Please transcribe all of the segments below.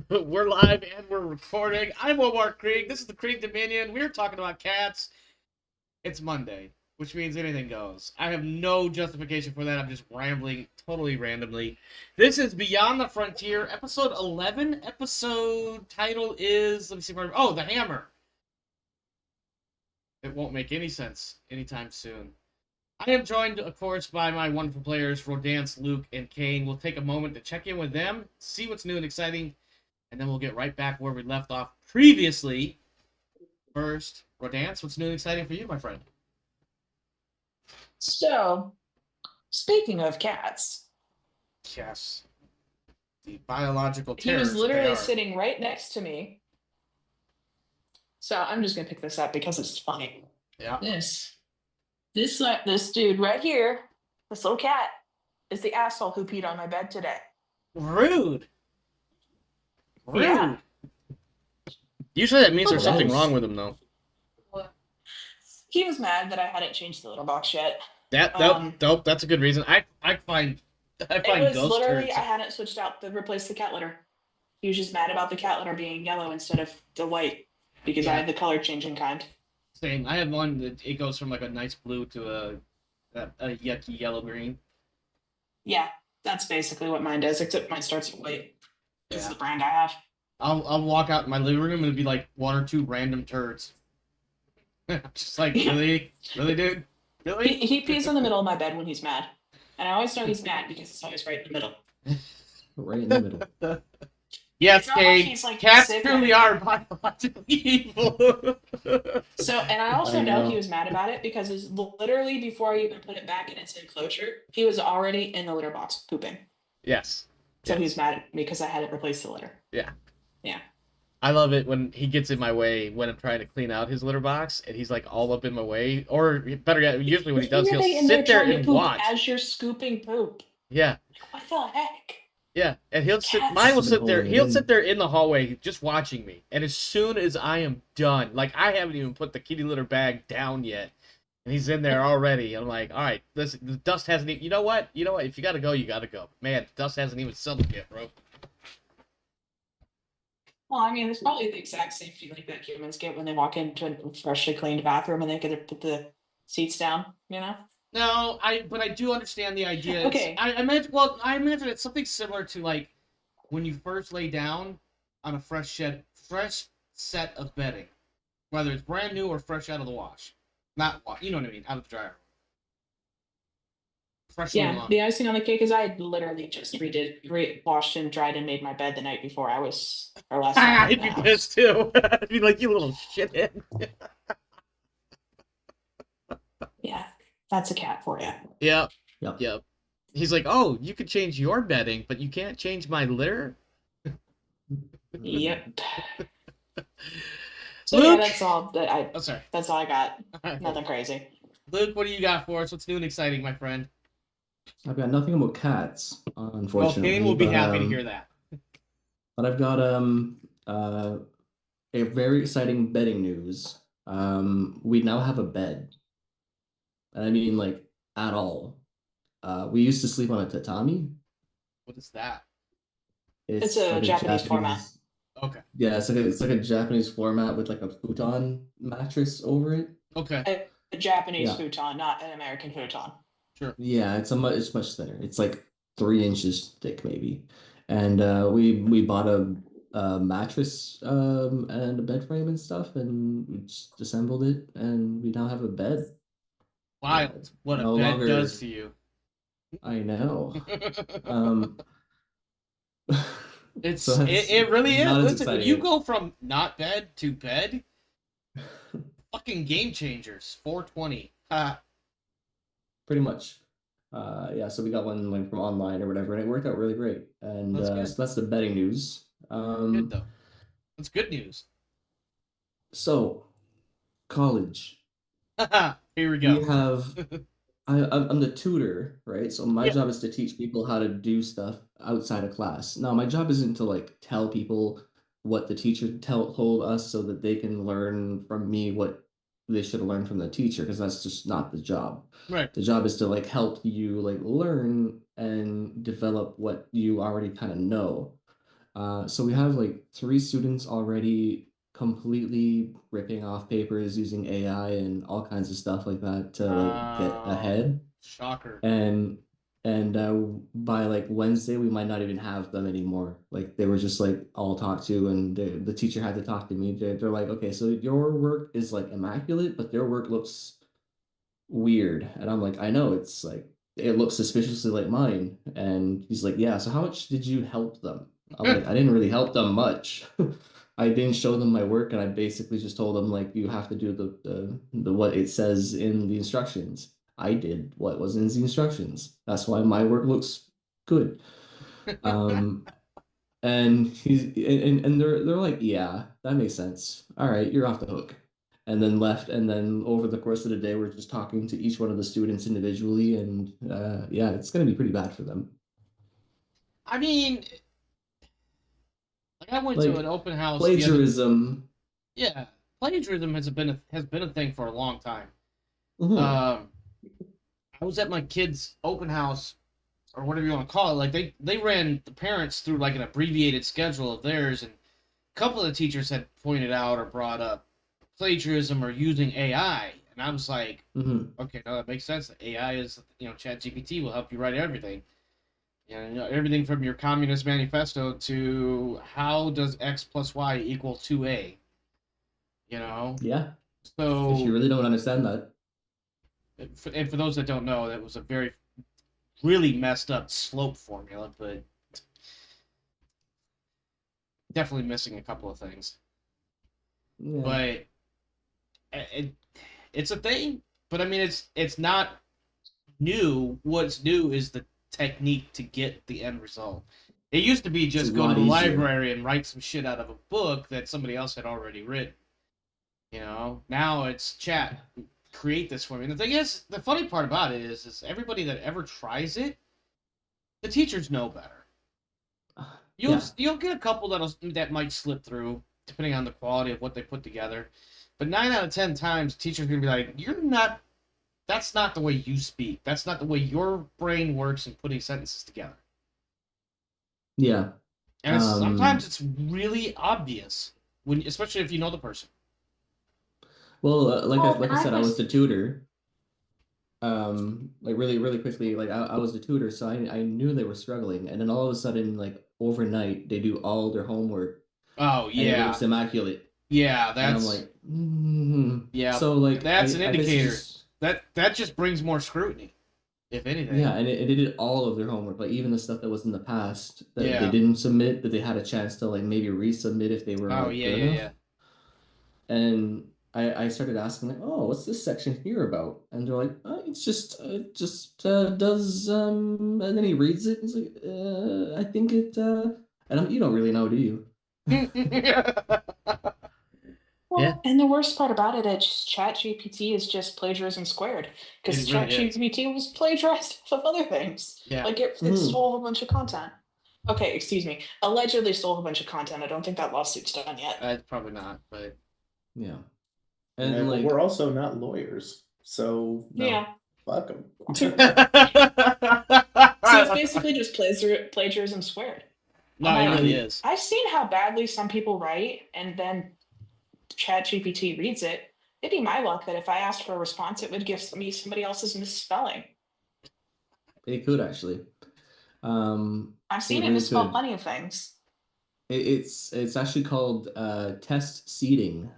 We're live and we're recording. I'm Omar Krieg. This is the Krieg Dominion. We're talking about cats. It's Monday, which means anything goes. I have no justification for that. I'm just rambling totally randomly. This is Beyond the Frontier, episode 11. Episode title is, let me see if I, oh, The Hammer. It won't make any sense anytime soon. I am joined, of course, by my wonderful players, Rodance, Luke, and Kane. We'll take a moment to check in with them, see what's new and exciting, and then we'll get right back where we left off previously. First, Rodance, what's new and exciting for you, my friend? So, speaking of cats, Yes. The biological he terrors was that they literally are. sitting right next to me. So I'm just gonna pick this up because it's funny. Yeah. This dude right here, this little cat, is the asshole who peed on my bed today. Rude. Rude. Yeah. Usually that means Oh, there's something nice. wrong with them, though. He was mad that I hadn't changed the litter box yet. Nope, that's a good reason. I find It was ghost literally turds. I hadn't switched out to replace the cat litter. He was just mad about the cat litter being yellow instead of the white because I Yeah. have the color changing kind. Same. I have one that it goes from like a nice blue to a yucky yellow green. Yeah, that's basically what mine does, except mine starts at white. It's Yeah. the brand I have. I'll walk out in my living room and it'd be like one or two random turds. Just like, really, dude, really. He pees in the middle of my bed when he's mad, and I always know he's mad because it's always right in the middle. Right in the middle. Yes, It's not like Kate. he's, like, Cats sick truly or are biologically evil. So, and I also I know know. he was mad about it because it's literally before I even put it back in its enclosure, he was already in the litter box pooping. Yes. So Yes. he's mad at me because I hadn't replaced the litter. Yeah. Yeah. I love it when he gets in my way when I'm trying to clean out his litter box and he's like all up in my way. Or better yet, usually when he does, he'll Literally in sit there trying to and poop watch. as you're scooping poop. Yeah. Like, what the heck? Yeah. And he'll sit Cats. mine will Been sit there. holding it He'll in. sit there in the hallway just watching me. And as soon as I am done, like I haven't even put the kitty litter bag down yet. And he's in there already. I'm like, all right, the dust hasn't even, you know what? If you gotta go, you gotta go. Man, the dust hasn't even settled yet, bro. Well, I mean, it's probably the exact same feeling that humans get when they walk into a freshly cleaned bathroom and they get to put the seats down, you know? No, but I do understand the idea. Okay. I imagine it's something similar to like when you first lay down on a fresh set of bedding, whether it's brand new or fresh out of the wash. Not you know what I mean, out of the dryer. Freshly Yeah, laundered. the icing on the cake is I literally just washed and dried and made my bed the night before I was or last night. I'd be pissed too. I'd be like, you little shithead. Yeah, that's a cat for you. Yep. Yep. Yep. He's like, oh, you could change your bedding, but you can't change my litter. Yep. So Luke? yeah, that's all that I. Oh, sorry. That's all I got. Nothing crazy. Luke, what do you got for us? What's new and exciting, my friend? I've got nothing about cats, Well, unfortunately. Kane will be but, happy to hear that. But I've got a very exciting bedding news. We now have a bed. And I mean like at all. We used to sleep on a tatami. What is that? It's a Japanese format. Okay. Yeah, it's like a Japanese floor mat with like a futon mattress over it. Okay. A Japanese Yeah. futon, not an American futon. Sure. Yeah, it's much thinner. It's like 3 inches thick maybe. And we bought a mattress and a bed frame and stuff, and we just assembled it, and we now have a bed. Wild. What a No bed longer- does to you. I know. Um, It's so that's it really is. not as Listen, when you exciting. go from not bed to bed, fucking game changers. 420. Pretty much. Yeah, so we got one like from online or whatever, and it worked out really great. And That's good. so that's the bedding news. Good though. That's good news. So college. Here we go. We have I'm the tutor, right? So my Yeah. job is to teach people how to do stuff outside of class. Now, my job isn't to like tell people what the teacher told us so that they can learn from me what they should have learned from the teacher, because that's just not the job. Right. The job is to like help you like learn and develop what you already kind of know. So we have like 3 students already completely ripping off papers using AI and all kinds of stuff like that to like get ahead. Shocker. And by like Wednesday, we might not even have them anymore. Like they were just like all talked to, and the teacher had to talk to me. They're like, okay, so your work is like immaculate, but their work looks weird. And I'm like, I know, it's like it looks suspiciously like mine. And he's like, yeah, so how much did you help them? I'm like, I didn't really help them much. I didn't show them my work, and I basically just told them like you have to do the what it says in the instructions. I did what was in the instructions. That's why my work looks good. Um, and they're like, yeah, that makes sense. All right, you're off the hook. And then left. And then over the course of the day, we're just talking to each one of the students individually. And yeah, it's going to be pretty bad for them. I mean, like I went to an Like open house the other. plagiarism. Yeah, plagiarism has been a thing for a long time. Mhm. Um, I was at my kid's open house or whatever you want to call it. Like they ran the parents through like an abbreviated schedule of theirs, and a couple of the teachers had pointed out or brought up plagiarism or using AI, and I was like, Mhm. okay, no, that makes sense. AI is, Chat GPT will help you write everything. Everything from your Communist Manifesto to how does X plus Y equal 2A, you know? Yeah. If you So, really don't understand that. and for those that don't know, that was a very, really messed up slope formula, but definitely missing a couple of things. Yeah. But it, it's a thing, but I mean, it's not new. What's new is the technique to get the end result. It used to be It's a just go to lot the easier. library and write some shit out of a book that somebody else had already written. Now it's chat. Create this for me. And the thing is, the funny part about it is everybody that ever tries it, the teachers know better. You'll Yeah. you'll get a couple that might slip through depending on the quality of what they put together. But 9 out of 10 times, teachers are gonna be like, "You're not. That's not the way you speak. That's not the way your brain works in putting sentences together." Yeah. And sometimes Um, it's really obvious when, especially if you know the person. well, Well, like I I said, I was was the tutor. Like really quickly, like I was the tutor, so I knew they were struggling. And then all of a sudden, like overnight, they do all their homework Oh and it yeah, looks immaculate. yeah. And I'm That's like, mm. yeah. So like That's an I basically indicator. just That just brings more scrutiny, if anything. yeah, and they did all of their homework, like even the stuff that was in the past that they Yeah. didn't submit, that they had a chance to like maybe resubmit if they were Oh like yeah, good yeah, enough. yeah. And I started asking like, oh, what's this section here about? And they're like, it's just does and then he reads it. He's like, I think it and you don't really know, do you? Yeah, Well, and the worst part about it is ChatGPT is just plagiarism squared because it really is. ChatGPT was plagiarized off of other things. Yeah, Like it Mhm. stole a bunch of content. Okay, excuse me. Allegedly stole a bunch of content. I don't think that lawsuit's done yet. probably not, but Yeah. Yeah, And but we're like also not lawyers, so no. Yeah. fuck them. So it's basically just plagiarism squared. I'm no, it like, really And is. I've seen how badly some people write, and then ChatGPT reads it. It'd be my luck that if I asked for a response, it would give me somebody else's misspelling. it could actually. I've It seen it really misspell could. plenty of things. It's actually called test seeding.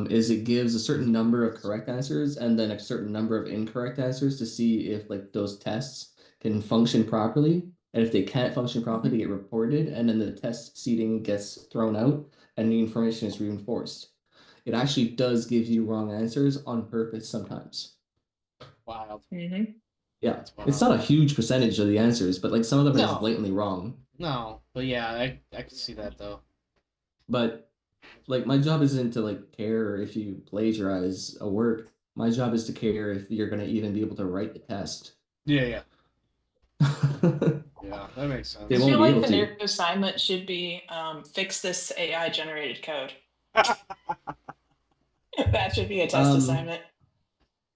Is it gives a certain number of correct answers and then a certain number of incorrect answers to see if like those tests can function properly. And if they can't function properly, they Mhm. get reported, and then the test seeding gets thrown out and the information is reinforced. It actually does give you wrong answers on purpose sometimes. Wild. Mhm. Yeah. That's It's wild. not a huge percentage of the answers, but like some of them are just No, blatantly wrong. no, but yeah, I can see that though. But like my job isn't to like care if you plagiarize a work. My job is to care if you're gonna even be able to write the test. Yeah, yeah, They yeah. That makes I sense. won't feel be like able the new to. assignment should be fix this AI generated code. That should be a test Um, assignment.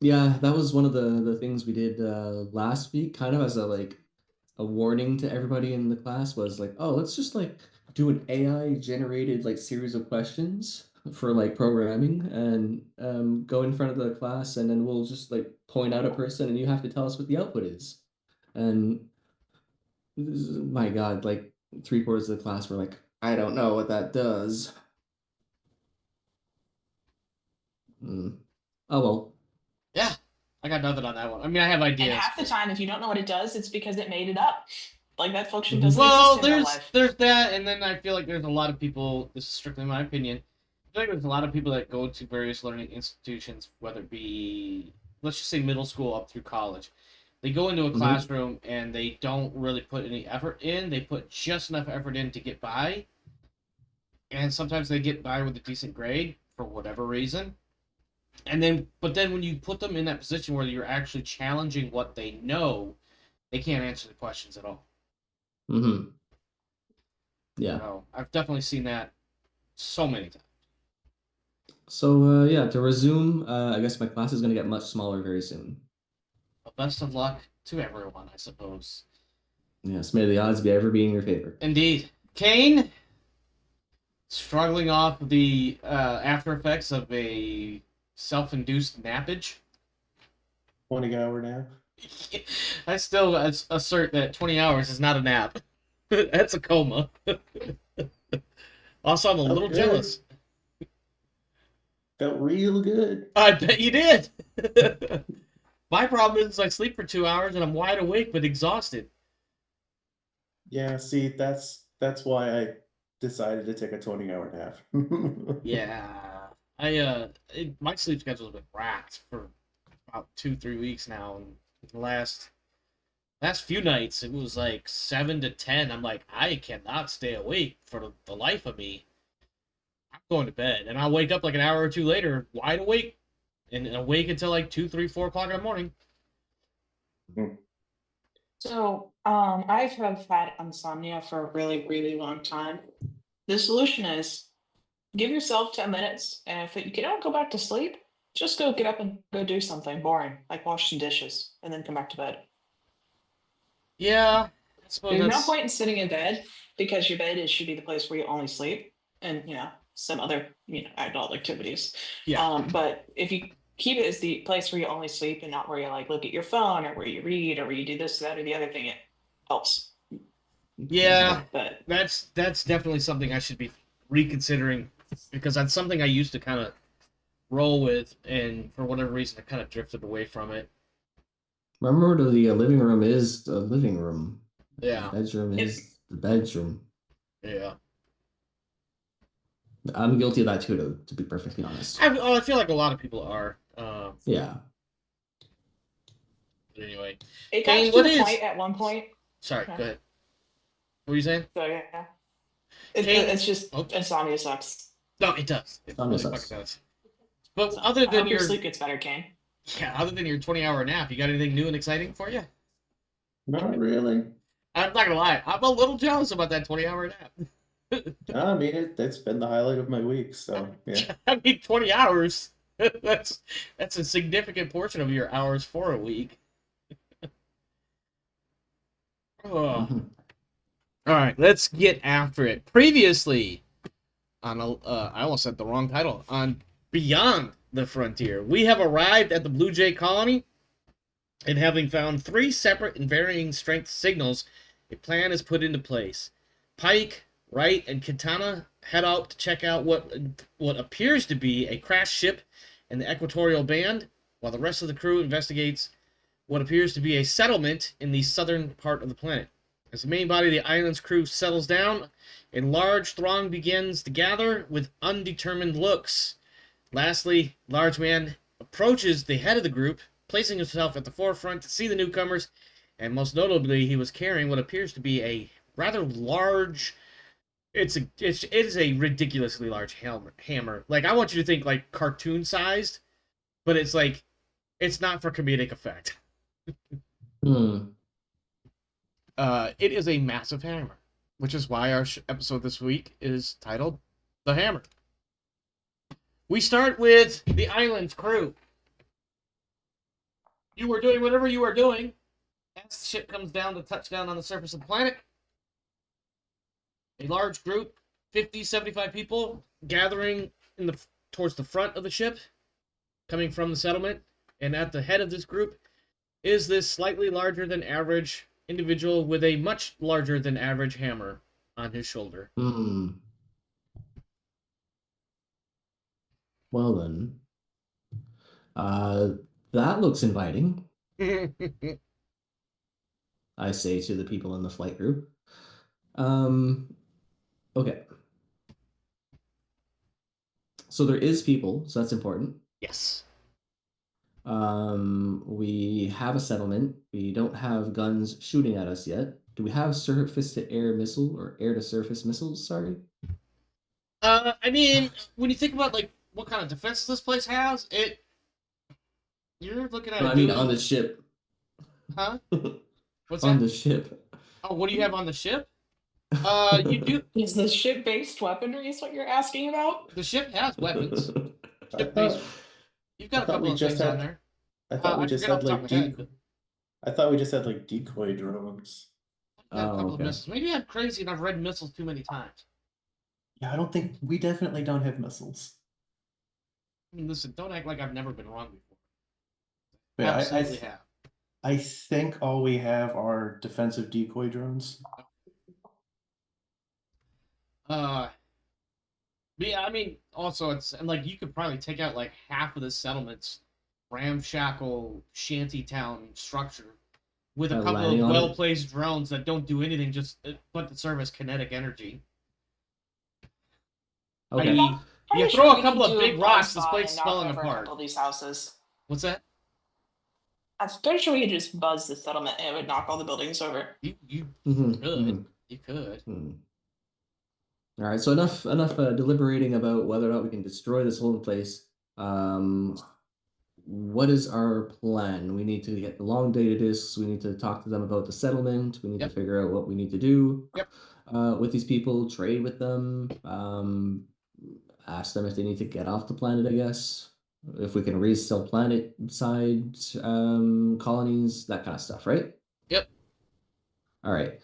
yeah, that was one of the things we did last week, kind of as a like a warning to everybody in the class was like, oh, let's just like do an AI generated like series of questions for like programming and go in front of the class and then we'll just like point out a person and you have to tell us what the output is. And my God, like 3/4 of the class were like, I don't know what that does. Mm. Oh well. Yeah, I got nothing on that one. I mean, I have And ideas. half the but- time, if you don't know what it does, it's because it made it up. Like that function Mhm. doesn't Well, exist in real life. there's that, and then I feel like there's a lot of people. This is strictly my opinion. I feel like there's a lot of people that go to various learning institutions, whether it be, let's just say, middle school up through college. They go into a Mhm. classroom and they don't really put any effort in. They put just enough effort in to get by, and sometimes they get by with a decent grade for whatever reason. But then when you put them in that position where you're actually challenging what they know, they can't answer the questions at all. Mm-hmm. Yeah. So I've definitely seen that so many times. So yeah, to resume, I guess my class is gonna get much smaller very soon. But best of luck to everyone, I suppose. Yes, may the odds be ever be in your favor. Indeed. Kane, struggling off the after effects of a self-induced nappage. 20-hour nap. I still assert that 20 hours is not a nap. That's a coma. Also, I'm a little Okay. jealous. Felt real good. I bet you did. My problem is I sleep for 2 hours and I'm wide awake but exhausted. Yeah, see, that's why I decided to take a 20-hour nap. Yeah. My sleep schedule's been racked for about 2-3 weeks now, and the last few nights it was like 7 to 10. I'm like, I cannot stay awake for the life of me. I'm going to bed, and I'll wake up like an hour or two later, wide awake, and awake until like 2, 3, 4 o'clock in the morning. So, I've have had insomnia for a really, really long time. The solution is give yourself 10 minutes, and if you don't go back to sleep, just go get up and go do something boring, like wash some dishes, and then come back to bed. Yeah, I suppose There's no that's point in sitting in bed because your bed should be the place where you only sleep, and some other adult activities. yeah. But if you keep it as the place where you only sleep and not where you like look at your phone or where you read or where you do this, that, or the other thing, it helps. Yeah, But that's definitely something I should be reconsidering because that's something I used to kind of roll with, and for whatever reason, I kind of drifted away from it. Remember, the living room is the living room. Yeah. The bedroom Yep. is the bedroom. Yeah. I'm guilty of that too, to be perfectly honest. I feel like a lot of people are. Yeah. But anyway, it got Kane, to what the is? point at one point. Sorry, Okay. go ahead. What were you saying? So yeah, Kane- it's just Oh. insomnia sucks. No, it does. It Insomnia really sucks. fucking does. But So, other I than hope your your sleep gets better, Kane. other than your 20-hour nap, you got anything new and exciting for you? Not really. I'm not gonna lie, I'm a little jealous about that 20-hour nap. I mean, it's been the highlight of my week, so yeah. I mean, 20 hours. That's a significant portion of your hours for a week. Oh. Mhm. All right, let's get after it. Previously, on I almost said the wrong title, on Beyond the Frontier, we have arrived at the Blue Jay colony, and having found 3 separate and varying strength signals, a plan is put into place. Pike, Wright, and Katana head out to check out what appears to be a crashed ship in the Equatorial Band, while the rest of the crew investigates what appears to be a settlement in the southern part of the planet. As the main body of the island's crew settles down, a large throng begins to gather with undetermined looks. Lastly, large man approaches the head of the group, placing himself at the forefront to see the newcomers, and most notably, he was carrying what appears to be a rather large. It is a ridiculously large hammer. Like, I want you to think like cartoon sized, but it's like it's not for comedic effect. Hmm. It is a massive hammer, which is why our episode this week is titled "The Hammer." We start with the island's crew. You were doing whatever you were doing As the ship comes down to touch down on the surface of the planet, a large group, 50, 75 people, gathering towards the front of the ship, coming from the settlement, and at the head of this group is this slightly larger than average individual with a much larger than average hammer on his shoulder. Hmm. Well then, that looks inviting. I say to the people in the flight group. Okay. So there is people, so that's important. Yes. We have a settlement. We don't have guns shooting at us yet. Do we have surface-to-air missile or air-to-surface missiles? Sorry. I mean, when you think about like what kind of defenses this place has, you're looking at No, it I mean doing- on the ship. Huh? What's On that? the ship. Oh, what do you have on the ship? You do. Is this ship-based weaponry is what you're asking about? The ship has weapons. I Ship thought, based. You've got I a thought couple we of just things on had. there. I thought we I just forget had off the top like of my head, I thought we just had like decoy drones. You've got a Oh, couple okay. of missiles. Maybe I'm crazy and I've read missiles too many times. Yeah, I don't think we definitely don't have missiles. I mean, listen, don't act like I've never been wrong before. Yeah, Absolutely have. I think all we have are defensive decoy drones. But yeah, I mean, also it's and like you could probably take out like half of the settlement's ramshackle shantytown structure with a couple Landing of on it? well-placed drones that don't do anything just but to serve as kinetic energy. Okay. I.e., Pretty you sure throw we a couple could of do big a rocks, this buzz place is by and knock falling over a apart. couple of these houses. What's that? I'm pretty sure we could just buzz the settlement and it would knock all the buildings over. You Mhm, could. mhm, You could. mhm. All right. So enough deliberating about whether or not we can destroy this whole place. What is our plan? We need to get the long data discs. We need to talk to them about the settlement. We need Yep. to figure out what we need to do. Yep. With these people, trade with them. Ask them if they need to get off the planet. I guess if we can resell planet side colonies, that kind of stuff, right? Yep. All right.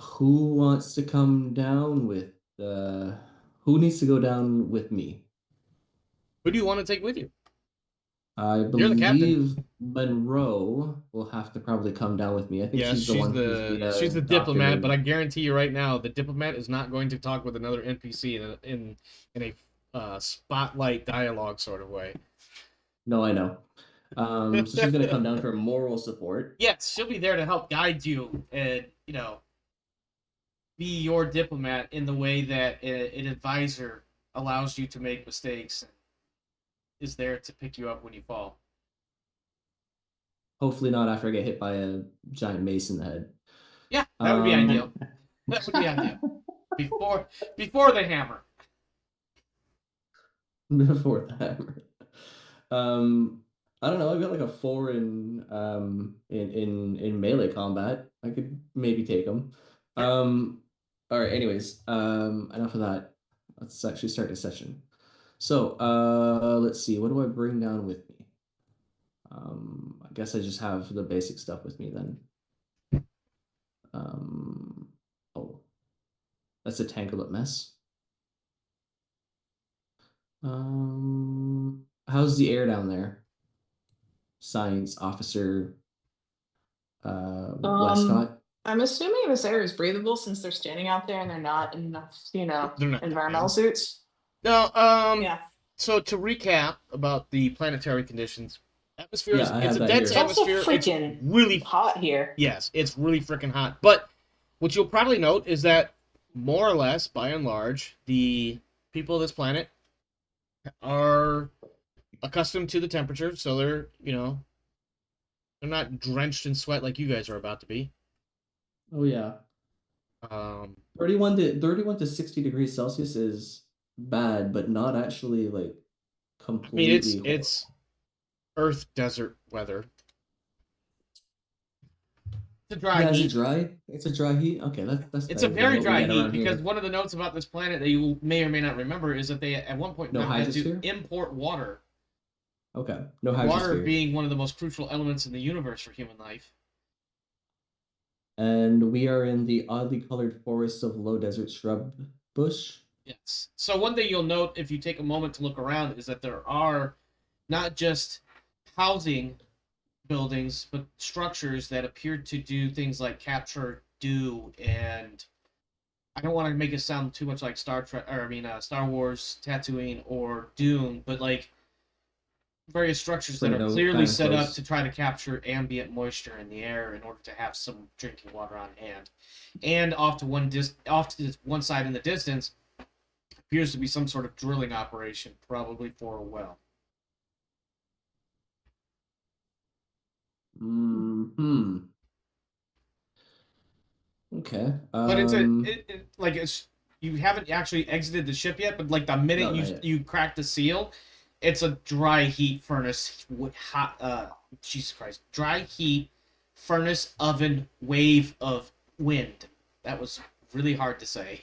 Who wants to come down with? Who needs to go down with me? Who do you want to take with you? I You're the captain. believe Monroe will have to probably come down with me. I think Yes, she's the one who's she's the doctor. diplomat, but I guarantee you right now, the diplomat is not going to talk with another NPC in a spotlight dialogue sort of way. No, I know. So she's gonna come down for moral support. Yes, she'll be there to help guide you and be your diplomat in the way that an advisor allows you to make mistakes and is there to pick you up when you fall. Hopefully not after I get hit by a giant mace in the head. Yeah, that would be ideal. That would be ideal. Before the hammer. Before that. I don't know. I've got like a 4 in melee combat. I could maybe take them. All right. Anyways, enough of that. Let's actually start the session. So, let's see. What do I bring down with me? I guess I just have the basic stuff with me then. Oh, that's a tangled mess. How's the air down there? Science officer Westcott. I'm assuming this air is breathable since they're standing out there and they're not in enough, They're not environmental suits. No, Yeah. So to recap about the planetary conditions, atmosphere Yeah, I it's have a that dense here. It's also atmosphere. It's freaking really hot here. yes, it's really freaking hot. But what you'll probably note is that more or less, by and large, the people of this planet are accustomed to the temperature, so they're they're not drenched in sweat like you guys are about to be. Oh yeah. 31 to 60 degrees Celsius is bad, but not actually like I completely. mean, it's Earth desert weather. It's a dry Yeah, is heat. it dry? It's a dry heat. Okay, that's It's a better than very what we dry get heat around because here. one of the notes about this planet that you may or may not remember is that they at one point in No time had to hydrosphere? import water Okay. No Water hydrosphere. being one of the most crucial elements in the universe for human life. And we are in the oddly colored forests of low desert shrub bush. Yes. So one thing you'll note if you take a moment to look around is that there are not just housing buildings, but structures that appear to do things like capture dew and I don't want to make it sound too much like Star Trek, or I mean, Star Wars, Tatooine, or Dune, but like various structures that Bring are it clearly down set up close. to try to capture ambient moisture in the air in order to have some drinking water on hand. And off to one side in the distance appears to be some sort of drilling operation, probably for a well. Hmm. Okay. But it's you haven't actually exited the ship yet. But like the minute No, not yet. you crack the seal, it's a dry heat furnace, Jesus Christ, dry heat furnace oven wave of wind. That was really hard to say.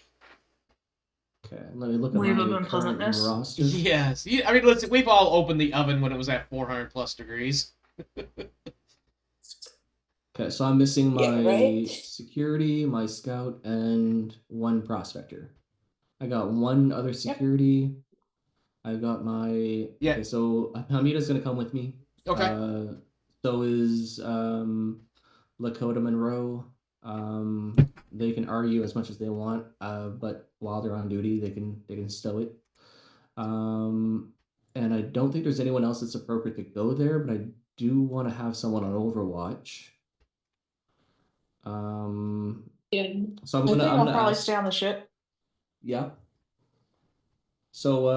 Okay. Let me look at Wave my of current unpleasantness. roster. Yes, I mean, listen, we've all opened the oven when it was at 400 plus degrees. Okay, so I'm missing Yeah, my right? security, my scout, and one prospector. I got one other security. I got my Yeah. Okay, so Hamida's gonna come with me. Okay. So is Lakota Monroe. They can argue as much as they want, but while they're on duty, they can stow it. And I don't think there's anyone else that's appropriate to go there, but I do want to have someone on Overwatch. Yeah. So I think I'm I'll gonna probably ask. stay on the ship. Yeah. So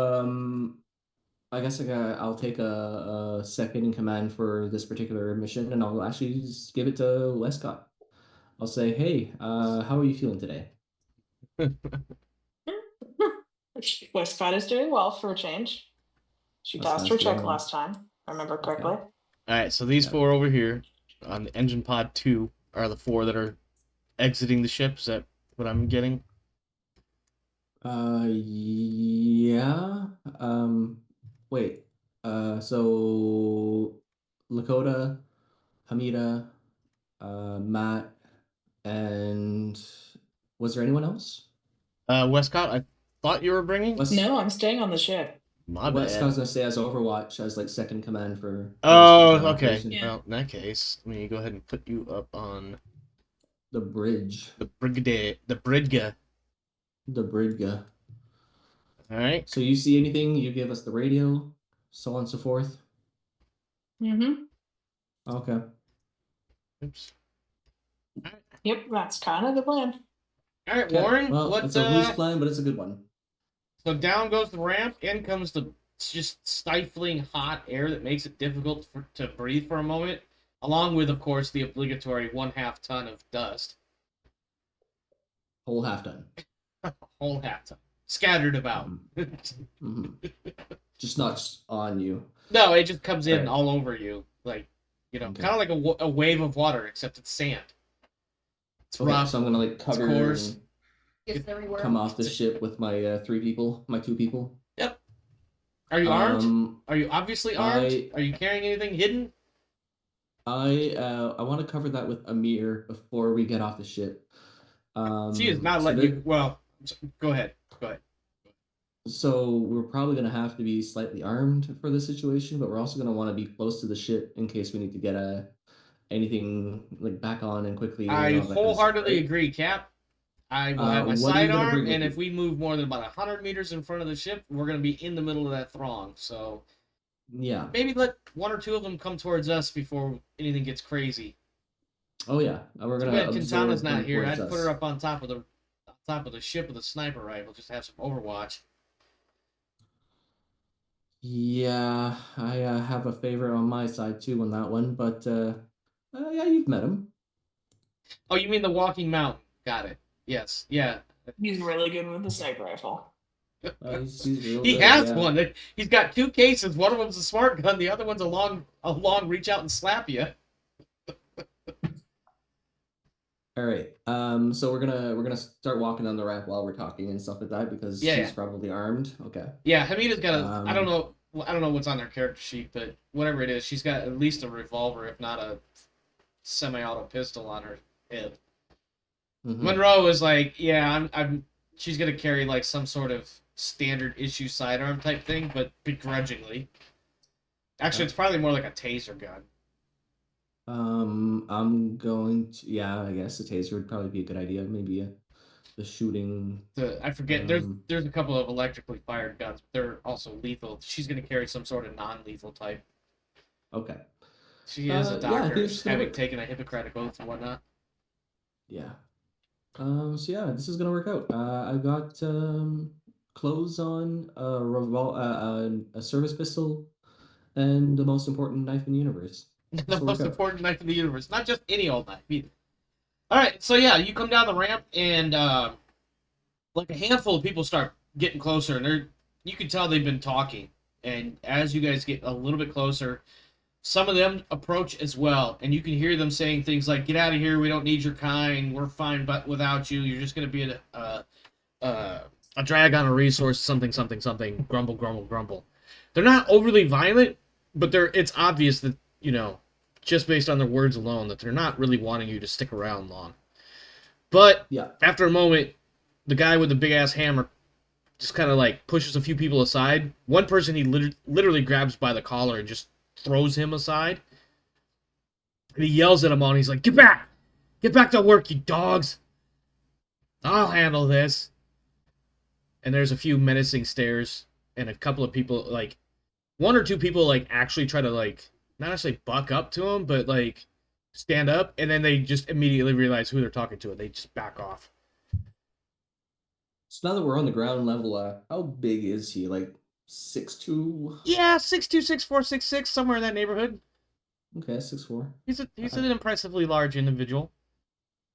I guess I'll take a second in command for this particular mission, and I'll actually just give it to Westcott. I'll say, hey, how are you feeling today? Westcott is doing well for a change. She That's passed nice her to check hear. last time, if I remember Okay. correctly. All right, so these Yeah. four over here on the engine pod 2 are the four that are exiting the ship. Is that what I'm getting? Yeah. Wait. So Lakota, Hamida, Matt, and was there anyone else? Westcott, I thought you were bringing. West No, I'm staying on the ship. My Westcott's bad. gonna stay as Overwatch as like second command for this Oh, particular okay. operation. Yeah. Well, in that case, let me go ahead and put you up on The bridge. the Brigade, the Bridga. The Bridga. All right. So you see anything, you give us the radio, so on and so forth. Mm-hmm. Okay. Oops. All right, Yep, that's kind of the plan. Okay. Warren. Well, What? it's a loose plan, but it's a good one. So down goes the ramp. In comes the just stifling hot air that makes it difficult to breathe for a moment, along with, of course, the obligatory 1/2 ton of dust. Whole half done. Whole half ton scattered about. Mm-hmm. Just not on you. No, it just comes in Right. all over you, like Okay. kind of like a wave of water, except it's sand. It's Okay, rough. so I'm gonna like cover coarse. and It's everywhere. come off the ship with my my two people. Yep. Are you armed? Um, Are you obviously armed? I- Are you carrying anything hidden? I want to cover that with Amir before we get off the ship. She is not so letting you. Well, go ahead. Go ahead. So we're probably going to have to be slightly armed for this situation, but we're also going to want to be close to the ship in case we need to get anything like back on and quickly. I And all that kind of stuff, wholeheartly right? agree, Cap. I will have my What are you gonna sidearm, bring with and you? if we move more than about 100 meters in front of the ship, we're going to be in the middle of that throng. So Yeah. maybe let one or two of them come towards us before anything gets crazy. Oh yeah. We're Too gonna bad absorb Quintana's not them here. towards I'd put her us. up on top of the ship with a sniper rifle, just to have some Overwatch. Yeah, I have a favorite on my side too on that one, but yeah, you've met him. Oh, you mean the Walking Mountain? Got it. Yes. Yeah. He's really good with the sniper rifle. He's real He good, has yeah. one. He's got two cases. One of them's a smart gun. The other one's a long reach out and slap you. All right. So we're gonna start walking on the ramp while we're talking and stuff like that because Yeah, she's yeah. probably armed. Okay. Yeah, Hamida's got a. I don't know. well, I don't know what's on their character sheet, but whatever it is, she's got at least a revolver, if not a semi-auto pistol on her hip. Mhm. Monroe was like, yeah, she's gonna carry like some sort of standard issue sidearm type thing, but begrudgingly. Actually, it's probably more like a taser gun. I'm going to, yeah, I guess a taser would probably be a good idea. Maybe the shooting. I forget. Um, There's a couple of electrically fired guns, but they're also lethal. She's gonna carry some sort of non-lethal type. okay. She is a Yeah, I think doctor, it's gonna having work. taken a Hippocratic oath and whatnot. Yeah. So yeah, this is gonna work out. I've got clothes on, a service pistol, and the most important knife in the universe. The This will work most out. important knife in the universe, not just any old knife either. All right, so yeah, you come down the ramp, and like a handful of people start getting closer, and you can tell they've been talking. And as you guys get a little bit closer, some of them approach as well, and you can hear them saying things like, "Get out of here! We don't need your kind. We're fine, but without you, you're just going to be a drag on a resource. Something, something, something. Grumble, grumble, grumble." They're not overly violent, but it's obvious that just based on their words alone, that they're not really wanting you to stick around long. But Yeah. after a moment, the guy with the big ass hammer just kind of like pushes a few people aside. One person he literally grabs by the collar and just throws him aside. And he yells at them all, and he's like, "Get back! Get back to work, you dogs! I'll handle this." And there's a few menacing stares, and a couple of people, like, one or two people, like, actually try to, like, not necessarily buck up to him, but, like, stand up, and then they just immediately realize who they're talking to, and they just back off. So now that we're on the ground level, how big is he? Like 6'2"? Yeah, 6'2", 6'4", 6'6", somewhere in that neighborhood. Okay, 6'4". He's an impressively large individual.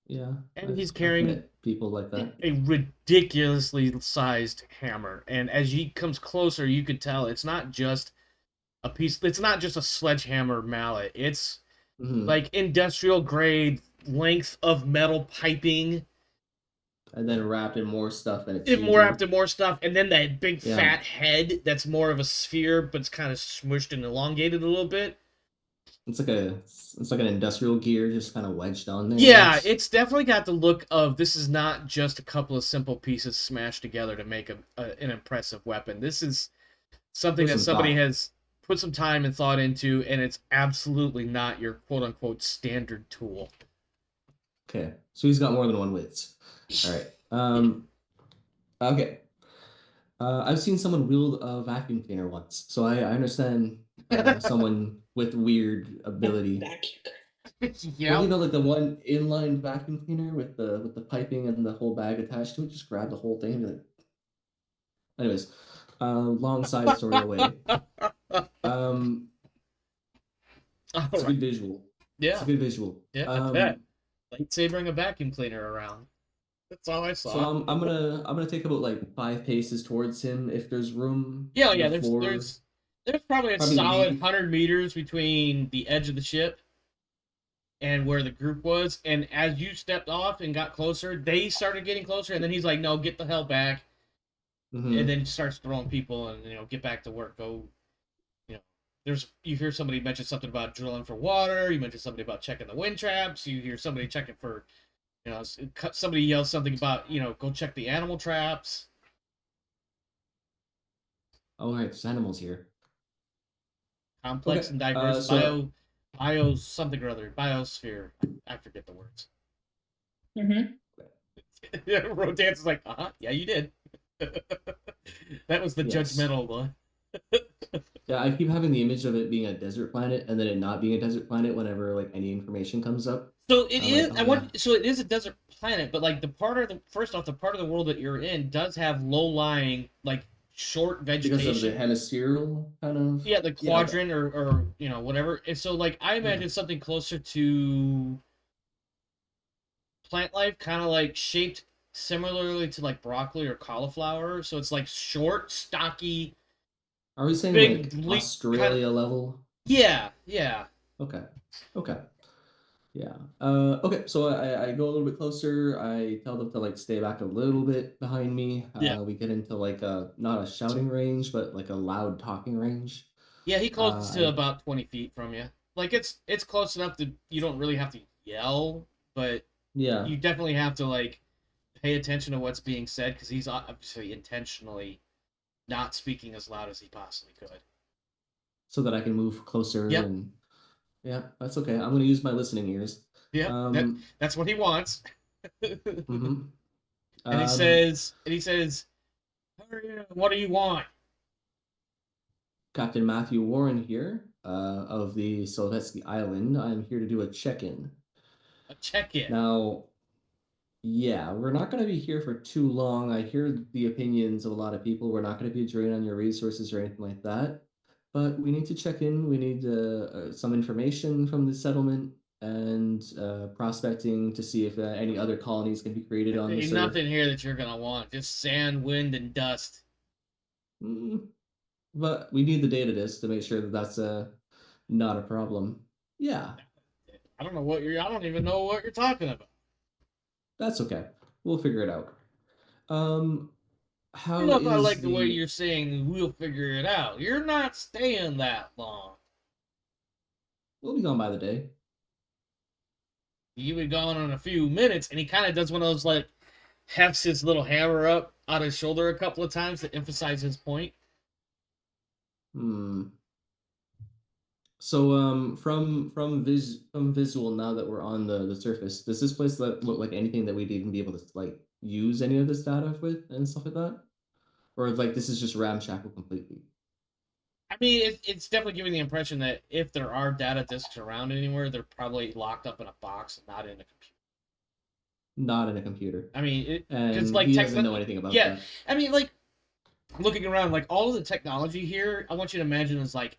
Yeah, And he's I've carrying met people like that. a ridiculously sized hammer. And as he comes closer, you could tell it's not just it's not just a sledgehammer mallet. It's Mhm. like industrial grade length of metal piping. And then wrapped in more stuff, and it's And more huger. after more stuff. And then that big Yeah. fat head that's more of a sphere, but it's kind of smushed and elongated a little bit. It's like an industrial gear just kind of wedged on there. Yeah, it's definitely got the look of, this is not just a couple of simple pieces smashed together to make an impressive weapon. This is something There's that some somebody thought. has put some time and thought into, and it's absolutely not your quote-unquote standard tool. Okay, so he's got more than one width. All right. Okay. I've seen someone wield a vacuum cleaner once, so I understand someone with weird ability. Well, Yeah. like the one inline vacuum cleaner with the piping and the whole bag attached to it. Just grab the whole thing and be like. Anyways, long side story away. It's a good visual. Yeah. It's a good visual. Yeah, I bet. Lightsabering a vacuum cleaner around. That's all I saw. So I'm gonna take about like 5 paces towards him if there's room. Yeah, yeah. before- There's probably a Probably solid leave. 100 meters between the edge of the ship and where the group was. And as you stepped off and got closer, they started getting closer. And then he's like, "No, get the hell back." Mhm. And then he starts throwing people and get back to work. Go. You hear somebody mention something about drilling for water. You mention somebody about checking the wind traps. You hear somebody checking for, somebody yells something about, go check the animal traps. Oh right, there's animals here. Complex Okay, and diverse so- bio something or other, biosphere. I forget the words. Mm-hmm. Rodance is like, yeah, you did. That was the Yes. judgmental one. Yeah, I keep having the image of it being a desert planet and then it not being a desert planet whenever like any information comes up. So it I'm is. like, oh, So it is a desert planet, but like the part of the world that you're in does have low lying, like short vegetation. Because of the hemispherical kind of. Yeah, the quadrant or whatever. And so like I imagine something closer to plant life, kind of like shaped similarly to like broccoli or cauliflower. So it's like short, stocky. Are we saying big like leaf Australia level? Yeah, yeah. Okay. Yeah. Okay, so I go a little bit closer. I tell them to like stay back a little bit behind me. Yeah. We get into like a not a shouting range, but like a loud talking range. Yeah, he closes to I about 20 feet from you. Like it's close enough that you don't really have to yell, but yeah, you definitely have to like pay attention to what's being said because he's obviously intentionally not speaking as loud as he possibly could. so that I can move closer Yep, and yeah, that's okay. I'm gonna use my listening ears. yep. Um, That's what he wants. mhm. And he Um, says, "Hurry up, what do you want?" Captain Matthew Warren here, of the Sovetski Island. I'm here to do a check-in. A check-in. Now, yeah, we're not going to be here for too long. I hear the opinions of a lot of people. We're not going to be a drain on your resources or anything like that. But we need to check in. We need some information from the settlement and prospecting to see if any other colonies can be created on Ain't this earth. nothing here that you're gonna want. Just sand, wind, and dust. Mm, but we need the data disk to make sure that that's not a problem. Yeah, I don't know what you're. I don't even know what you're talking about. that's okay. We'll figure it out. Um, I don't how know if I is like the way the you're saying we'll figure it out. You're not staying that long. we'll be gone by the day. You be gone in a few minutes, and he kind of does one of those like hefts his little hammer up on his shoulder a couple of times to emphasize his point. Hmm. So from visual now that we're on the surface, does this place look like anything that we'd even be able to like use any of this data with and stuff like that? Or like this is just ramshackle completely? I mean, it's definitely giving the impression that if there are data disks around anywhere, they're probably locked up in a box and not in a computer. Not in a computer. I mean, because And like he doesn't know anything about yeah. that. I mean, like looking around, like all of the technology here, I want you to imagine is like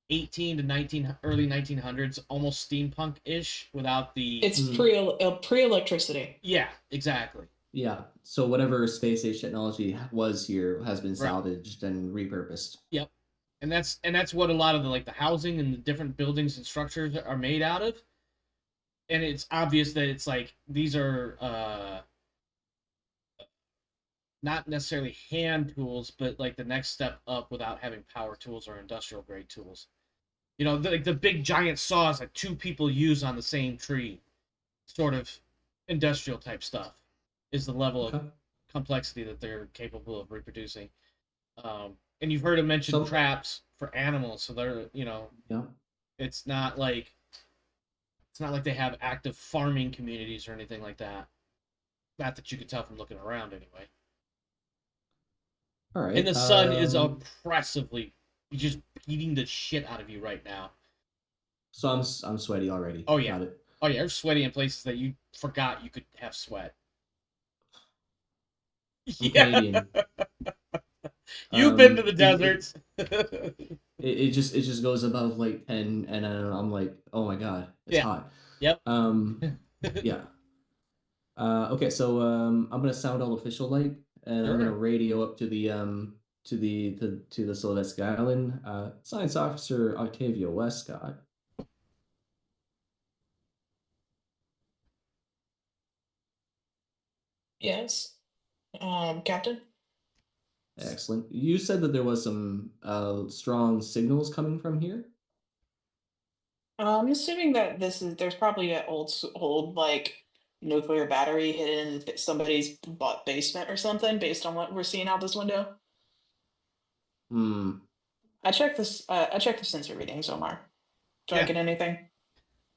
18 to 19 early 1900s, almost steampunk ish, without the It's Mm, pre-electricity. yeah, exactly. yeah. So whatever space age technology was here has been Right. salvaged and repurposed. Yep. And that's what a lot of the like the housing and the different buildings and structures are made out of. And it's obvious that it's like these are not necessarily hand tools, but like the next step up without having power tools or industrial grade tools. You know, like the big giant saws that two people use on the same tree, sort of industrial type stuff, is the level of Okay. complexity that they're capable of reproducing. And you've heard him mention So traps for animals, so they're yeah. it's not like they have active farming communities or anything like that. Not that you could tell from looking around, anyway. All And right. the sun is oppressively just beating the shit out of you right now. So I'm sweaty already. Oh yeah, Got it. oh yeah. You're sweaty in places that you forgot you could have sweat. I'm Yeah, Canadian. you've been to the It, it deserts. it just goes above like 10 and I'm like, oh my god, it's Yeah. hot. Yep. Yeah. Okay, so I'm gonna sound all official like, and I'm gonna Sure. radio up to the Sylvester Island. Science Officer Octavio Westcott. Yes, Captain. Excellent. You said that there was some strong signals coming from here. I'm assuming that there's probably an old like nuclear battery hidden in somebody's basement or something based on what we're seeing out this window. Hmm. I checked the sensor readings, Omar. Do I Yeah. get anything?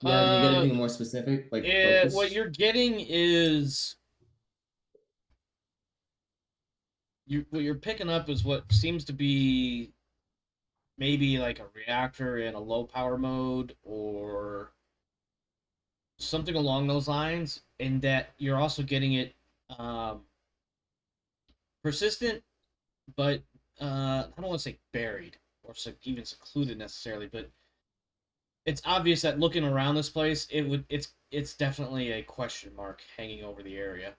Yeah, do you get anything more specific, like What focus? you're getting is what you're picking up is what seems to be maybe like a reactor in a low power mode or something along those lines, and that you're also getting it um, persistent, but I don't want to say buried or even secluded necessarily, but it's obvious that looking around this place, it's definitely a question mark hanging over the area.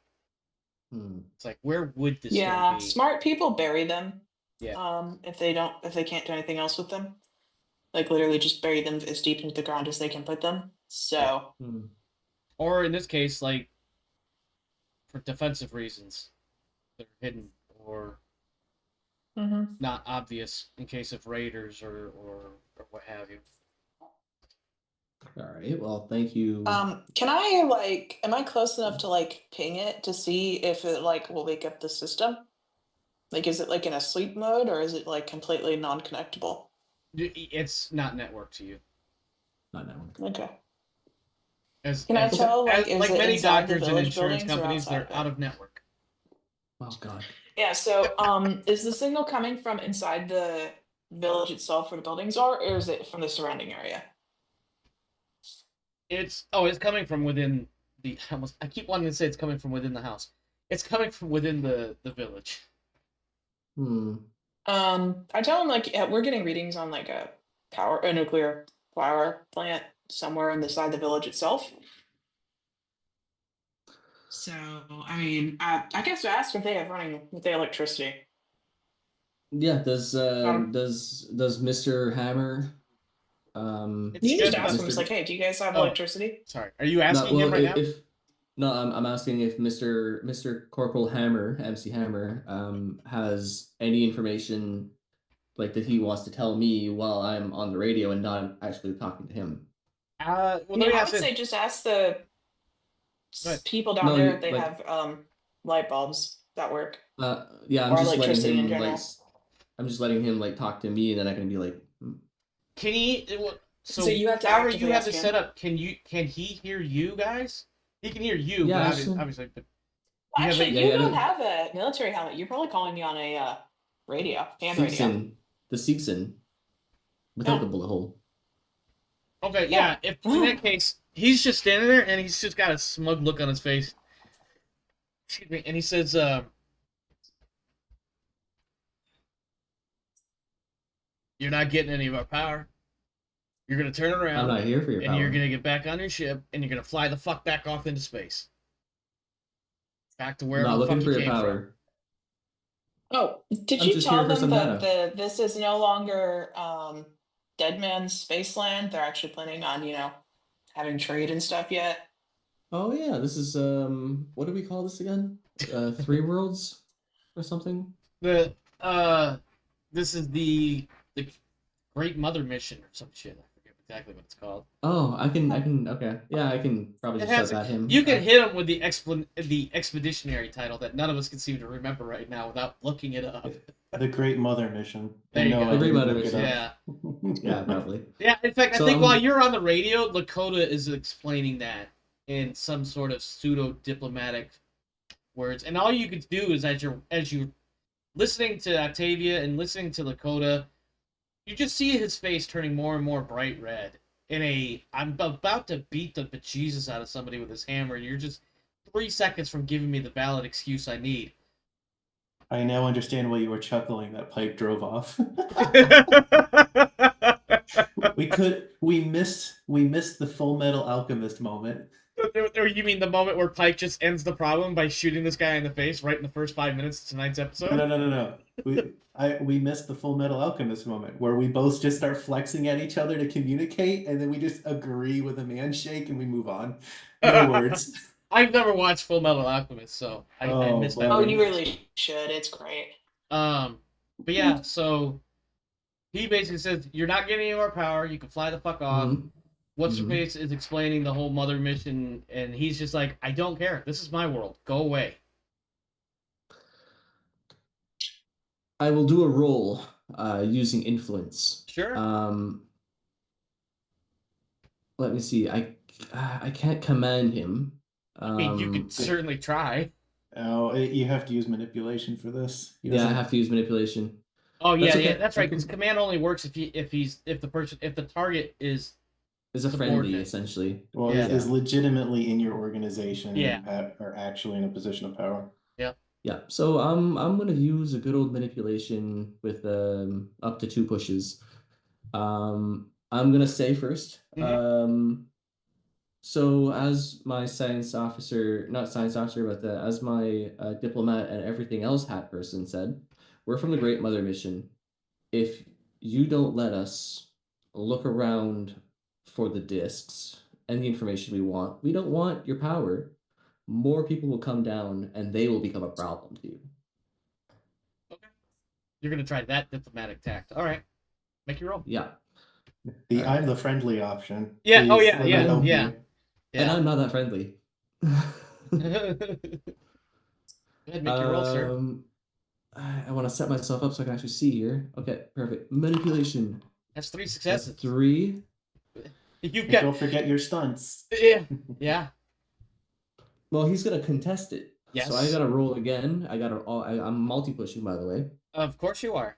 Hmm. It's like, where would this thing Yeah, be? smart people bury them. Yeah. If they can't do anything else with them, like literally just bury them as deep into the ground as they can put them. Yeah. So Hmm. or in this case, like for defensive reasons, they're hidden or Mm-hmm. not obvious in case of raiders or what have you. All right. Well, thank you. Can I like? Am I close enough to like ping it to see if it like will wake up the system? Like, is it like in a sleep mode or is it like completely non-connectable? It's not networked to you. Not now. Okay. As Can I as, tell like as is like it many inside the doctors and village insurance buildings or companies, outside they're of out it? of network. Oh God. Yeah. So, is the signal coming from inside the village itself, where the buildings are, or is it from the surrounding area? It's coming from within the almost. I keep wanting to say it's coming from within the house. It's coming from within the village. Hmm. I tell him like we're getting readings on like a nuclear power plant somewhere on the side of the village itself. So, I mean, I guess ask if they have running with the electricity. Yeah. Does Um, Mr. Hammer It's you just just ask a, them. It's like, hey, do you guys have oh, electricity? sorry. Are you no, asking him well, right now? if no, I'm asking if Mr. Corporal Hammer, MC Hammer, has any information like that he wants to tell me while I'm on the radio and not actually talking to him. Well, Yeah, let me I ask would this. say just ask the Go ahead. people down No, there if you they like have light bulbs that work yeah, I'm or just letting electricity in him like general. I'm just letting him like talk to me, and then I can be like, Can he? So So you have to however you actively have ask this him. set up, can he hear you guys? He can hear you, yeah, but actually, obviously, but Well, you have actually, it. yeah, you yeah, don't no, have a military helmet. You're probably calling me on a radio, hand radio. The Seegson, without the Yeah. bullet hole. Okay, Yeah. yeah. If in that case, he's just standing there and he's just got a smug look on his face. Excuse me, and he says, "You're not getting any of our power. You're gonna turn I'm around not here for your and you're power. gonna get back on your ship and you're gonna fly the fuck back off into space, back to I'm wherever not the looking fuck for you your came from." power. Oh, did I'm you just here tell for them some that data. this is no longer Dead Man's Spaceland? They're actually planning on, having trade and stuff yet. Oh yeah, this is what do we call this again? Three worlds or something? The this is the Great Mother Mission or some shit. I forget exactly what it's called. Oh, I can okay. Yeah, I can probably It just has shout at him. you can hit him with the expeditionary title that none of us can seem to remember right now without looking it up. The Great Mother Mission. There And you no, go. I The Great didn't Mother look it Mission. Yeah. up. Yeah, probably. Yeah, in fact, I So think while you're on the radio, Lakota is explaining that in some sort of pseudo diplomatic words, and all you could do is as you're listening to Octavia and listening to Lakota, you just see his face turning more and more bright red. I'm about to beat the bejesus out of somebody with his hammer, and you're just 3 seconds from giving me the valid excuse I need. I now understand why you were chuckling that Pipe drove off. we missed the Full Metal Alchemist moment. Or you mean the moment where Pike just ends the problem by shooting this guy in the face right in the first 5 minutes of tonight's episode? No. We missed the Full Metal Alchemist moment where we both just start flexing at each other to communicate, and then we just agree with a handshake and we move on. No words. I've never watched Full Metal Alchemist, so I Oh, missed that. Oh, buddy. you really should. It's great. But yeah, so he basically says, "You're not getting any more power. You can fly the fuck off." Mhm. What's her Mhm. face is explaining the whole mother mission, and he's just like, "I don't care. This is my world. Go away." I will do a roll using influence. Sure. Let me see. I can't command him. I mean, you could certainly try. Oh, you have to use manipulation for this. He Yeah, I doesn't- have to use manipulation. Oh yeah, That's yeah, okay. that's I right. Because can- command only works if the target is a friendly, subordinate. essentially. Well, Yeah. is legitimately in your organization Yeah. and are actually in a position of power. Yeah. So I'm gonna use a good old manipulation with up to 2 pushes. I'm gonna say first. So as my science officer, not science officer, but as my diplomat and everything else hat person said, we're from the Great Mother Mission. If you don't let us look around for the discs, and the information we want. We don't want your power. More people will come down, and they will become a problem to you. Okay. You're gonna try that diplomatic tact. All right. Make your roll. Yeah. The Alright. I'm the friendly option. Yeah. Oh Please yeah. let me Yeah. help Yeah. you. And Yeah. I'm not that friendly. Go ahead, make your roll, sir. I want to set myself up so I can actually see here. Okay, perfect. Manipulation. That's 3 That's successes. 3. You've And got. don't forget your stunts. Yeah. Yeah. Well, he's gonna contest it. Yes. So I gotta roll again. I'm multi-pushing, by the way. Of course you are.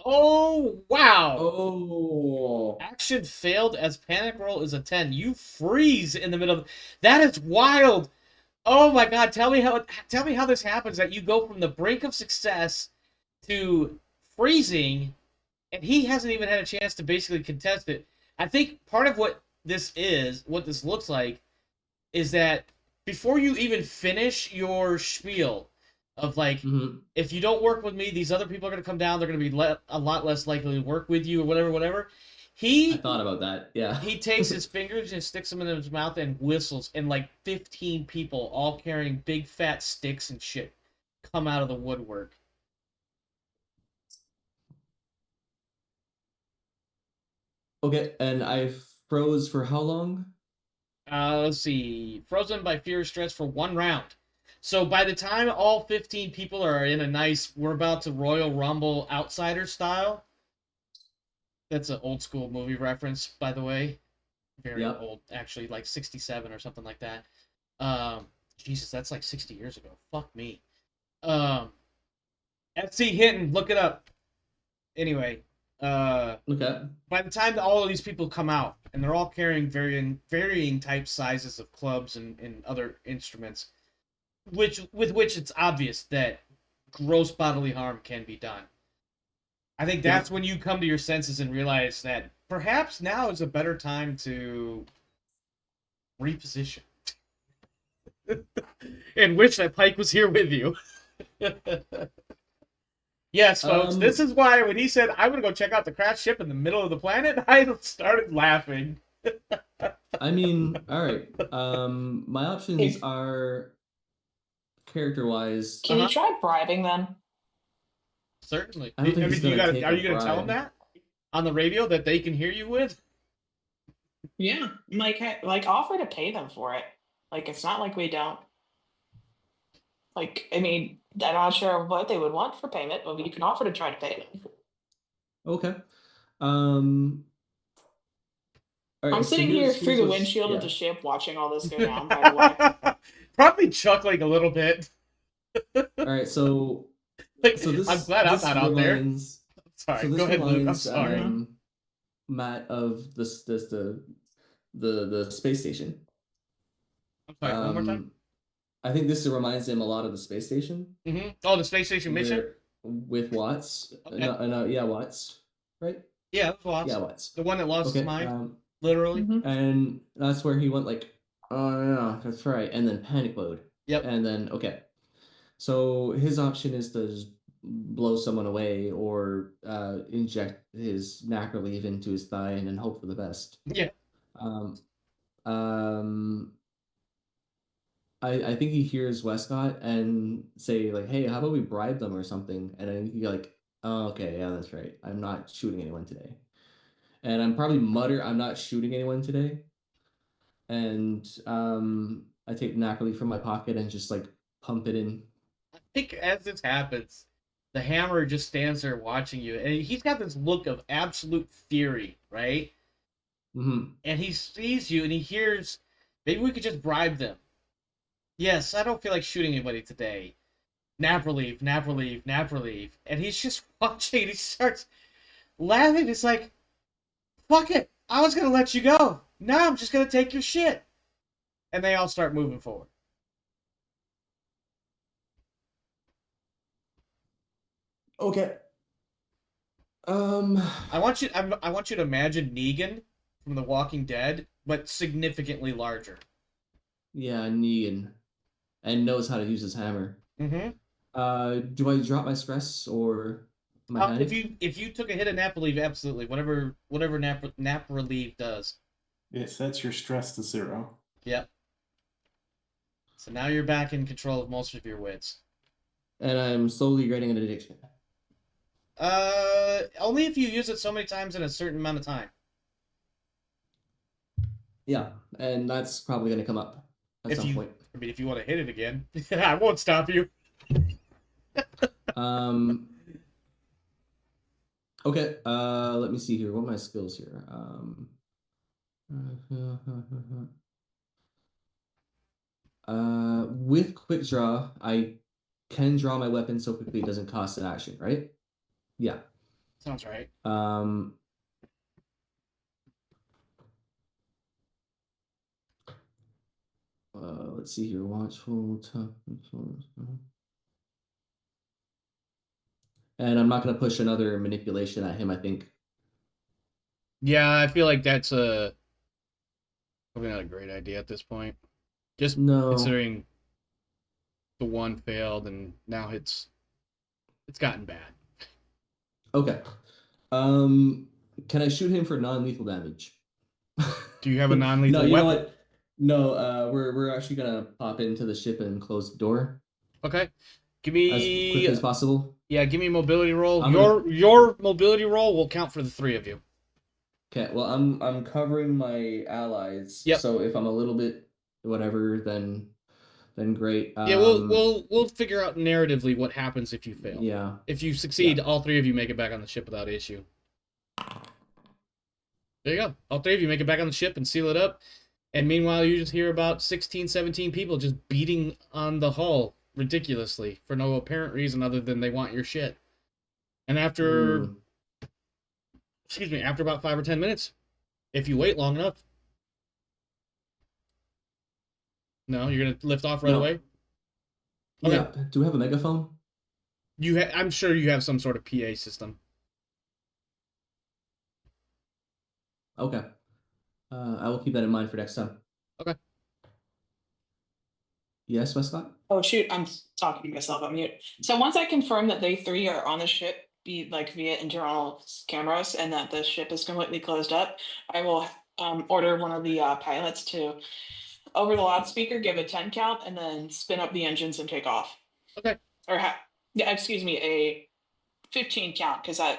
Oh wow! Oh. Action failed as panic roll is a 10. You freeze in the middle of that is wild. Oh my god, tell me how this happens that you go from the brink of success to freezing and he hasn't even had a chance to basically contest it. I think part of what this looks like is that before you even finish your spiel of like Mhm. if you don't work with me, these other people are going to come down, they're going to be a lot less likely to work with you or whatever. I thought about that. Yeah. He takes his fingers and sticks them in his mouth and whistles, and like 15 people, all carrying big fat sticks and shit, come out of the woodwork. Okay, and I froze for how long? Let's see. Frozen by fear or stress for 1 round. So by the time all 15 people are in a nice, we're about to Royal Rumble outsider style. That's an old school movie reference, by the way. Very Yep. old, actually, like 67 or something like that. Jesus, that's like 60 years ago. Fuck me. FC Hinton, look it up. Anyway, Okay. by the time that all of these people come out, and they're all carrying varying type sizes of clubs and other instruments, with which it's obvious that gross bodily harm can be done. I think that's when you come to your senses and realize that perhaps now is a better time to reposition. And wish that Pike was here with you. Yes, folks, this is why when he said, I'm going to go check out the crashed ship in the middle of the planet, I started laughing. I mean, all right. My options If- are character-wise. Can you try bribing them? Certainly. I don't think he's gonna take are a you going to tell them bribe. that on the radio that they can hear you with? Yeah, like offer to pay them for it. Like it's not like we don't. Like I mean, I'm not sure what they would want for payment, but you can offer to try to pay them. Okay. Um. All I'm right. So sitting here here's through the what's windshield of yeah. the ship watching all this go down. By the way, Probably chuckling a little bit. All right. So Like, this I'm glad I'm not out there. reminds. Sorry, So this go ahead, Luke. I'm reminds sorry. Matt of the space station. I'm sorry, one more time. I think this reminds him a lot of the space station. Mm-hmm. Oh, the space station mission? With Watts. Okay. No, yeah, Watts, right? Yeah, that's Watts. Yeah, Watts. The one that lost his Okay. mind, literally. And that's where he went like, oh no, that's right, and then panic mode. Yep. And then okay, so his option is to just blow someone away or inject his macroleve into his thigh and then hope for the best. Yeah. I think he hears Westcott and say like, "Hey, how about we bribe them or something?" And then he like, "Oh, okay, yeah, that's right. I'm not shooting anyone today." And I'm probably mutter, "I'm not shooting anyone today." And I take Napoli from my pocket and just like pump it in. I think as this happens, the hammer just stands there watching you, and he's got this look of absolute fury, right? Mm-hmm. And he sees you, and he hears, maybe we could just bribe them. Yes, I don't feel like shooting anybody today. Nap relief, nap relief, nap relief. And he's just watching, and he starts laughing. It's like, fuck it. I was going to let you go. Now I'm just going to take your shit. And they all start moving forward. Okay. I want you to imagine Negan from The Walking Dead, but significantly larger. Yeah, Negan, and knows how to use his hammer. Mm-hmm. Do I drop my stress or? Am I If you took a hit of nap relief, absolutely. Whatever nap relief does. It sets your stress to 0. Yep. So now you're back in control of most of your wits. And I'm slowly getting an addiction. Only if you use it so many times in a certain amount of time. Yeah, and that's probably going to come up at some point. I mean, if you want to hit it again, I won't stop you. Okay, let me see here. What are my skills here? With quick draw, I can draw my weapon so quickly it doesn't cost an action, right? Yeah. Sounds right. Let's see here. Watchful, tough, and I'm not going to push another manipulation at him, I think. Yeah, I feel like that's probably not a great idea at this point. Just No. considering the one failed and now it's gotten bad. Okay. Can I shoot him for non-lethal damage? Do you have a non-lethal No, you weapon? know what? No, we're actually gonna pop into the ship and close the door Okay. Give as quickly me as possible. Yeah, give me a mobility roll. I'm Your mobility roll will count for the 3 of you. Okay, well I'm covering my allies. Yep. So if I'm a little bit whatever, then great. Yeah, we'll figure out narratively what happens if you fail. Yeah. If you succeed, Yeah. all 3 of you make it back on the ship without issue. There you go. All 3 of you make it back on the ship and seal it up. And meanwhile, you just hear about 16, 17 people just beating on the hull ridiculously for no apparent reason other than they want your shit. And after about 5 or 10 minutes, if you wait long enough. No, you're gonna lift off right No. away? Okay. Yeah. Do we have a megaphone? I'm sure you have some sort of PA system. Okay. I will keep that in mind for next time. Okay. Yes, Westcott? Oh shoot, I'm talking to myself on mute. So once I confirm that they 3 are on the ship, be like via internal cameras, and that the ship is completely closed up, I will order one of the pilots to, over the loudspeaker, give a 10 count and then spin up the engines and take off. Okay. Or yeah, excuse me, a 15 count, because I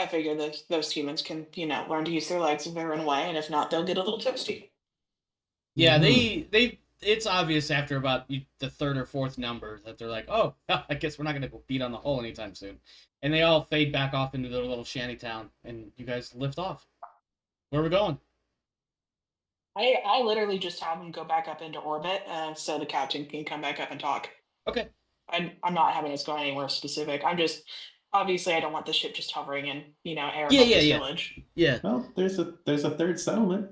figure that those humans can, learn to use their legs if they run away, and if not, they'll get a little toasty. Yeah, it's obvious after about the 3rd or 4th number that they're like, oh, I guess we're not going to go beat on the hull anytime soon. And they all fade back off into their little shanty town, and you guys lift off. Where are we going? I literally just have them go back up into orbit, so the captain can come back up and talk. Okay. I'm not having us go anywhere specific. I'm just, obviously I don't want the ship just hovering in, air above Yeah, this yeah. village. Yeah. Well, there's a 3rd settlement.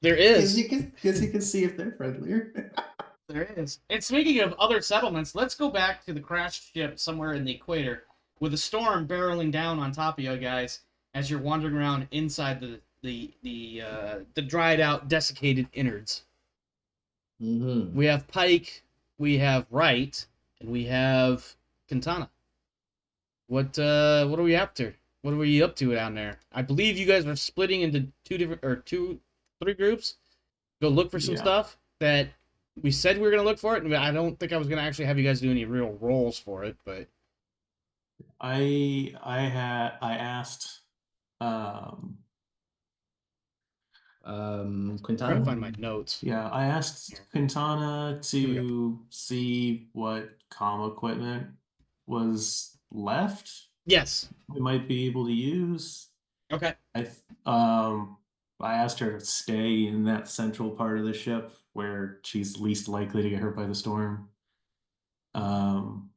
There is. Because you can see if they're friendlier. There is. And speaking of other settlements, let's go back to the crashed ship somewhere in the equator with a storm barreling down on top of you guys as you're wandering around inside the dried out, desiccated innards. Mm-hmm. We have Pike, we have Wright, and we have Quintana. What are we after? What are we up to down there? I believe you guys are splitting into 3 groups. Go look for some stuff that we said we were gonna look for it, and I don't think I was gonna actually have you guys do any real rolls for it, but I asked I'm trying to Quintana? find my notes. Yeah, I asked Quintana we to see what comm equipment was left Yes. we might be able to use. Okay. I asked her to stay in that central part of the ship where she's least likely to get hurt by the storm. I'm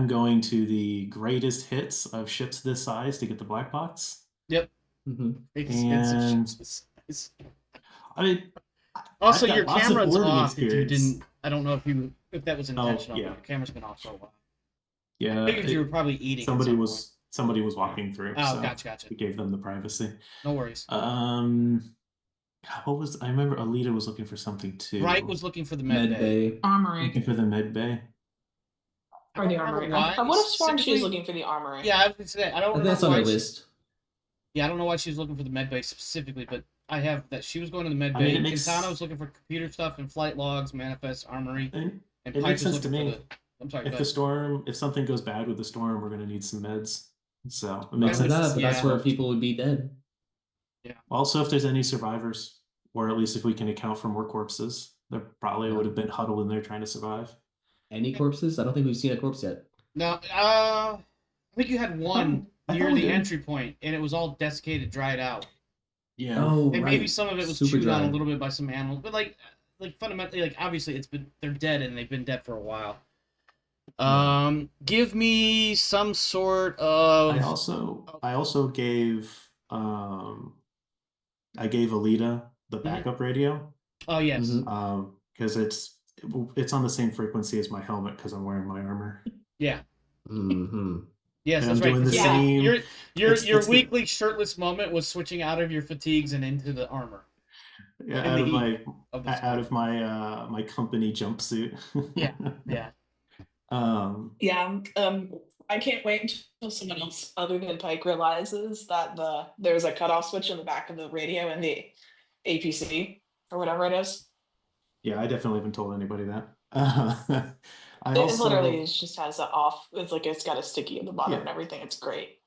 going to the greatest hits of ships this size to get the black box. Yep. Mm-hmm. It's I mean, also, I've got your lots of camera's boarding off. If you experience. didn't, I don't know if that was intentional. yeah. But your camera's been off for a while. Yeah, I figured you were probably eating. somebody was walking through. Oh, so gotcha. we gave them the privacy. No worries. What was I remember Alita was looking for something too. Wright was looking for the med bay. Armory. Looking for the med bay. I Or don't the remember armory. why. I would have sworn she was specifically. looking for the armory. Yeah, I was gonna say I don't I think remember that's on why. our list. Yeah, I don't know why she was looking for the med bay specifically, but I have that she was going to the med I bay. mean, it makes- Quintana was looking for computer stuff and flight logs, manifest, armory, And and it Pike makes was sense to looking me. for the. I'm sorry. If Go the ahead. storm, if something goes bad with the storm, we're gonna need some meds. So it Not makes only sense. that, to but see that's Yeah. where left. people would be dead. Also, if there's any survivors, or at least if we can account for more corpses, there probably Yeah. would have been huddled in there trying to survive. Any corpses? I don't think we've seen a corpse yet. No, I think you had one I thought near we the did. entry point, and it was all desiccated, dried out. Yeah. Oh, And right. maybe some of it was Super chewed on dry. a little bit by some animals, but like fundamentally, like obviously they're dead and they've been dead for a while. Give me some sort of. I also gave I gave Alita the Mhm. backup radio Oh yes. Mhm. because it's on the same frequency as my helmet because I'm wearing my armor. Yeah. Hmm. Yes, And that's I'm right. doing the 'cause same- Your it's the- weekly shirtless moment was switching out of your fatigues and into the armor. Yeah, In out the of heat my of the out of my my company jumpsuit. Yeah. Yeah. Yeah, I can't wait until someone else other than Pike realizes that there's a cutoff switch in the back of the radio in the APC or whatever it is. Yeah, I definitely haven't told anybody that. I It also literally just has an off. It's like it's got a sticky at the bottom Yeah. and everything. It's great.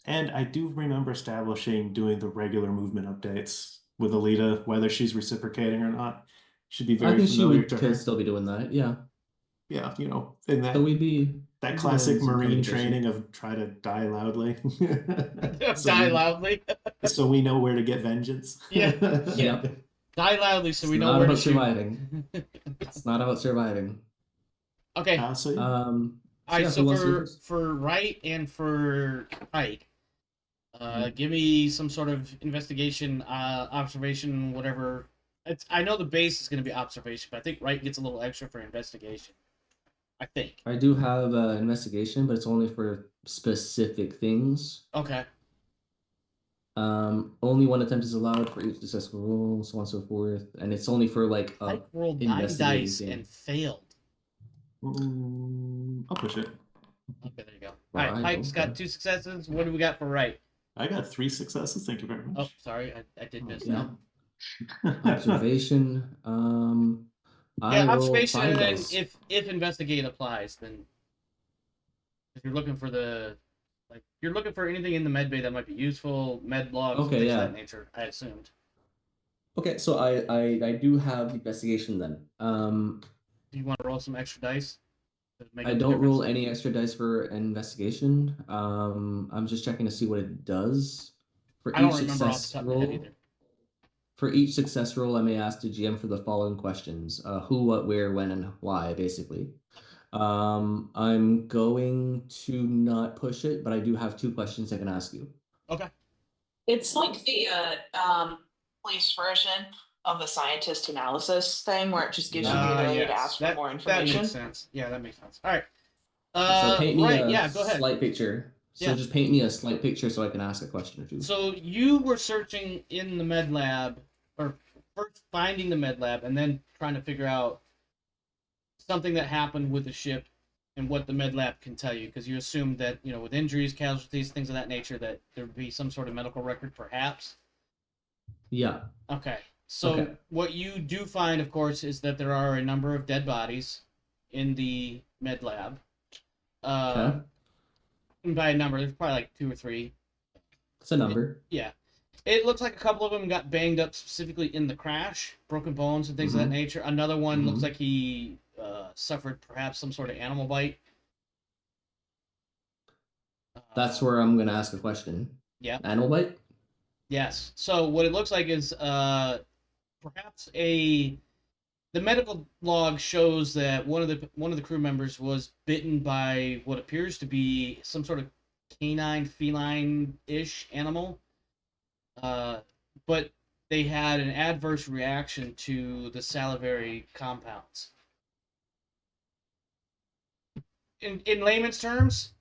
And I do remember establishing doing the regular movement updates with Alita, whether she's reciprocating or not. Should be I very think she familiar would to could her. still be doing that. Yeah. Yeah, in So we'd be that we'd be classic getting some Marine communication. training of try to die loudly. Die loudly. So we know where to get vengeance. Yeah. Yep. Die loudly so It's we know not where to about shoot. surviving. It's not about surviving. Okay. So yeah. All right, yeah, so who wants to go first? for Wright and for Pike, give me some sort of investigation, observation, whatever. I know the base is going to be observation, but I think Wright gets a little extra for investigation. I think. I do have investigation, but it's only for specific things. Okay. Only one attempt is allowed for each successful roll, so on and so forth, and it's only for like a Pike rolled 9 investigating dice thing. and failed. I'll push it. Okay, there you go. All right, Right, Pike's got okay. 2 successes. What do we got for Wright? I got 3 successes. Thank you very Oh, much. sorry, I did miss Yeah. that. Observation. I Yeah, roll observation, 5 and then dice. if investigate applies, then if you're looking for you're looking for anything in the med bay that might be useful, med logs, Okay, things yeah. of that nature. I assumed. Okay, so I do have investigation then. Do you want to roll some extra dice? to make I up the don't roll difference? any extra dice for investigation. I'm just checking to see what it does. For I don't each remember off the success top of my head roll, either. for each success roll, I may ask the GM for the following questions: who, what, where, when, and why, basically. I'm going to not push it, but I do have 2 questions I can ask you. Okay. It's like the police version of the scientist analysis thing, where it just gives you the ability to ask for more That information. makes sense. Yeah, that makes sense. All right. So paint me Right. a Yeah, go ahead. slight picture. So Yeah. just paint me a slight picture so I can ask a question or two. So you were searching in the med lab, or first finding the med lab, and then trying to figure out something that happened with the ship and what the med lab can tell you, because you assumed that, with injuries, casualties, things of that nature, that there would be some sort of medical record, perhaps. Yeah. Okay. So Okay. what you do find, of course, is that there are a number of dead bodies in the med lab. Okay. And by a number, there's probably like 2 or 3. It's a number. Yeah. It looks like a couple of them got banged up specifically in the crash, broken bones and things of that nature. Another one looks like he suffered perhaps some sort of animal bite. That's where I'm going to ask a question. Yeah. Animal bite? Yes. So what it looks like is perhaps the medical log shows that one of the crew members was bitten by what appears to be some sort of canine, feline-ish animal. But they had an adverse reaction to the salivary compounds. In layman's terms,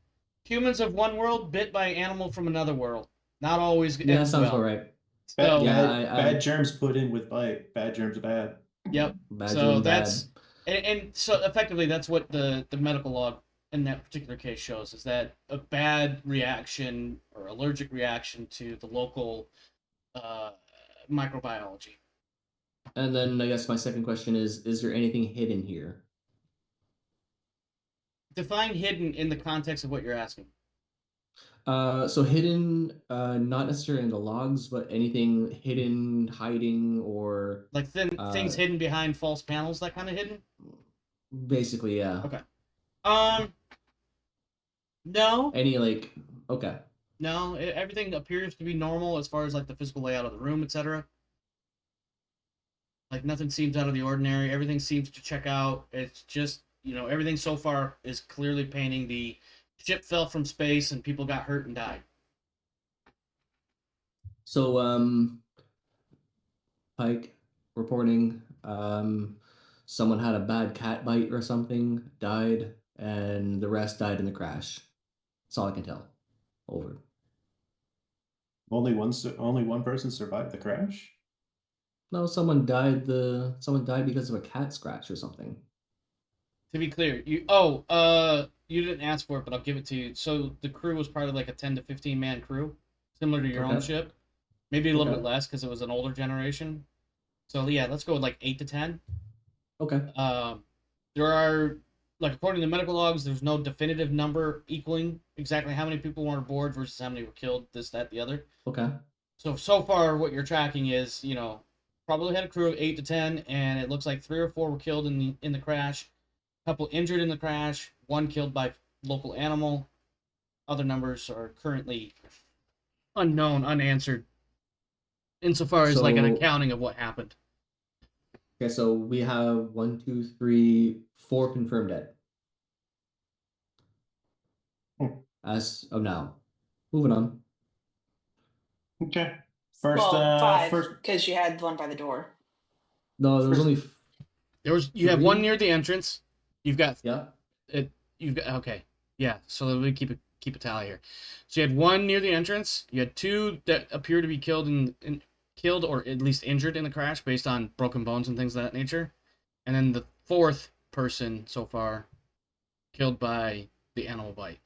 humans of one world bit by an animal from another world. Not always Yeah, that ends sounds well. about right. So, Yeah, bad germs put in with bite. Bad germs bad. Yep. Bad So doing that's bad. And so effectively, that's what the medical log in that particular case shows, is that a bad reaction or allergic reaction to the local uh, microbiology. And then I guess my second question is there anything hidden here? Define hidden in the context of what you're asking. So hidden, not necessarily in the logs, but anything hidden, hiding, or Like things hidden behind false panels, that kind of hidden. basically, yeah. Okay. No, Any like, okay. no. Everything appears to be normal as far as like the physical layout of the room, etc. Like nothing seems out of the ordinary. Everything seems to check out. It's just, everything so far is clearly painting the ship fell from space and people got hurt and died. So, Pike reporting, someone had a bad cat bite or something, died, and the rest died in the crash. That's all I can tell. Over. Only one person survived the crash. No, someone died because of a cat scratch or something. To be clear, you didn't ask for it, but I'll give it to you. So the crew was probably like a 10 to 15 man crew, similar to your own Okay. ship. Maybe a little Okay. bit less because it was an older generation. So yeah, let's go with like 8 to 10. Okay. There are, like, according to the medical logs, there's no definitive number equaling exactly how many people were aboard versus how many were killed, this, that, the other. Okay. So far, what you're tracking is, probably had a crew of 8 to 10, and it looks like 3 or 4 were killed in the crash, a couple injured in the crash, 1 killed by local animal. Other numbers are currently unknown, unanswered, insofar as like an So accounting of what happened. okay, so we have 1, 2, 3, 4 confirmed dead. Hmm. As of now. Moving on. Okay. First, Well, 5 first. because you had one by the door. No, there was only You have 1 3? near the entrance. You've got Yeah. You've got, okay, yeah. So let me keep a tally here. So you had 1 near the entrance. You had 2 that appear to be killed killed or at least injured in the crash, based on broken bones and things of that nature. And then the 4th person so far killed by the animal bite.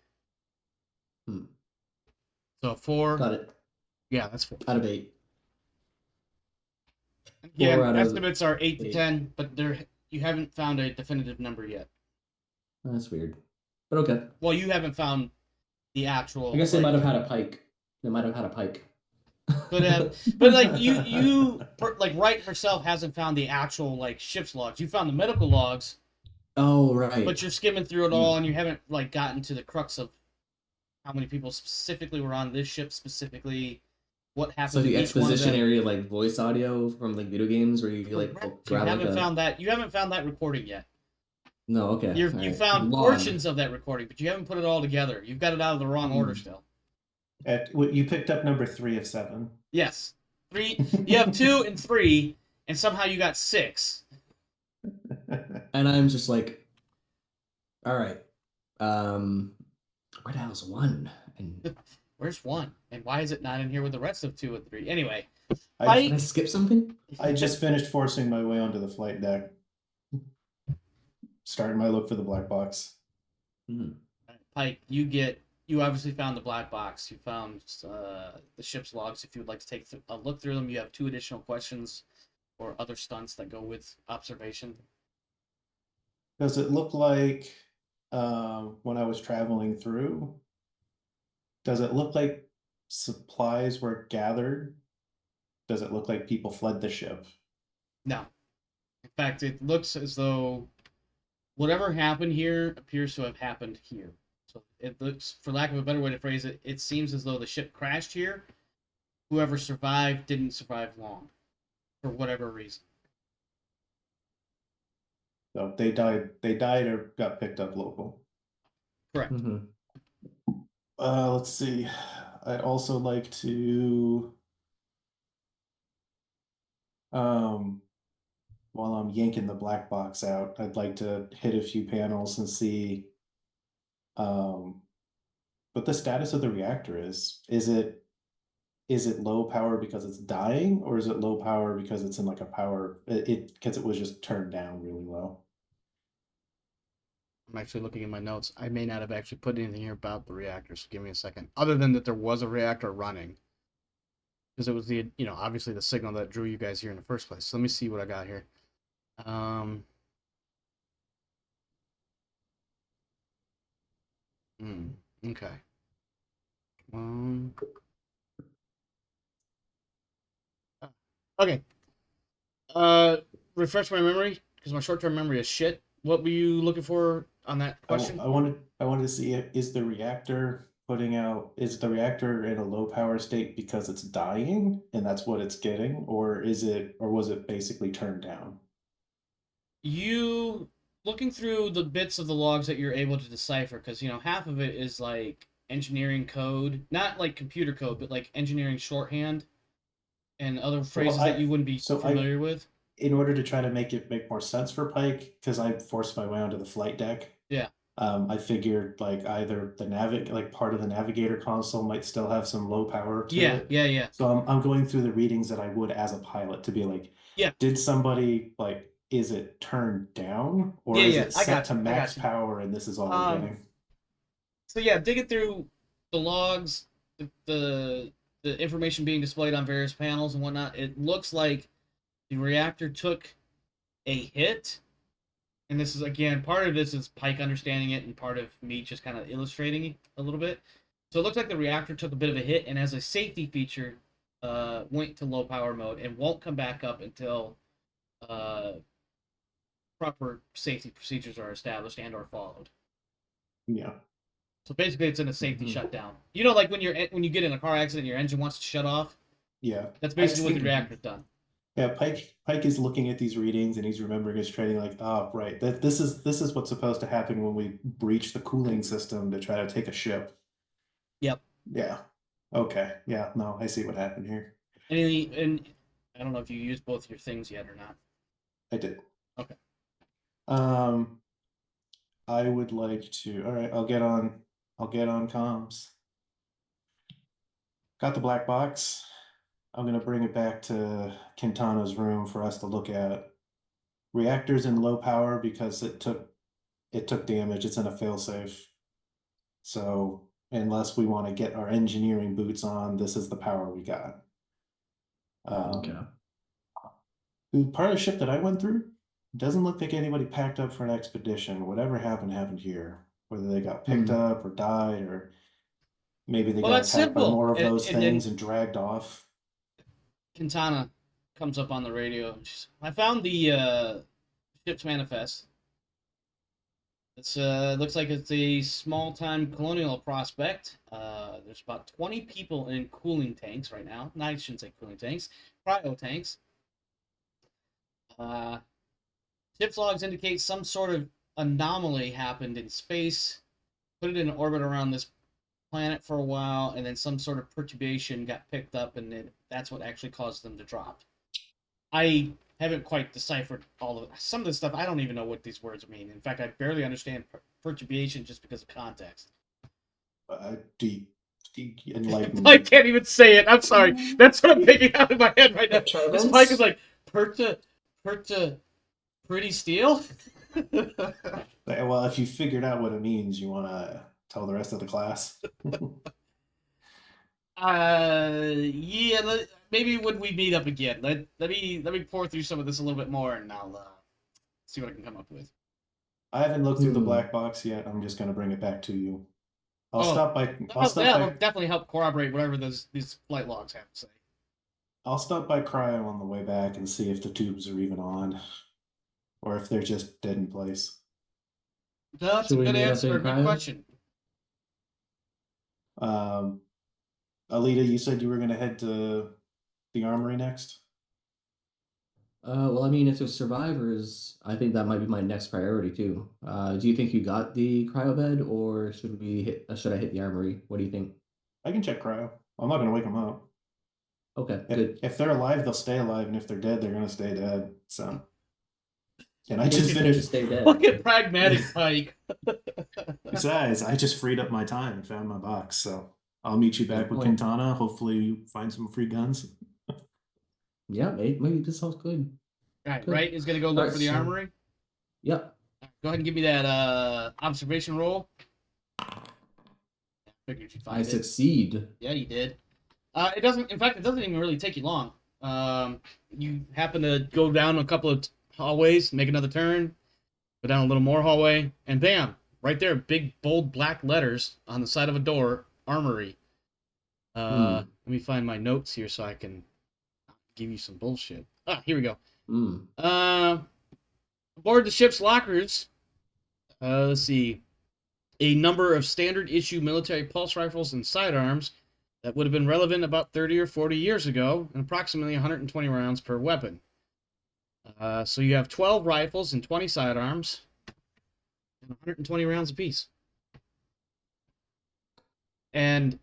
Hmm. So 4. Got it. Yeah, that's 4. Out of 8. Yeah, 4 out of estimates are 8 to 8. 10, but you haven't found a definitive number yet. That's weird. But okay. Well, you haven't found the actual. I guess they like, might have had a pike. They might have had a pike. could have, but like like Wright herself hasn't found the actual like ship's logs. You found the medical logs, Oh, right. but you're skimming through it all, and you haven't like gotten to the crux of how many people specifically were on this ship specifically, what happened So to the each one of exposition them. area, like voice audio from like video games, where you like Correct. You grab like haven't a. found that. You haven't found that recording yet. No, okay. You Alright. found Log. portions of that recording, but you haven't put it all together. You've got it out of the wrong order still. You picked up number 3 of 7. Yes, 3. You have 2 and 3, and somehow you got 6. And I'm just like, all right. Where the hell's 1? And Where's 1? And why is it not in here with the rest of 2 and 3? Anyway, did I skip something? I just finished forcing my way onto the flight deck. Starting my look for the black box. Pike, you obviously found the black box. You found the ship's logs. If you would like to take a look through them, you have 2 additional questions or other stunts that go with observation. Does it look like when I was traveling through? Does it look like supplies were gathered? Does it look like people fled the ship? No. In fact, it looks as though whatever happened here appears to have happened here. So it looks, for lack of a better way to phrase it, it seems as though the ship crashed here. Whoever survived didn't survive long, for whatever reason. So they died or got picked up local. Correct. Let's see. I'd also like to while I'm yanking the black box out, I'd like to hit a few panels and see what the status of the reactor is. Is it low power because it's dying, or is it low power because it's in like a power because it was just turned down really low? I'm actually looking at my notes. I may not have actually put anything here about the reactor, so give me a second. Other than that there was a reactor running. Because it was the, obviously the signal that drew you guys here in the first place. So let me see what I got here. Okay. Okay. Refresh my memory because my short-term memory is shit. What were you looking for on that question? I wanted to see is the reactor is the reactor in a low power state because it's dying and that's what it's getting, or was it basically turned down? You looking through the bits of the logs that you're able to decipher, because half of it is like engineering code, not like computer code, but like engineering shorthand and other phrases that you wouldn't be familiar with. In order to try to make it make more sense for Pike, because I forced my way onto the flight deck. Yeah. I figured like either part of the navigator console might still have some low power to it. Yeah. So I'm going through the readings that I would as a pilot to be like, yeah, did somebody is it turned down or is it set to max power and this is all we're getting? So yeah, digging through the logs, the information being displayed on various panels and whatnot, it looks like the reactor took a hit. And this is, again, part of this is Pike understanding it and part of me just kind of illustrating it a little bit. So it looks like the reactor took a bit of a hit and as a safety feature went to low power mode and won't come back up until proper safety procedures are established and or followed. Yeah. So basically it's in a safety shutdown. Like when you get in a car accident and your engine wants to shut off? Yeah. That's basically what the reactor's done. Yeah, Pike is looking at these readings and he's remembering his training like, right, that this is what's supposed to happen when we breach the cooling system to try to take a ship. Yep. Yeah. Okay. Yeah, no, I see what happened here. And I don't know if you used both your things yet or not. I did. Okay. I would like to, all right, I'll get on comms. Got the black box. I'm gonna bring it back to Quintana's room for us to look at. Reactors in low power because it took damage. It's in a failsafe. So unless we want to get our engineering boots on, this is the power we got. Okay. The part of the ship that I went through doesn't look like anybody packed up for an expedition. Whatever happened here. Whether they got picked up or died, or maybe they got attacked by more of those things and dragged off. Quintana comes up on the radio. I found the ship's manifest. It looks like it's a small-time colonial prospect. There's about 20 people in cooling tanks right now. No, I shouldn't say cooling tanks. Cryo tanks. Ship's logs indicate some sort of anomaly happened in space. Put it in orbit around this planet for a while, and then some sort of perturbation got picked up, and that's what actually caused them to drop. I haven't quite deciphered all of some of this stuff. I don't even know what these words mean. In fact, I barely understand perturbation just because of context. Deep enlightenment. I can't even say it. I'm sorry. That's what I'm picking out of my head right now. This mic is like pretty steel. Well, if you figured out what it means, you want to tell the rest of the class. Yeah. Maybe when we meet up again, let me pour through some of this a little bit more, and I'll see what I can come up with. I haven't looked through the black box yet. I'm just going to bring it back to you. That'll definitely help corroborate whatever these flight logs have to say. I'll stop by cryo on the way back and see if the tubes are even on, or if they're just dead in place. That's a good answer. Good question. Alita, you said you were going to head to the armory next? Well, I mean, if there's survivors, I think that might be my next priority too. Do you think you got the cryo bed, or should I hit the armory? What do you think? I can check cryo. I'm not going to wake them up. Okay, good. If they're alive, they'll stay alive, and if they're dead, they're going to stay dead. So, and I just finished. Stay dead. Fucking pragmatic Pike. Besides, I just freed up my time and found my box, so I'll meet you back with Quintana. Hopefully, you find some free guns. Yeah, maybe this sounds good. All right, Right is gonna go look for the armory. Yep. Go ahead and give me that observation roll. Figured you'd find I it. succeed. Yeah, you did. It doesn't. In fact, it doesn't even really take you long. You happen to go down a couple of hallways, make another turn, go down a little more hallway, and bam, right there, big bold black letters on the side of a door, armory. Let me find my notes here so I can give you some bullshit. Ah, here we go. Aboard the ship's lockers, let's see, a number of standard issue military pulse rifles and sidearms that would have been relevant about 30 or 40 years ago, and approximately 120 rounds per weapon. So you have 12 rifles and 20 sidearms, and 120 rounds apiece. And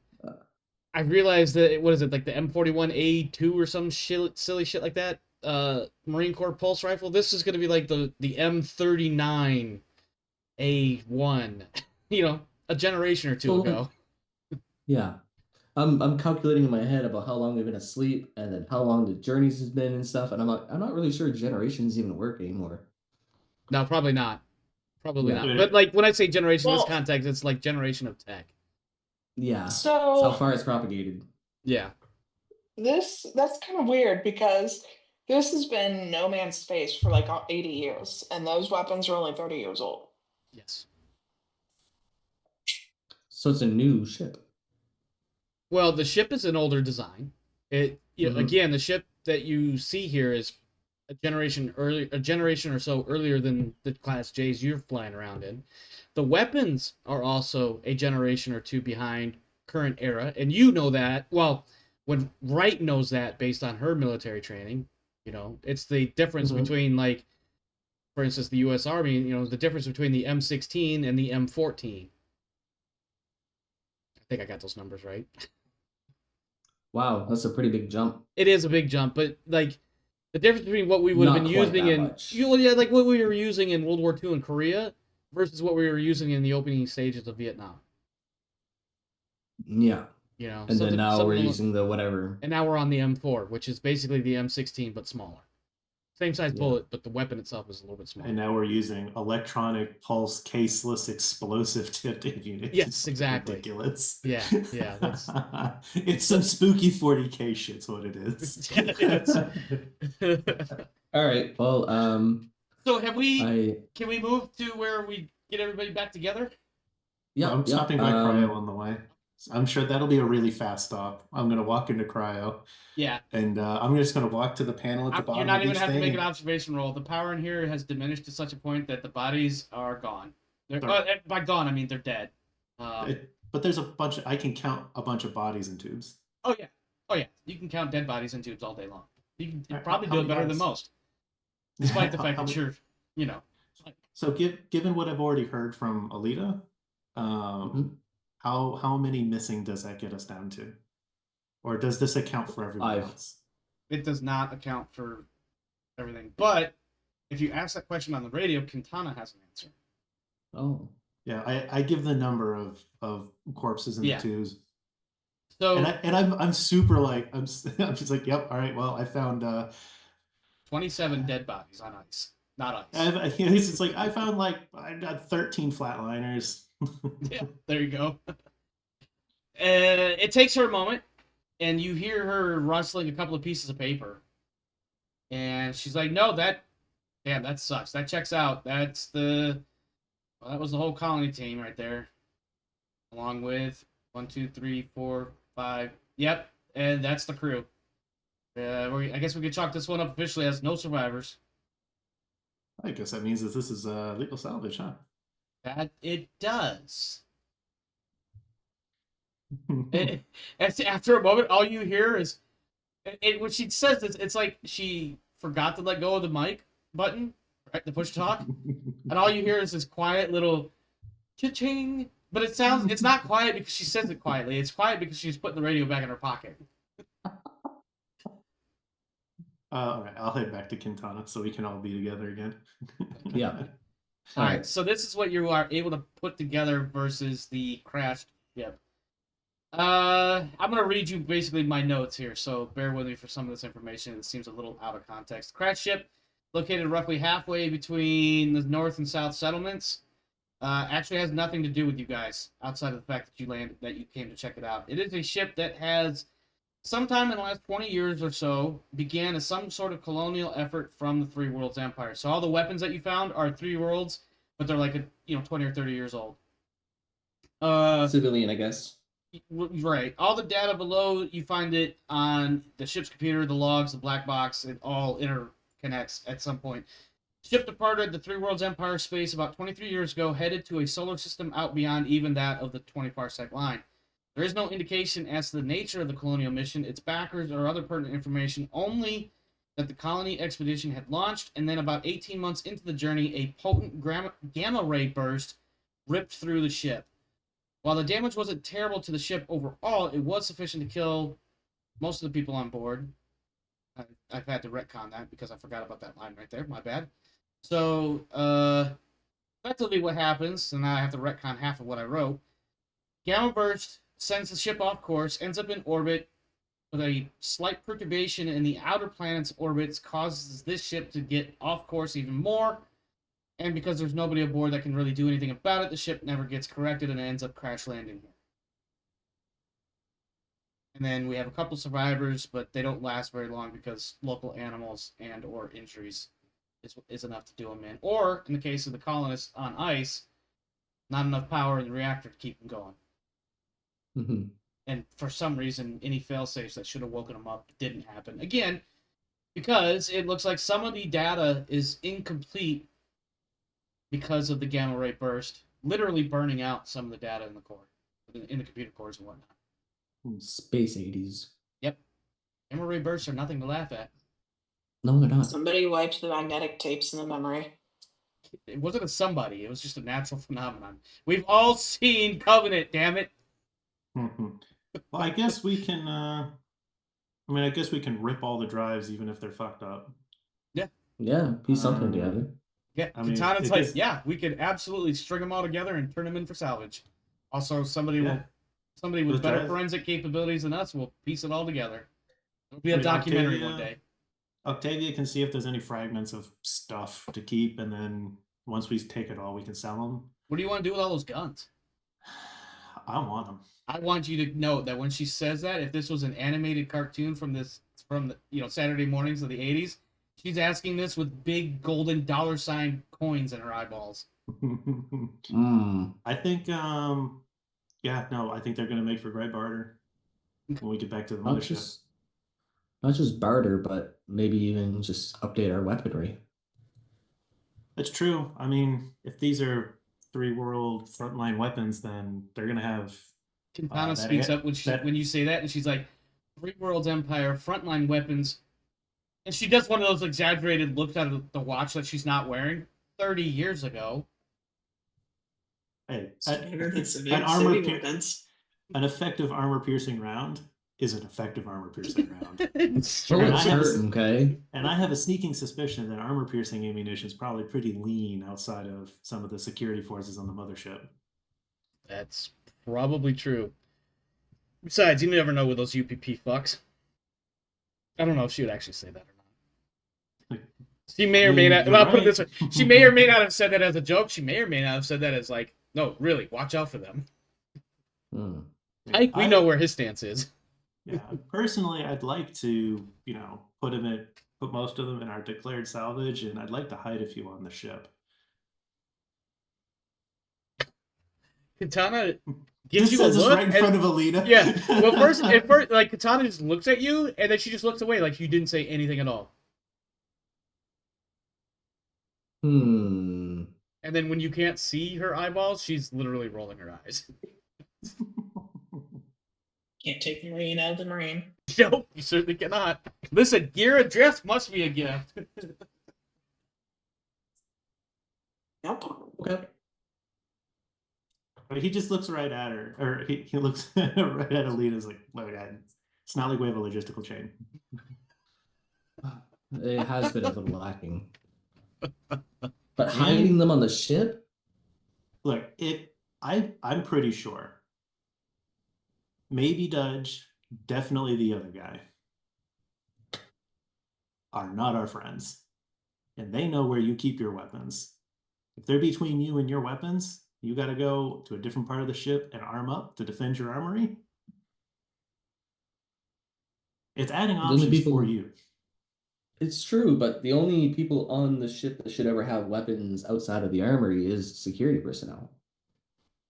I realized that, what is it, like the M41A2 or some silly shit like that? Marine Corps pulse rifle. This is going to be like the M39A1, you know, a generation or two ago. Yeah. I'm calculating in my head about how long we've been asleep and then how long the journeys has been and stuff, and I'm not really sure generations even work anymore. No, probably not. Probably Yeah. not. But like when I say generation in Well- this context, it's like generation of tech. Yeah. So It's how far it's propagated. Yeah. that's kind of weird because this has been no man's space for like 80 years, and those weapons are only 30 years old. Yes. So it's a new ship. Well, the ship is an older design. Mhm. Again, the ship that you see here is a generation or so earlier than the Class J's you're flying around in. The weapons are also a generation or two behind current era, and you know that. Well, when Wright knows that based on her military training, you know, it's the difference Mhm. between, like, for instance, the U.S. Army. You know, the difference between the M16 and the M14. I think I got those numbers right. Wow, that's a pretty big jump. It is a big jump, but like the difference between what we would have Not been quite using that in much. like what we were using in World War II in Korea versus what we were using in the opening stages of Vietnam. Yeah. You know, And then now we're along- using the whatever. and now we're on the M4, which is basically the M16 but smaller. Same size Yeah. bullet, but the weapon itself is a little bit smaller. And now we're using electronic pulse caseless explosive tipped units. Yes, It's exactly. ridiculous. Yeah, that's it's some spooky 40K shit's what it is. Yeah, it is. All right. Well, So can we I move to where we get everybody back together? yeah. I'm yeah, stopping by Cryo on the way. I'm sure that'll be a really fast stop. I'm gonna walk into Cryo, Yeah. and I'm just gonna walk to the panel at the bottom. You're not of even each have to thing make an and- observation roll. The power in here has diminished to such a point that the bodies are gone. They're, They're- by gone, I mean they're dead. But there's a bunch. I can count a bunch of bodies in tubes. Oh yeah. You can count dead bodies in tubes all day long. You can Alright, probably how do it many better than bodies? most, despite the fact How that many- you're, you know. So, given what I've already heard from Alita, Mhm. how many missing does that get us down to, or does this account for everyone 5. else? It does not account for everything. But if you ask that question on the radio, Quintana has an answer. Oh. Yeah, I give the number of corpses in Yeah. the tubes, So and I'm super like I'm I'm just like, yep, all right, well, I found 27 dead bodies on ice, not ice. it's just like I found like I got 13 flatliners. Yeah, there you go. It takes her a moment, and you hear her rustling a couple of pieces of paper. And she's like, "No, that sucks. That checks out. That was the whole colony team right there, along with 1, 2, 3, 4, 5. Yep, and that's the crew. I guess we could chalk this one up officially as no survivors. I guess that means that this is legal salvage, huh? That it does." After a moment, all you hear is when she says it's like she forgot to let go of the mic button, right? The push talk, and all you hear is this quiet little cha-ching. But it's not quiet because she says it quietly. It's quiet because she's putting the radio back in her pocket. All right, I'll head back to Quintana so we can all be together again. Yeah. All right, so this is what you are able to put together versus the crashed ship. I'm gonna read you basically my notes here, so bear with me for some of this information. It seems a little out of context. Crash ship located roughly halfway between the north and south settlements. Actually has nothing to do with you guys outside of the fact that you came to check it out. It is a ship that has, sometime in the last 20 years or so, began as some sort of colonial effort from the Three Worlds Empire. So all the weapons that you found are Three Worlds, but they're like 20 or 30 years old. Civilian, I guess. Right. All the data below, you find it on the ship's computer, the logs, the black box. It all interconnects at some point. Ship departed the Three Worlds Empire space about 23 years ago, headed to a solar system out beyond even that of the 20 parsec line. There is no indication as to the nature of the colonial mission, its backers, or other pertinent information, only that the colony expedition had launched, and then about 18 months into the journey, a potent gamma ray burst ripped through the ship. While the damage wasn't terrible to the ship overall, it was sufficient to kill most of the people on board. I've had to retcon that because I forgot about that line right there. My bad. So, effectively what happens, and now I have to retcon half of what I wrote. Gamma burst sends the ship off course, ends up in orbit with a slight perturbation in the outer planet's orbits, causes this ship to get off course even more. And because there's nobody aboard that can really do anything about it, the ship never gets corrected and ends up crash landing here. And then we have a couple survivors, but they don't last very long because local animals and or injuries is enough to do them in. Or, in the case of the colonists on ice, not enough power in the reactor to keep them going. Mm-hmm. And for some reason, any failsafes that should have woken them up didn't happen. Again, because it looks like some of the data is incomplete because of the gamma ray burst, literally burning out some of the data in the core, in the computer cores and whatnot. Space 80s. Yep. Gamma ray bursts are nothing to laugh at. No, they're not. Somebody wiped the magnetic tapes in the memory. It wasn't a somebody. It was just a natural phenomenon. We've all seen Covenant, damn it. Well, I guess we can. I guess we can rip all the drives even if they're fucked up. Yeah, piece something together. Yeah, Katana's like, yeah, we could absolutely string them all together and turn them in for salvage. Also, somebody with better forensic capabilities than us will piece it all together. It'll be a documentary one day. Octavia can see if there's any fragments of stuff to keep, and then once we take it all, we can sell them. What do you want to do with all those guns? I want them. I want you to note that when she says that, if this was an animated cartoon from the Saturday mornings of the 80s, she's asking this with big golden $sign coins in her eyeballs. I think, I think they're going to make for great barter when we get back to the mothership. Not just barter, but maybe even just update our weaponry. That's true. I mean, if these are Three World frontline weapons, then they're going to have... Katana speaks up when you say that, and she's like, Three Worlds Empire, frontline weapons. And she does one of those exaggerated looks at the watch that she's not wearing 30 years ago. Hey, an effective armor-piercing round is an effective armor-piercing round. Okay. And I have a sneaking suspicion that armor-piercing ammunition is probably pretty lean outside of some of the security forces on the mothership. That's probably true. Besides, you never know with those UPP fucks. I don't know if she would actually say that or not. She may or may not. I'll put it this way: she may or may not have said that as a joke. She may or may not have said that as like, no, really, watch out for them. We know where his stance is. Yeah, personally, I'd like to, put most of them in our declared salvage, and I'd like to hide a few on the ship. Katana gives you a says look right in front of Alina. Yeah. Well, first, like Katana just looks at you, and then she just looks away, like you didn't say anything at all. And then when you can't see her eyeballs, she's literally rolling her eyes. Can't take the Marine out of the Marine. Nope, you certainly cannot. Listen, gear adrift must be a gift. Nope. Okay. But he just looks right at her, or he looks right at Alina's like, look at it. It's not like we have a logistical chain. It has been a little lacking. But hiding them on the ship? Look, I'm pretty sure. Maybe Dudge, definitely the other guy, are not our friends. and they know where you keep your weapons. If they're between you and your weapons, you got to go to a different part of the ship and arm up to defend your armory. It's adding The only options for people. you. It's true, but the only people on the ship that should ever have weapons outside of the armory is security personnel.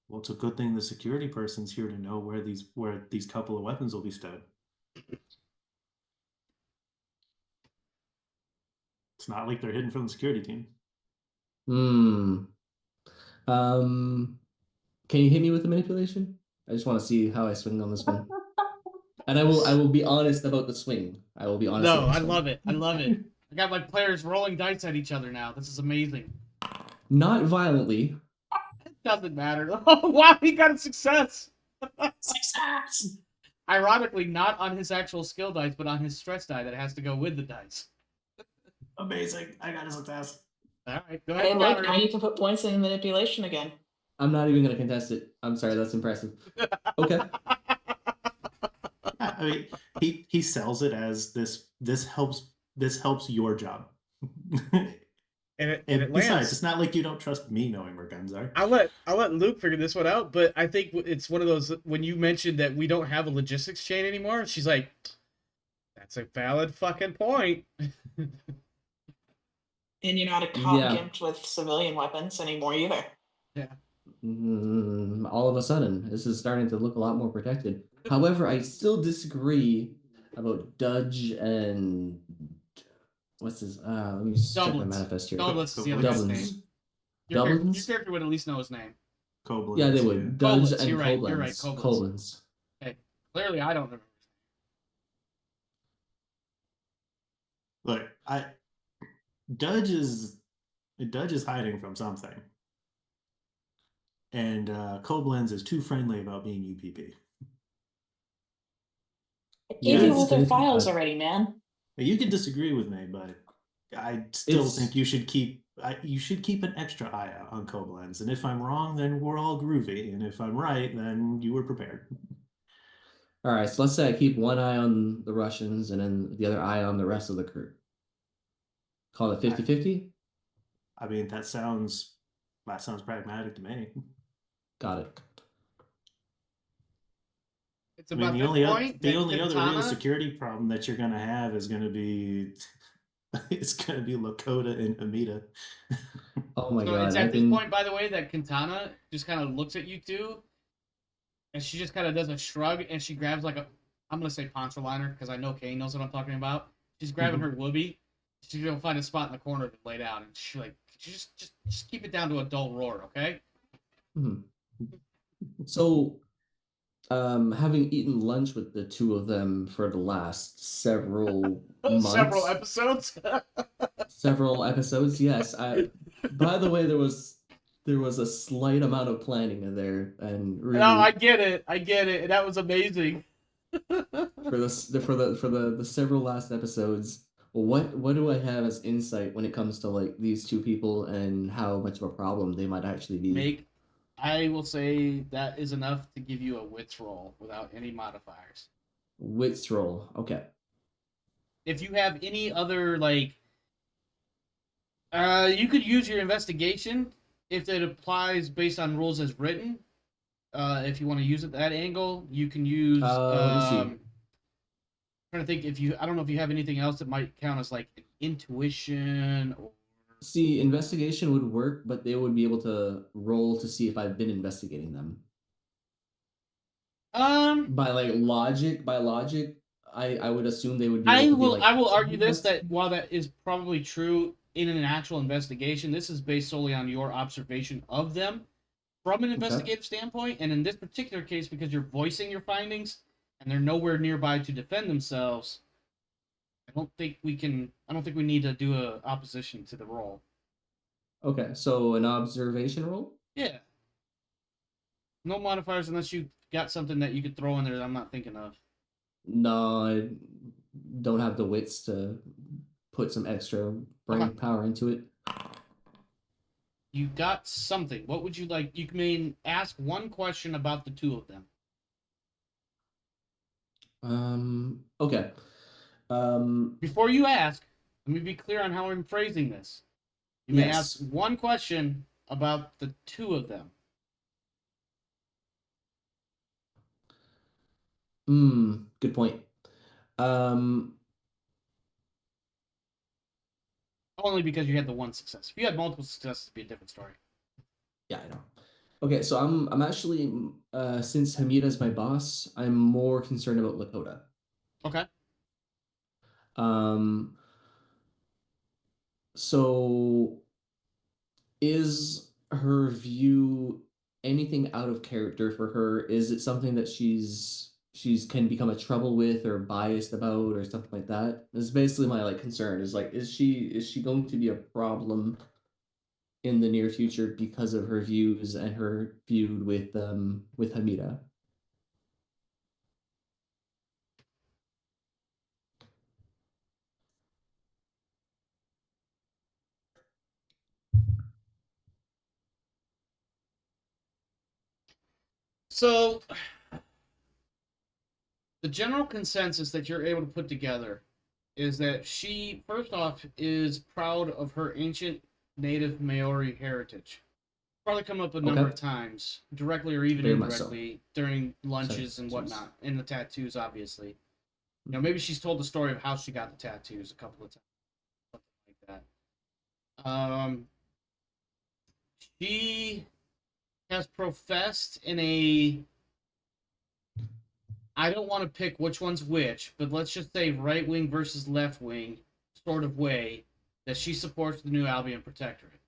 Well, it's a good thing the security person's here to know where these couple of weapons will be stowed. It's not like they're hidden from the security team. Hmm. Can you hit me with the manipulation? I just want to see how I swing on this one. And I will be honest about the swing. I will be honest No, about the I swing. love it. I love it. I got my players rolling dice at each other now. This is amazing. Not violently. It doesn't matter. Oh, wow, he got a success. Success! Ironically, not on his actual skill dice, but on his stress die that has to go with the dice. Amazing. I got a success. All right, go ahead. Hey, and look, counter now it. you can put points in manipulation again. I'm not even gonna contest it. I'm sorry, that's impressive. Okay. I mean, he sells it as this helps your job. And it And lands. besides, it's not like you don't trust me knowing where guns are. I'll let Luke figure this one out, but I think it's one of those when you mentioned that we don't have a logistics chain anymore. She's like, "That's a valid fucking point." And you're not a cop gimped with civilian weapons anymore either. Yeah. All of a sudden, this is starting to look a lot more protected. However, I still disagree about Dudge and what's his? Let me just check my manifest here. Dublins is the other guy's name. Your character would at least know his name. Koblenz. Yeah, they would. Dudge and you're right. Koblenz. You're right. Koblenz. Okay. Clearly, I don't remember. Look, Dudge is hiding from something, and Koblenz is too friendly about being UPP. I gave you all their files already, man. You can disagree with me, but I still think you should keep an extra eye out on Koblenz. And if I'm wrong, then we're all groovy, and if I'm right, then you were prepared. All right, so let's say I keep one eye on the Russians and then the other eye on the rest of the crew. Call it 50-50? I mean, that sounds pragmatic to me. Got it. It's about the only other real security problem that you're gonna have is gonna be it's gonna be Lakota and Amita. Oh my god! It's at this point, by the way, that Quintana just kind of looks at you two, and she just kind of does a shrug, and she grabs like I'm gonna say poncho liner because I know Kane knows what I'm talking about. She's grabbing her whoopee. She's gonna find a spot in the corner to lay down, and she's like, just keep it down to a dull roar, okay? So, having eaten lunch with the two of them for the last several months, several episodes, yes. By the way, there was a slight amount of planning in there, and really, no, I get it. That was amazing. for the several last episodes. What do I have as insight when it comes to like these two people and how much of a problem they might actually be? I will say that is enough to give you a wits roll without any modifiers. Wits roll, okay. If you have any other like, you could use your investigation if it applies based on rules as written. If you want to use it that angle, you can use. Trying to think I don't know if you have anything else that might count as like intuition or. See, investigation would work, but they would be able to roll to see if I've been investigating them. By logic, I would assume they would be able to be like, I will argue this that while that is probably true in an actual investigation, this is based solely on your observation of them from an investigative standpoint, and in this particular case, because you're voicing your findings and they're nowhere nearby to defend themselves, I don't think we need to do a opposition to the roll. Okay, so an observation roll? Yeah. No modifiers unless you got something that you could throw in there that I'm not thinking of. No, I don't have the wits to put some extra brain power into it. You got something. What would you like? You can ask one question about the two of them. Okay. Before you ask, Let me be clear on how I'm phrasing this. You may Yes. ask one question about the two of them. Good point. Um, Only because you had the one success. If you had multiple successes, it'd be a different story. yeah, I know. Okay, so I'm actually since Hamida's my boss, I'm more concerned about Lakota. Okay. Um, so is her view anything out of character for her? Is it something that she's can become a trouble with or biased about or something like that? This is basically my like concern is like is she going to be a problem in the near future because of her views and her feud with Hamida? So, the general consensus that you're able to put together is that she, first off, is proud of her ancient native Maori heritage. Probably come up a number Okay, of times, directly or even very much so. indirectly, during Sorry, lunches and tattoos. whatnot, and the tattoos, obviously. Maybe she's told the story of how she got the tattoos a couple of times, something like that. She has professed in a, I don't want to pick which one's which, but let's just say right wing versus left wing sort of way that she supports the new Albion Protectorate.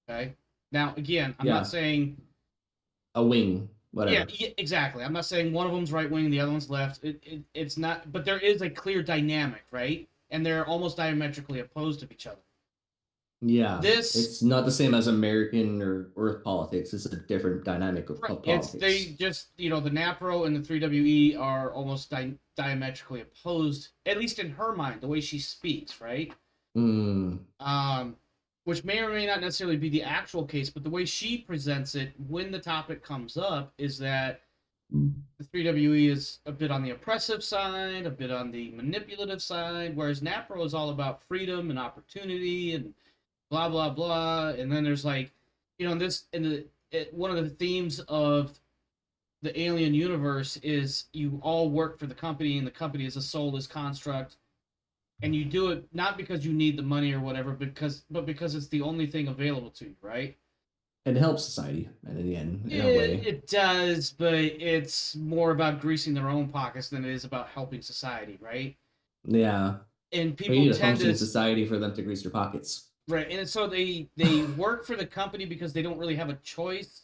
Okay. Now, again, I'm not Yeah, saying, a wing, yeah, whatever. yeah, exactly. I'm not saying one of them's right wing, the other one's left. It's not, but there is a clear dynamic, right? And they're almost diametrically opposed to each other. Yeah, This, it's not the same as American or Earth politics. It's a different dynamic right? of It's they politics. just the NAPRO and the 3WE are almost diametrically opposed, at least in her mind, the way she speaks, right? Mm, Um, which may or may not necessarily be the actual case, but the way she presents it when the topic comes up is that the 3WE is a bit on the oppressive side, a bit on the manipulative side, whereas NAPRO is all about freedom and opportunity and blah blah blah. And then there's like, in this in one of the themes of the alien universe is you all work for the company, and the company is a soulless construct, and you do it not because you need the money or whatever, but because it's the only thing available to you, right? it helps society, and in the end, in a It, way. it does, but it's more about greasing their own pockets than it is about helping society, right? Yeah, And but you people need a tend to, functioning society for them to grease their pockets. right, and so they work for the company because they don't really have a choice,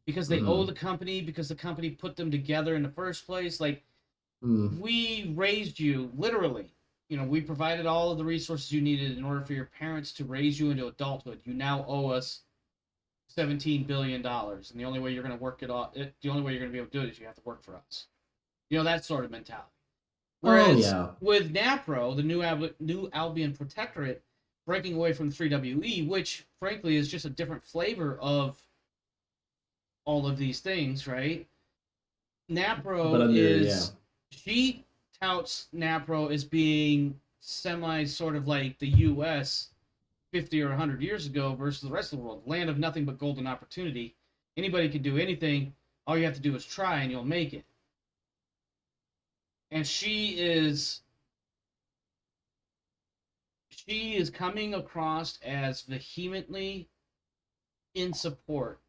because they owe the Hmm. company, because the company put them together in the first place. Like, Mm. we raised you literally. We provided all of the resources you needed in order for your parents to raise you into adulthood. You now owe us $17 billion, and the only way you're going to work it off, the only way you're going to be able to do it is you have to work for us. That sort of mentality. Oh Whereas yeah. with NAPRO, the new Albion Protectorate, breaking away from 3WE, which frankly is just a different flavor of all of these things, right? But NAPRO under yeah. is, she touts NAPRO as being semi sort of like the US 50 or 100 years ago versus the rest of the world. Land of nothing but golden opportunity. Anybody can do anything. All you have to do is try and you'll make it. And she is coming across as vehemently in support,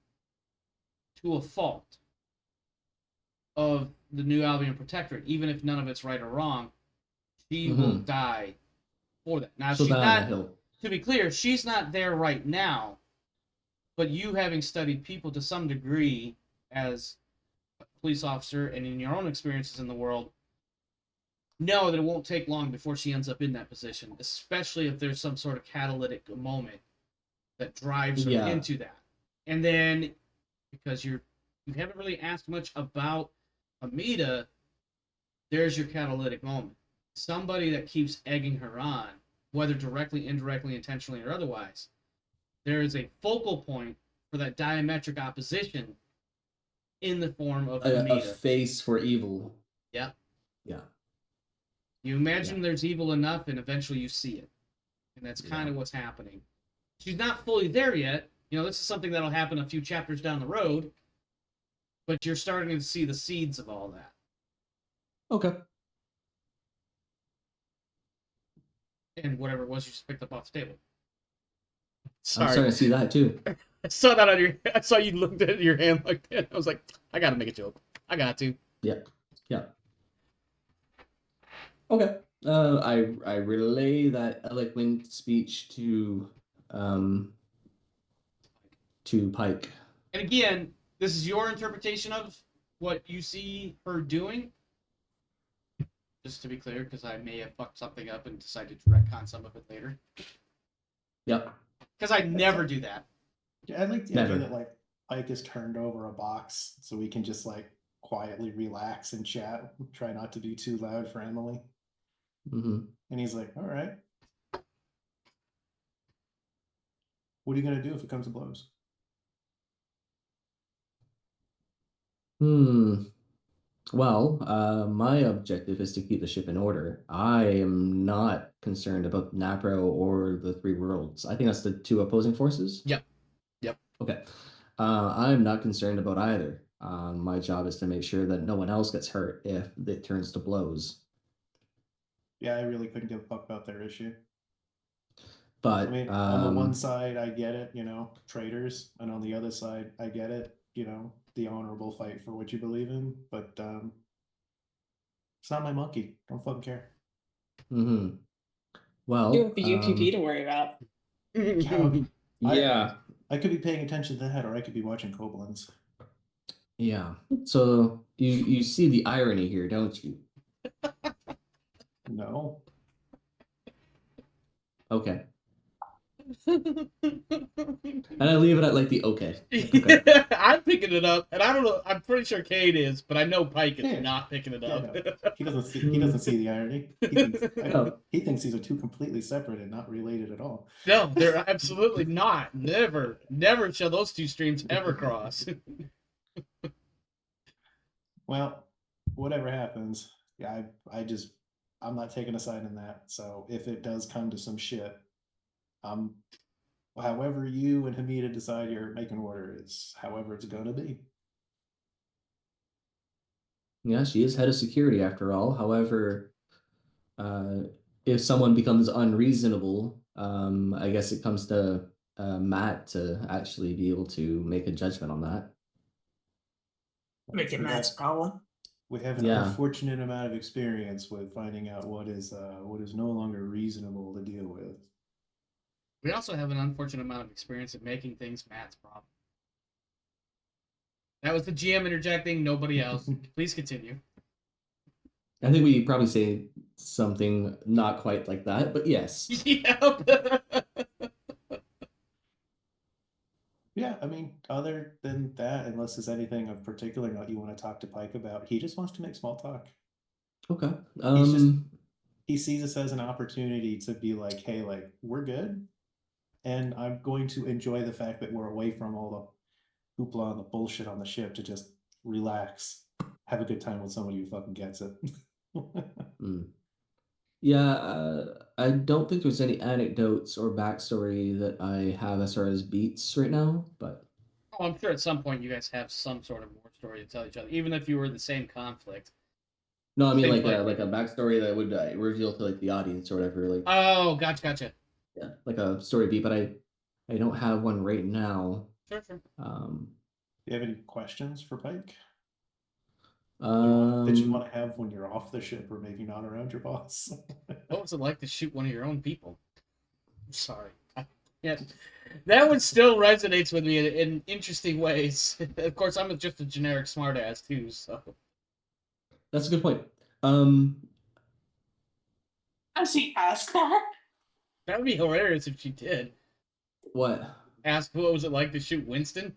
to a fault, of the new Albion Protectorate, even if none of it's right or wrong. She will Hmm. die for that. Now, She'll she's die on that not, hill. to be clear, she's not there right now, but you, having studied people to some degree as a police officer and in your own experiences in the world, know that it won't take long before she ends up in that position, especially if there's some sort of catalytic moment that drives her Yeah. into that. And then, because you haven't really asked much about Amida, there's your catalytic moment. Somebody that keeps egging her on, whether directly, indirectly, intentionally, or otherwise. There is a focal point for that diametric opposition in the form of A Amida. face for evil. Yeah. Yeah. You Yeah. imagine there's evil enough, and eventually you see it. And that's kind of what's happening. She's not fully there yet. You know, this is something that'll happen a few chapters down the road, but you're starting to see the seeds of all that. Okay. And whatever it was you just picked up off the table. I'm Sorry. starting to see that too. I saw that on your. I saw you looked at your hand like that. I was like, I gotta make a joke. I got to. Yeah. Okay. I relay that eloquent speech um to Pike. And again, this is your interpretation of what you see her doing. Just to be clear, because I may have fucked something up and decided to retcon some of it later. Yep. Because I never do that. Yeah, I like the Never. idea that like Pike has turned over a box so we can just like quietly relax and chat. Try not to be too loud for Emily. Mm-hmm. And he's like, all right. What are you gonna do if it comes to blows? Well, my objective is to keep the ship in order. I am not concerned about Napro or the Three Worlds. I think that's the two opposing forces. Yep. Okay. I'm not concerned about either. My job is to make sure that no one else gets hurt if it turns to blows. Yeah, I really couldn't give a fuck about their issue. But I mean, on the one side, I get it, traitors, and on the other side, I get it, the honorable fight for what you believe in. But it's not my monkey. Don't fucking care. Well, You have the UPP to worry about. yeah. I could be paying attention to that, or I could be watching Koblenz. Yeah. So you see the irony here, don't you? No. Okay. And I leave it at like the okay. Okay. I'm picking it up, and I don't know. I'm pretty sure Cade is, but I know Pike is not picking it up. No. He doesn't see. He doesn't see the irony. He thinks these are two completely separate and not related at all. No, they're absolutely not. Never shall those two streams ever cross. Well, whatever happens, yeah, I'm not taking a side in that. So if it does come to some shit, however you and Hamida decide you're making order is however it's gonna be. Yeah, she is head of security after all. However, if someone becomes unreasonable, I guess it comes to Matt to actually be able to make a judgment on that. Make it Matt's problem. We have an unfortunate amount of experience with finding out what is no longer reasonable to deal with. We also have an unfortunate amount of experience at making things Matt's problem. That was the GM interjecting, nobody else. Please continue. I think we probably say something not quite like that, but yes. Yep. Yeah, I mean, other than that, unless there's anything of particular note you want to talk to Pike about, he just wants to make small talk. Okay. He sees this as an opportunity to be like, hey, like, we're good. And I'm going to enjoy the fact that we're away from all the hoopla and the bullshit on the ship to just relax, have a good time with somebody who fucking gets it. Yeah, I don't think there's any anecdotes or backstory that I have as far as beats right now, but I'm sure at some point you guys have some sort of war story to tell each other, even if you were in the same conflict. no, I mean like a backstory that would reveal to like the audience or whatever. Like, oh, gotcha. Yeah, like a story beat, but I don't have one right now. Sure. Do you have any questions for Pike? That you want to have when you're off the ship or maybe not around your boss? What was it like to shoot one of your own people? I'm sorry. Yeah, that one still resonates with me in interesting ways. Of course, I'm just a generic smartass too, so. That's a good point. Does he ask that? That would be hilarious if she did. What? Ask what was it like to shoot Winston?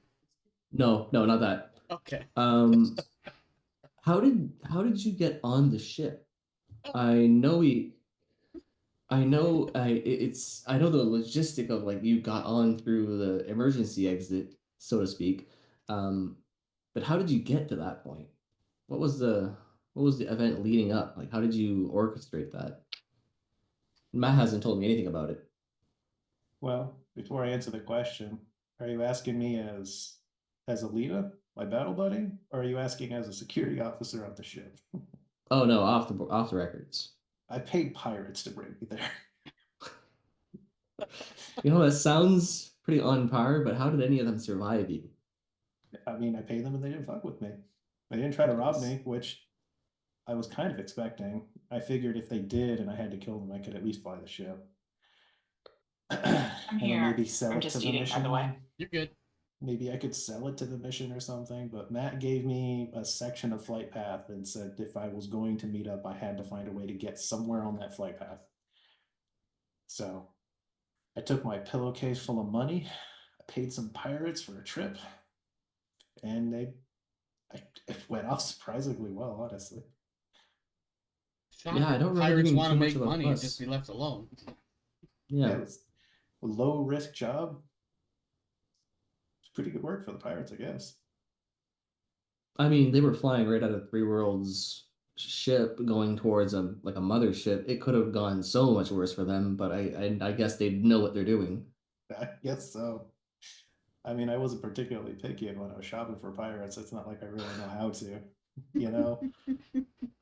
No, not that. Okay. How did you get on the ship? I know the logistic of like you got on through the emergency exit, so to speak. But how did you get to that point? What was the event leading up? Like how did you orchestrate that? Matt hasn't told me anything about it. Well, before I answer the question, are you asking me as Alita, my battle buddy, or are you asking as a security officer on the ship? Oh no, off the records. I paid pirates to bring me there. You know, that sounds pretty on par, but how did any of them survive you? I mean, I paid them and they didn't fuck with me. They didn't try to rob Nice. me, which I was kind of expecting. I figured if they did and I had to kill them, I could at least fly the ship. I'm And then here. maybe sell I'm it to just the eating, by the way. mission. You're good. Maybe I could sell it to the mission or something, but Matt gave me a section of flight path and said if I was going to meet up, I had to find a way to get somewhere on that flight path. So I took my pillowcase full of money, I paid some pirates for a trip, and it went off surprisingly well, honestly. Yeah, I Shocker. don't remember there Pirates being want too to much make of a money and just fuss. be left alone. Yeah, Yeah. it was a low risk job. It's pretty good work for the pirates, I guess. I mean, they were flying right out of Three Worlds ship going towards a like a mothership. It could have gone so much worse for them, but I guess they know what they're doing. I guess so. I mean, I wasn't particularly picky when I was shopping for pirates. It's not like I really know how to, you know.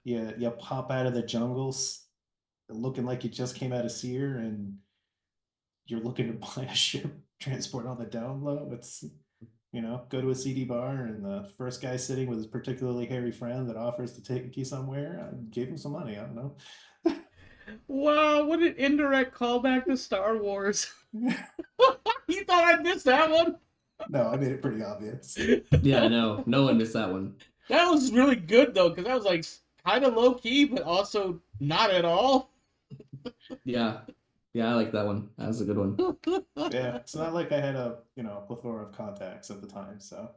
You pop out of the jungles looking like you just came out of Sear and you're looking to buy a ship transport on the down low. It's go to a CD bar and the first guy sitting with his particularly hairy friend that offers to take you somewhere, I gave him some money. I don't know. Wow, what an indirect callback to Star Wars. You thought I'd miss that one? No, I made it pretty obvious. Yeah, no, no one missed that one. That was really good though, because that was like kind of low key, but also not at all. Yeah, yeah, I like that one. That was a good one. Yeah, it's not like I had a plethora of contacts at the time. So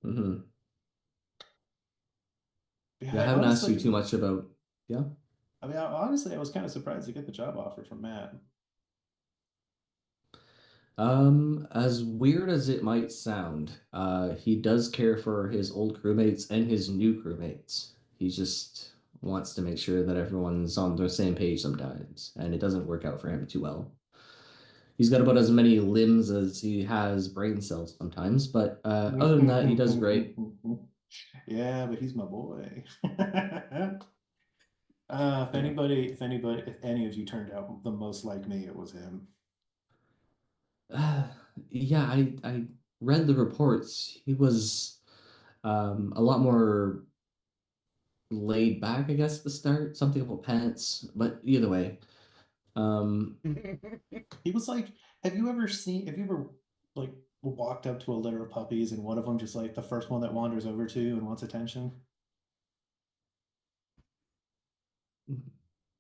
Hmm. yeah, Yeah, I I haven't asked you too honestly, much about. Yeah. I mean, honestly, I was kind of surprised to get the job offer from Matt. As weird as it might sound, he does care for his old crewmates and his new crewmates. He just wants to make sure that everyone's on the same page sometimes, and it doesn't work out for him too well. He's got about as many limbs as he has brain cells sometimes, but other than that, he does great. Yeah, but he's my boy. Yeah. If any of you turned out the most like me, it was him. Yeah, I read the reports. He was a lot more laid back, I guess, at the start. Something about pants, but either way, um, He was like, have you ever like walked up to a litter of puppies and one of them just like the first one that wanders over to you and wants attention?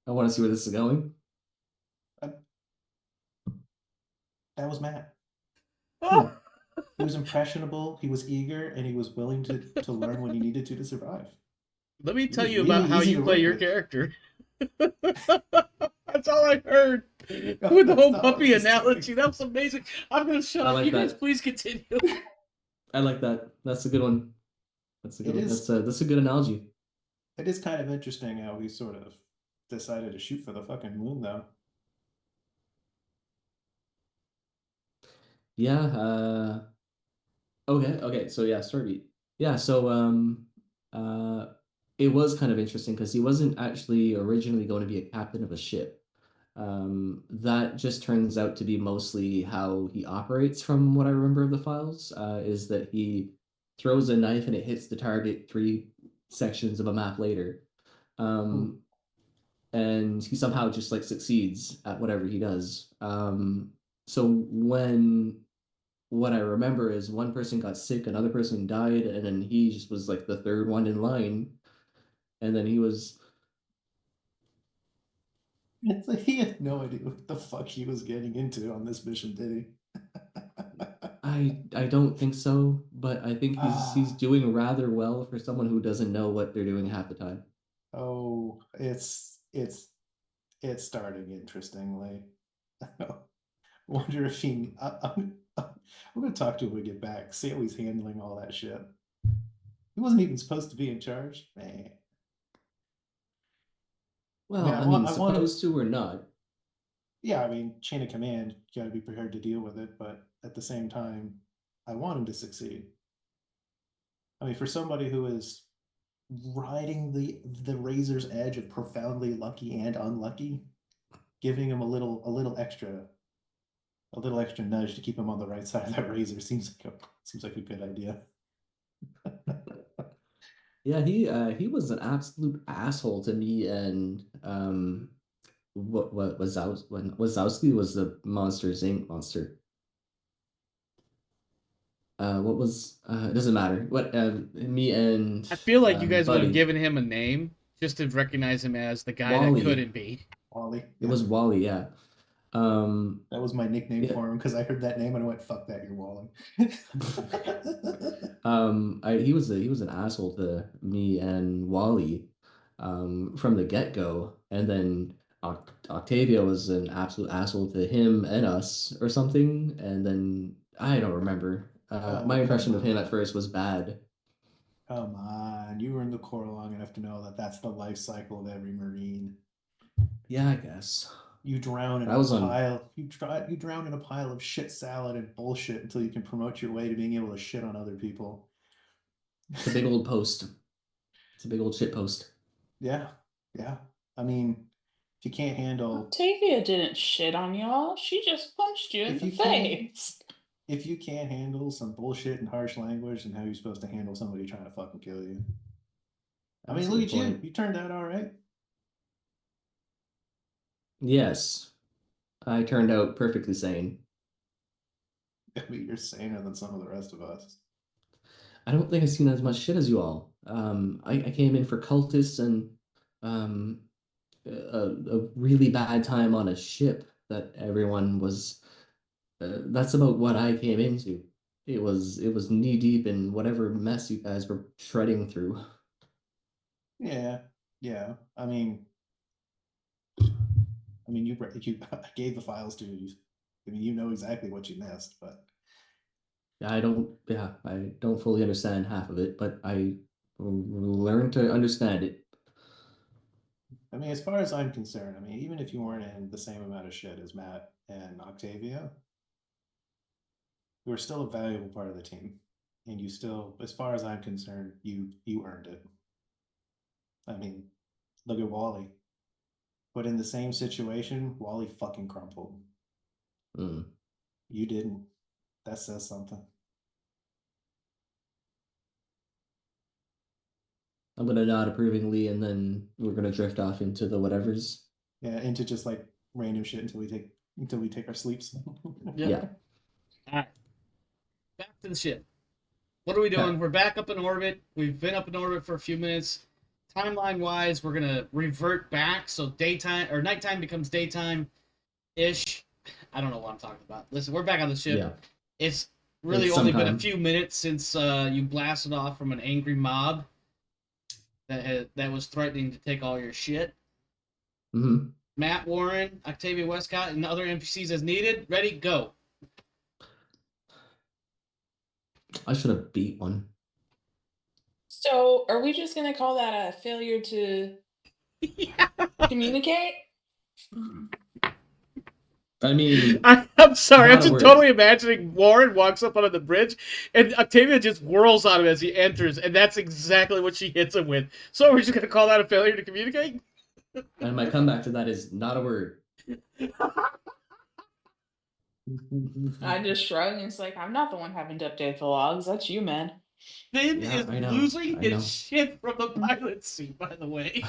I want to see where this is going. Uh, that was Matt. Hmm. He was impressionable, he was eager, and he was willing to learn when he needed to survive. Let me He tell was you really about how easy you to play work your with. character. That's all I heard. No, With the that's whole not what puppy I was analogy, doing. that was amazing. I'm gonna shut I up. like You guys, that. please continue. I like that. That's a good one. That's a good It one. is That's a good analogy. it is kind of interesting how he sort of decided to shoot for the fucking moon, though. Yeah. Okay. Okay. So yeah, Starbeat. Yeah. So uh, it was kind of interesting because he wasn't actually originally going to be a captain of a ship. That just turns out to be mostly how he operates, from what I remember of the files. Is that he throws a knife and it hits the target three sections of a map later. Hmm. Um, and he somehow just like succeeds at whatever he does. So when what I remember is one person got sick, another person died, and then he just was like the third one in line. And then he was, It's like he had no idea what the fuck he was getting into on this mission, did he? I don't think so, but I think he's Ah, doing rather well for someone who doesn't know what they're doing half the time. oh, it's starting interestingly. Wonder if I'm gonna talk to him when we get back. See how he's handling all that shit. He wasn't even supposed to be in charge. Man. I mean, Well, I mean, I want to. supposed to or not. Yeah, I mean, chain of command, you got to be prepared to deal with it, but at the same time, I want him to succeed. I mean, for somebody who is riding the razor's edge of profoundly lucky and unlucky, giving him a little extra nudge to keep him on the right side of that razor seems like a good idea. Yeah, he was an absolute asshole to me and what when Wazowski was the Monsters Inc. monster. What was it doesn't matter. What me and I feel like you guys would have Buddy given him a name just to recognize him as the guy that Wally. couldn't be. Wally. It was Wally, yeah. That was my nickname yeah. for him because I heard that name and I went, "Fuck that, you're Wally." He was an asshole to me and Wally, from the get-go, and then Octavia was an absolute asshole to him and us or something, and then I don't remember. Oh, My impression come of him at on. first was bad. Come on, you were in the Corps long enough to know that that's the life cycle of every Marine. Yeah, I guess. You drown in I a was on pile. You drown in a pile of shit salad and bullshit until you can promote your way to being able to shit on other people. It's a big old post. It's a big old shit post. Yeah, yeah. I mean, if you can't handle, Octavia didn't shit on y'all. She just punched you in if the you can't, face. if you can't handle some bullshit and harsh language, then how are you supposed to handle somebody trying to fucking kill you? I That's mean, a look good at you. point. You turned out all right. Yes, I turned out perfectly sane. I mean, you're saner than some of the rest of us. I don't think I've seen as much shit as you all. I came in for cultists and um, a really bad time on a ship that everyone was. That's about what I came into. It was knee deep in whatever mess you guys were shredding through. Yeah, yeah. You I gave the files to you. I mean, you know exactly what you missed, but I don't fully understand half of it, but I learned to understand it. I mean, as far as I'm concerned, I mean, even if you weren't in the same amount of shit as Matt and Octavia, you were still a valuable part of the team, and you still, as far as I'm concerned, you earned it. I mean, look at Wally. But in the same situation, Wally fucking crumpled. Mm. You didn't. That says something. I'm gonna nod approvingly, and then we're gonna drift off into the whatevers. Yeah, into just like random shit until we take our sleeps. Yep. Yeah. All right. Back to the ship. What are we Okay. doing? We're back up in orbit. We've been up in orbit for a few minutes. Timeline wise, we're gonna revert back so daytime or nighttime becomes daytime ish. I don't know what I'm talking about. Listen, we're back on the ship. Yeah. It's really It's only been a sometime. few minutes since you blasted off from an angry mob that was threatening to take all your shit. Mm-hmm. Matt Warren, Octavia Westcott, and other NPCs as needed. Ready, go. I should have beat one. So, are we just gonna call that a failure to communicate? I mean, I'm sorry. I'm not a just word. totally imagining Warren walks up onto the bridge, and Octavia just whirls on him as he enters, and that's exactly what she hits him with. So we're just gonna call that a failure to communicate? And my comeback to that is not a word. I just shrug and it's like, I'm not the one having to update the logs. That's you, man. Finn Yeah, is I know. losing I his know. shit from the pilot seat, by the way.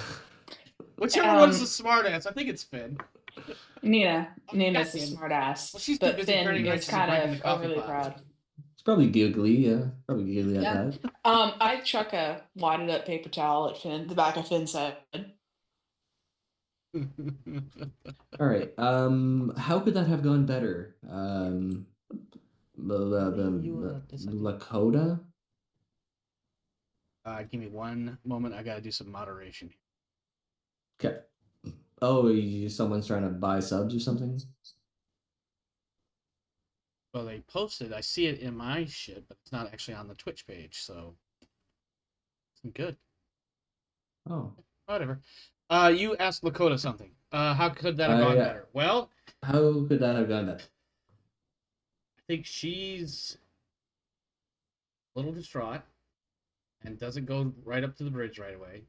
Whichever one's the smartass, I think it's Finn. Nina's God a damn it. smart ass, Well, she's too but busy Finn burning is riches and kind breaking the of coffee overly pot. proud. It's probably giggly, yeah. Probably giggly at Yeah. that. I chuck a wadded up paper towel at Finn, the back of Finn's head. All right. How could that have gone better? Lakota? Give me one moment. I gotta do some moderation. Okay. Oh, someone's trying to buy subs or something? Well, they posted. I see it in my shit, but it's not actually on the Twitch page, so it's good. Oh. Whatever. You asked Lakota something. How could that have gone better? Well, How could that have gone better? I think she's a little distraught and doesn't go right up to the bridge right away.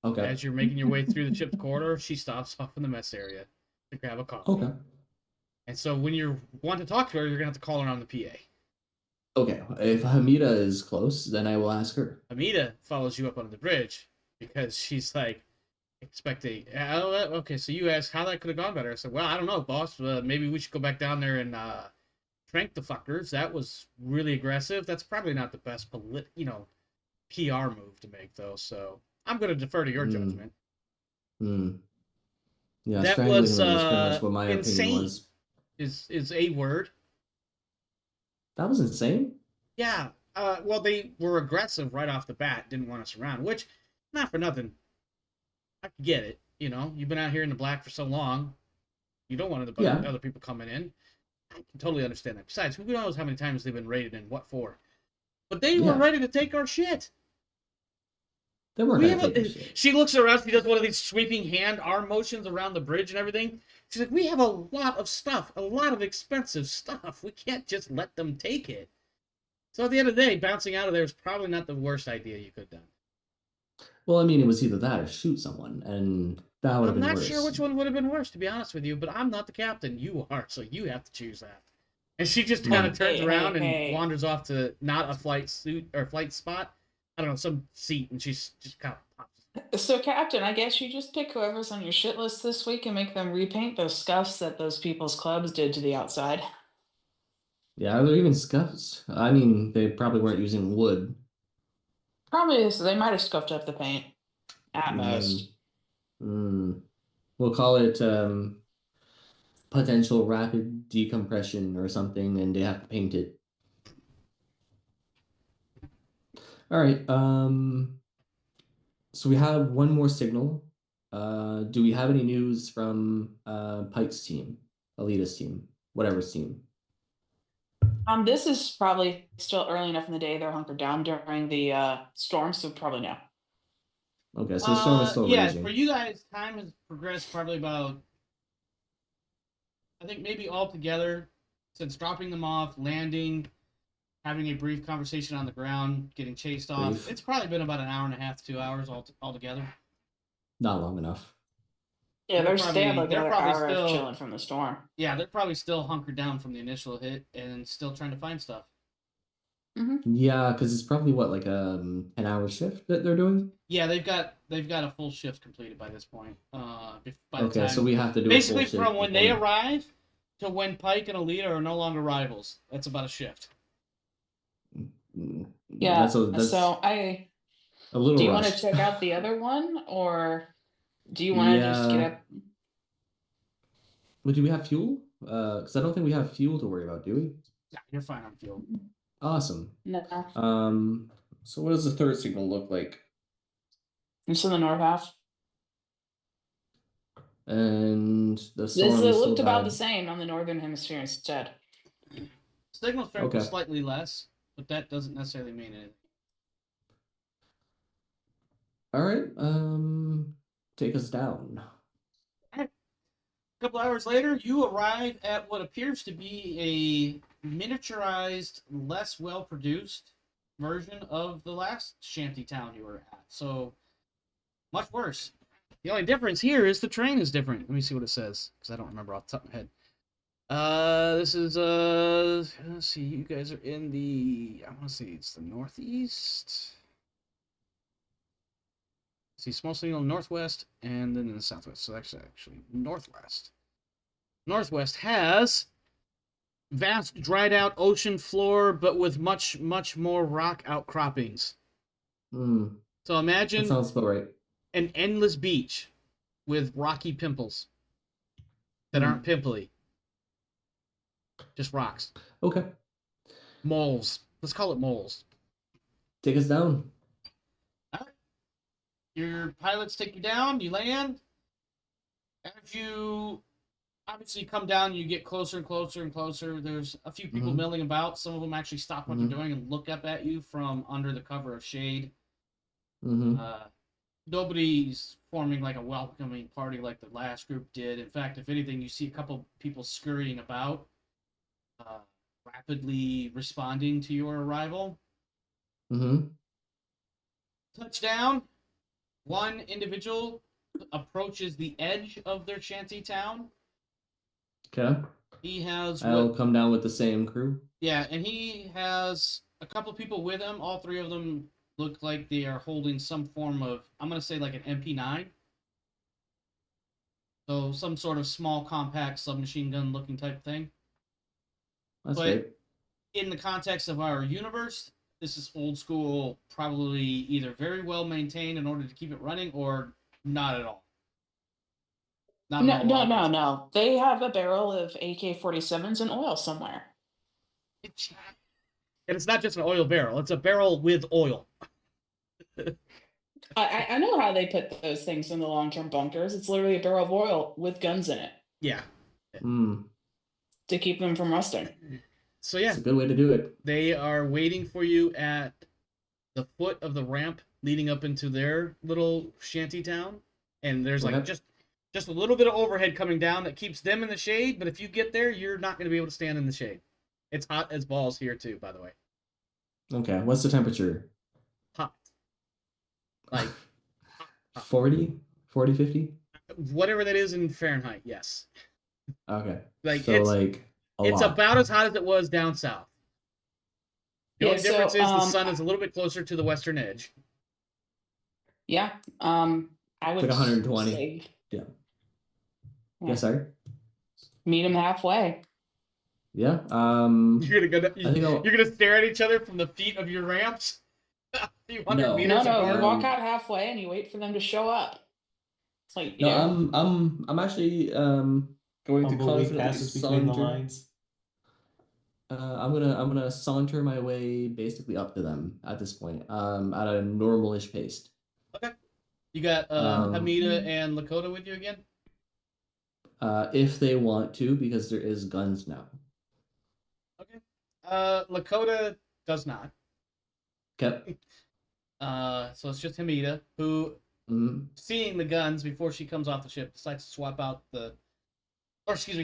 Okay. As you're making your way through the ship's corridor, she stops off in the mess area to grab a coffee. Okay. And so when you want to talk to her, you're gonna have to call her on the PA. Okay. If Hamida is close, then I will ask her. Amita follows you up onto the bridge because she's like expecting. Okay, so you asked how that could have gone better. I said, well, I don't know, boss. Maybe we should go back down there and trank the fuckers. That was really aggressive. That's probably not the best PR move to make, though. So I'm going to defer to your judgment. Yeah, that strangling was them is pretty much what my insane. opinion was. Is a word. That was insane. Yeah. Well, they were aggressive right off the bat. Didn't want us around, which, not for nothing. I get it. You've been out here in the black for so long. You don't want other people coming in. I can totally understand that. Besides, who knows how many times they've been raided and what for? But they were ready to take our shit. They weren't ready to take our shit. She looks around. She does one of these sweeping arm motions around the bridge and everything. She's like, we have a lot of stuff, a lot of expensive stuff. We can't just let them take it. So at the end of the day, bouncing out of there is probably not the worst idea you could have done. Well, I mean, it was either that or shoot someone, and that would have been worse. I'm not sure which one would have been worse, to be honest with you, but I'm not the captain. You are, so you have to choose that. And she just kind of turns around and wanders off to not a flight suit or flight spot. I don't know, some seat, and she's just kind of pops. So, Captain, I guess you just pick whoever's on your shit list this week and make them repaint those scuffs that those people's clubs did to the outside. Yeah, they're even scuffs. I mean, they probably weren't using wood. Probably is. They might have scuffed up the paint at most. We'll call it potential rapid decompression or something, and they have to paint it. All right. So we have one more signal. Do we have any news from Pike's team, Alita's team, whatever's team? This is probably still early enough in the day. They're hunkered down during the storm, so probably no. Okay, so the storm is still raging. For you guys, time has progressed probably about, I think maybe all together, since dropping them off, landing, having a brief conversation on the ground, getting chased off. It's probably been about an hour and a half to 2 hours all together. Not long enough. Yeah, they're staying like another hour of chilling from the storm. Yeah, they're probably still hunkered down from the initial hit and still trying to find stuff. Yeah, because it's probably like a 10-hour shift that they're doing. Yeah, they've got a full shift completed by this point. Okay, so we have to do basically a full shift from when they arrive to when Pike and Alita are no longer rivals. That's about a shift. Yeah. That's so I. A little. Do you rushed. want to check out the other one, or do you want to just get up? Well, do we have fuel? Because I don't think we have fuel to worry about, do we? Yeah, you're fine on fuel. Awesome. No. So what does the third signal look like? It's in the north half. And the storm This looked about the same on the northern hemisphere instead. Signal strength is slightly less, but that doesn't necessarily mean anything. All right. Take us down. A couple hours later, you arrive at what appears to be a miniaturized, less well-produced version of the last shanty town you were at. So, much worse. The only difference here is the train is different. Let me see what it says, because I don't remember off the top of my head. This is, let's see, you guys are in the, I want to see, it's the northeast. See, small signal northwest, and then in the southwest. So actually northwest. Northwest has vast, dried out ocean floor, but with much, much more rock outcroppings. So imagine that sounds about right. An endless beach with rocky pimples that aren't pimply. Just rocks. Okay. Moles. Let's call it moles. Take us down. Your pilots take you down, you land. As you obviously come down, you get closer and closer and closer. There's a few people milling about. Some of them actually stop what they're doing and look up at you from under the cover of shade. nobody's forming like a welcoming party like the last group did. In fact, if anything, you see a couple people scurrying about, uh, rapidly responding to your arrival. Mm-hmm. Touchdown. One individual approaches the edge of their shanty town. Okay. He has I'll what? come down with the same crew. Yeah, and he has a couple people with him. All three of them look like they are holding some form of, I'm going to say like an MP9. So some sort of small, compact submachine gun looking type thing. That's But great. in the context of our universe, this is old school, probably either very well maintained in order to keep it running or not at all. Not at No, all. no, no, no. They have a barrel of AK-47s and oil somewhere. And it's not just an oil barrel, it's a barrel with oil. I know how they put those things in the long-term bunkers. It's literally a barrel of oil with guns in it Yeah. to keep them from rusting. So yeah, It's a good way to do it. they are waiting for you at the foot of the ramp leading up into their little shanty town. And there's like Okay. just a little bit of overhead coming down that keeps them in the shade, but if you get there, you're not going to be able to stand in the shade. It's hot as balls here too, by the way. Okay. What's the temperature? Hot. Like 40? 40, 50? whatever that is in Fahrenheit, yes. Okay. Like so it's like it's lot. about as hot as it was down south. The Yeah, only difference so, is the sun is a little bit closer to the western edge. Yeah, I would like 120. say Yeah. Yeah. Yeah, sorry. meet them halfway. Yeah. You're gonna I think I'll- you're gonna stare at each other from the feet of your ramps. A few hundred No. meters No, apart. you walk out halfway and you wait for them to show up. It's like, you No, know, I'm actually going to Tumbleweed confidently passes between the saunter. lines. I'm gonna saunter my way basically up to them at this point. At a normalish pace. Okay. You got Hamida and Lakota with you again? If they want to, because there is guns now. Okay. Lakota does not. Okay. So it's just Hamida, who, Mhm. seeing the guns before she comes off the ship, decides to swap out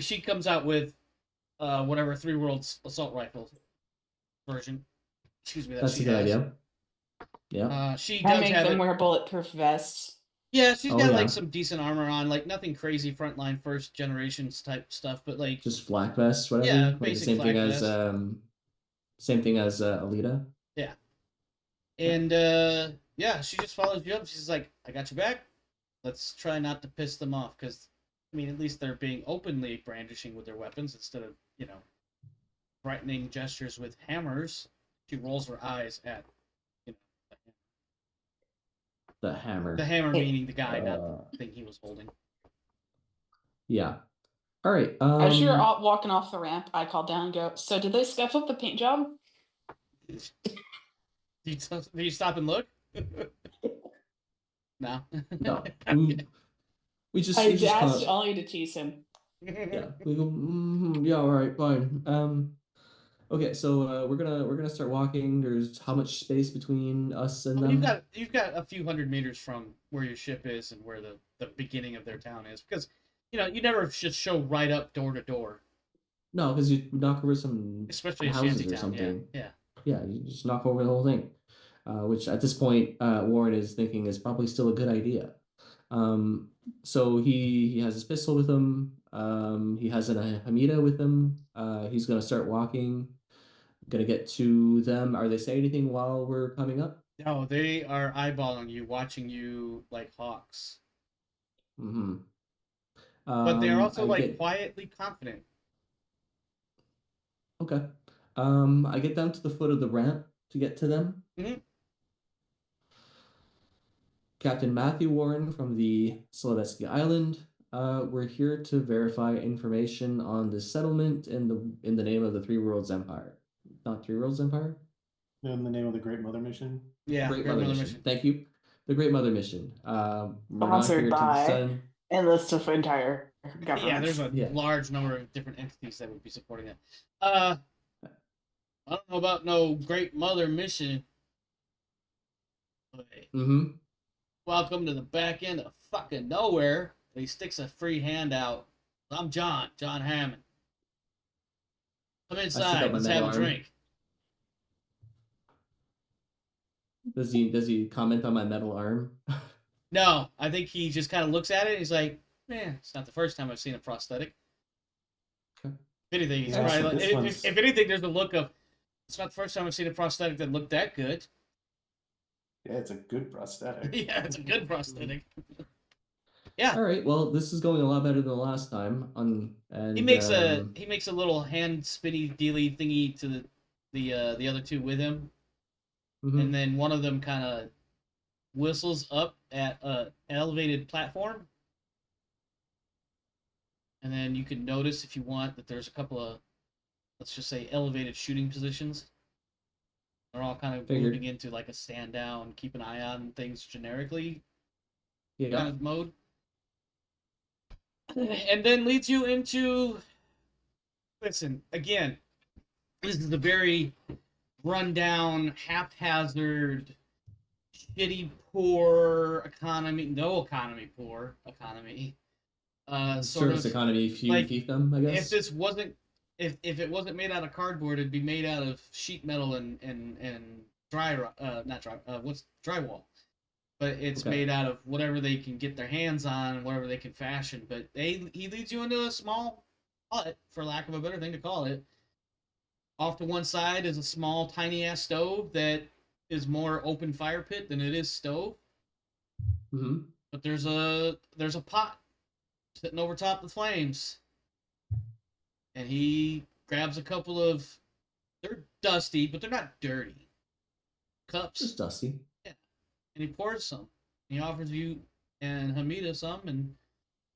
she comes out with whatever Three Worlds assault rifle version. Excuse me, That's a she good has. idea. Yeah. She I does make have them it. wear bulletproof vests. Yeah, she's Oh, got yeah. like some decent armor on, like nothing crazy frontline first generations type stuff, but like Just flak vests, whatever. Yeah, like the basic same thing flak as vest. same thing as Alita. Yeah. And yeah, she just follows you up. She's like, I got your back. Let's try not to piss them off, because I mean, at least they're being openly brandishing with their weapons instead of, frightening gestures with hammers. She rolls her eyes at, The hammer. the hammer Hey. meaning the guy, not the thing he was holding. Yeah. All right. As you're walking off the ramp, I call down and go, so did they scuff up the paint job? Do you stop and look? No. No. Okay. We just I just asked kinda- Ollie to tease him. yeah. We go. Yeah. All right. Fine. Okay. So we're gonna start walking. There's how much space between us and Well, them? you've got a few hundred meters from where your ship is and where the beginning of their town is, because you never just show right up door to door, No, because you knock over some especially a houses shanty or town. something. Yeah. Yeah, you just knock over the whole thing. Which at this point, Warren is thinking is probably still a good idea. So he has his pistol with him. He has a Hamida with him. He's gonna start walking. Gonna get to them. Are they saying anything while we're coming up? No, they are eyeballing you, watching you like hawks. Mm-hmm. But they're also I like get quietly confident. okay. I get down to the foot of the ramp to get to them. Mhm. Captain Matthew Warren from the Slovetsky Island. We're here to verify information on the settlement in the name of the Three Worlds Empire. Not Three Worlds Empire? In the name of the Great Mother Mission. Yeah, Great Mother Mission. Thank you. The Great Mother Mission. We're not Sponsored here to by- send. And list of entire governments. Yeah, there's a Yeah. large number of different entities that would be supporting it. I don't know about no Great Mother Mission. But Mm-hmm. Welcome to the back end of fucking nowhere. And he sticks a free hand out. I'm John Hammond. Come I stick inside. out my Let's metal have a arm. drink. Does he comment on my metal arm? No, I think he just kind of looks at it. And he's like, "Man, it's not the first time I've seen a prosthetic." Okay. If anything, he's Yeah, probably so like, this one's- if anything, there's a look of, it's not the first time I've seen a prosthetic that looked that good. Yeah, it's a good prosthetic. Yeah, it's a good prosthetic. Yeah. All right. Well, this is going a lot better than the last time. And He makes a little hand spinny dealy thingy to the other two with him, mhm. and then one of them kind of whistles up at an elevated platform, and then you can notice if you want that there's a couple of, let's just say, elevated shooting positions. They're all kind of Figured. moving into like a stand down, keep an eye on things generically Yeah. kind of mode. And then leads you into, listen, again, this is a very rundown, haphazard, shitty, poor economy, no economy, poor economy. Sort Service of economy, if you like, keep them, I if guess. this wasn't, if it wasn't made out of cardboard, it'd be made out of sheet metal and what's drywall. But it's Okay. made out of whatever they can get their hands on, whatever they can fashion. But he leads you into a small hut, for lack of a better thing to call it. Off to one side is a small, tiny ass stove that is more open fire pit than it is stove. Mm-hmm. But there's a pot sitting over top of the flames, and he grabs a couple of, they're dusty, but they're not dirty, cups. Just dusty. And he pours some. He offers you and Hamida some and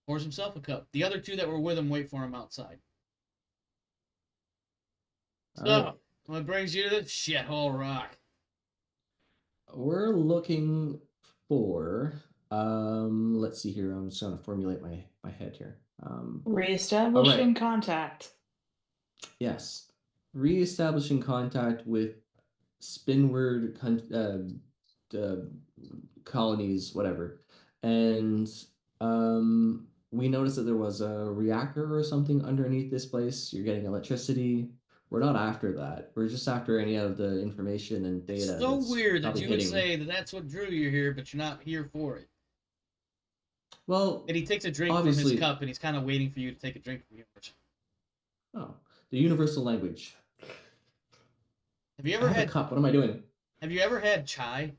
pours himself a cup. The other two that were with him wait for him outside. So, All right. what brings you to the shithole rock? We're looking for let's see here. I'm just gonna formulate my head here. Reestablishing contact. Yes. Reestablishing contact with Spinward colonies, whatever. And we noticed that there was a reactor or something underneath this place. You're getting electricity. We're not after that. We're just after any of the information and data. It's so that's weird that probably you would hitting. say that that's what drew you here, but you're not here for it. Well, And he takes a drink from obviously- his cup, and he's kind of waiting for you to take a drink from yours. oh, the universal language. Have you I ever have a had cup. What am I doing? Have you ever had chai?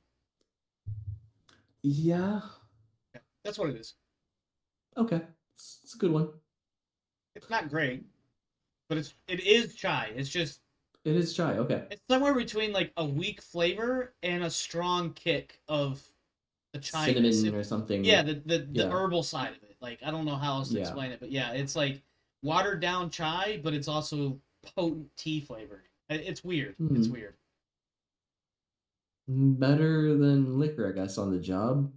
Yeah. That's what it is. Okay. It's a good one. It's not great, but it is chai. It's just, It is chai. Okay. it's somewhere between like a weak flavor and a strong kick of the chai. Cinnamon or something. Yeah, the Yeah. herbal side of it. Like, I don't know how else to Yeah. explain it, but yeah, it's like watered down chai, but it's also potent tea flavored. It's weird. It's Hmm. weird. Better than liquor, I guess, on the job.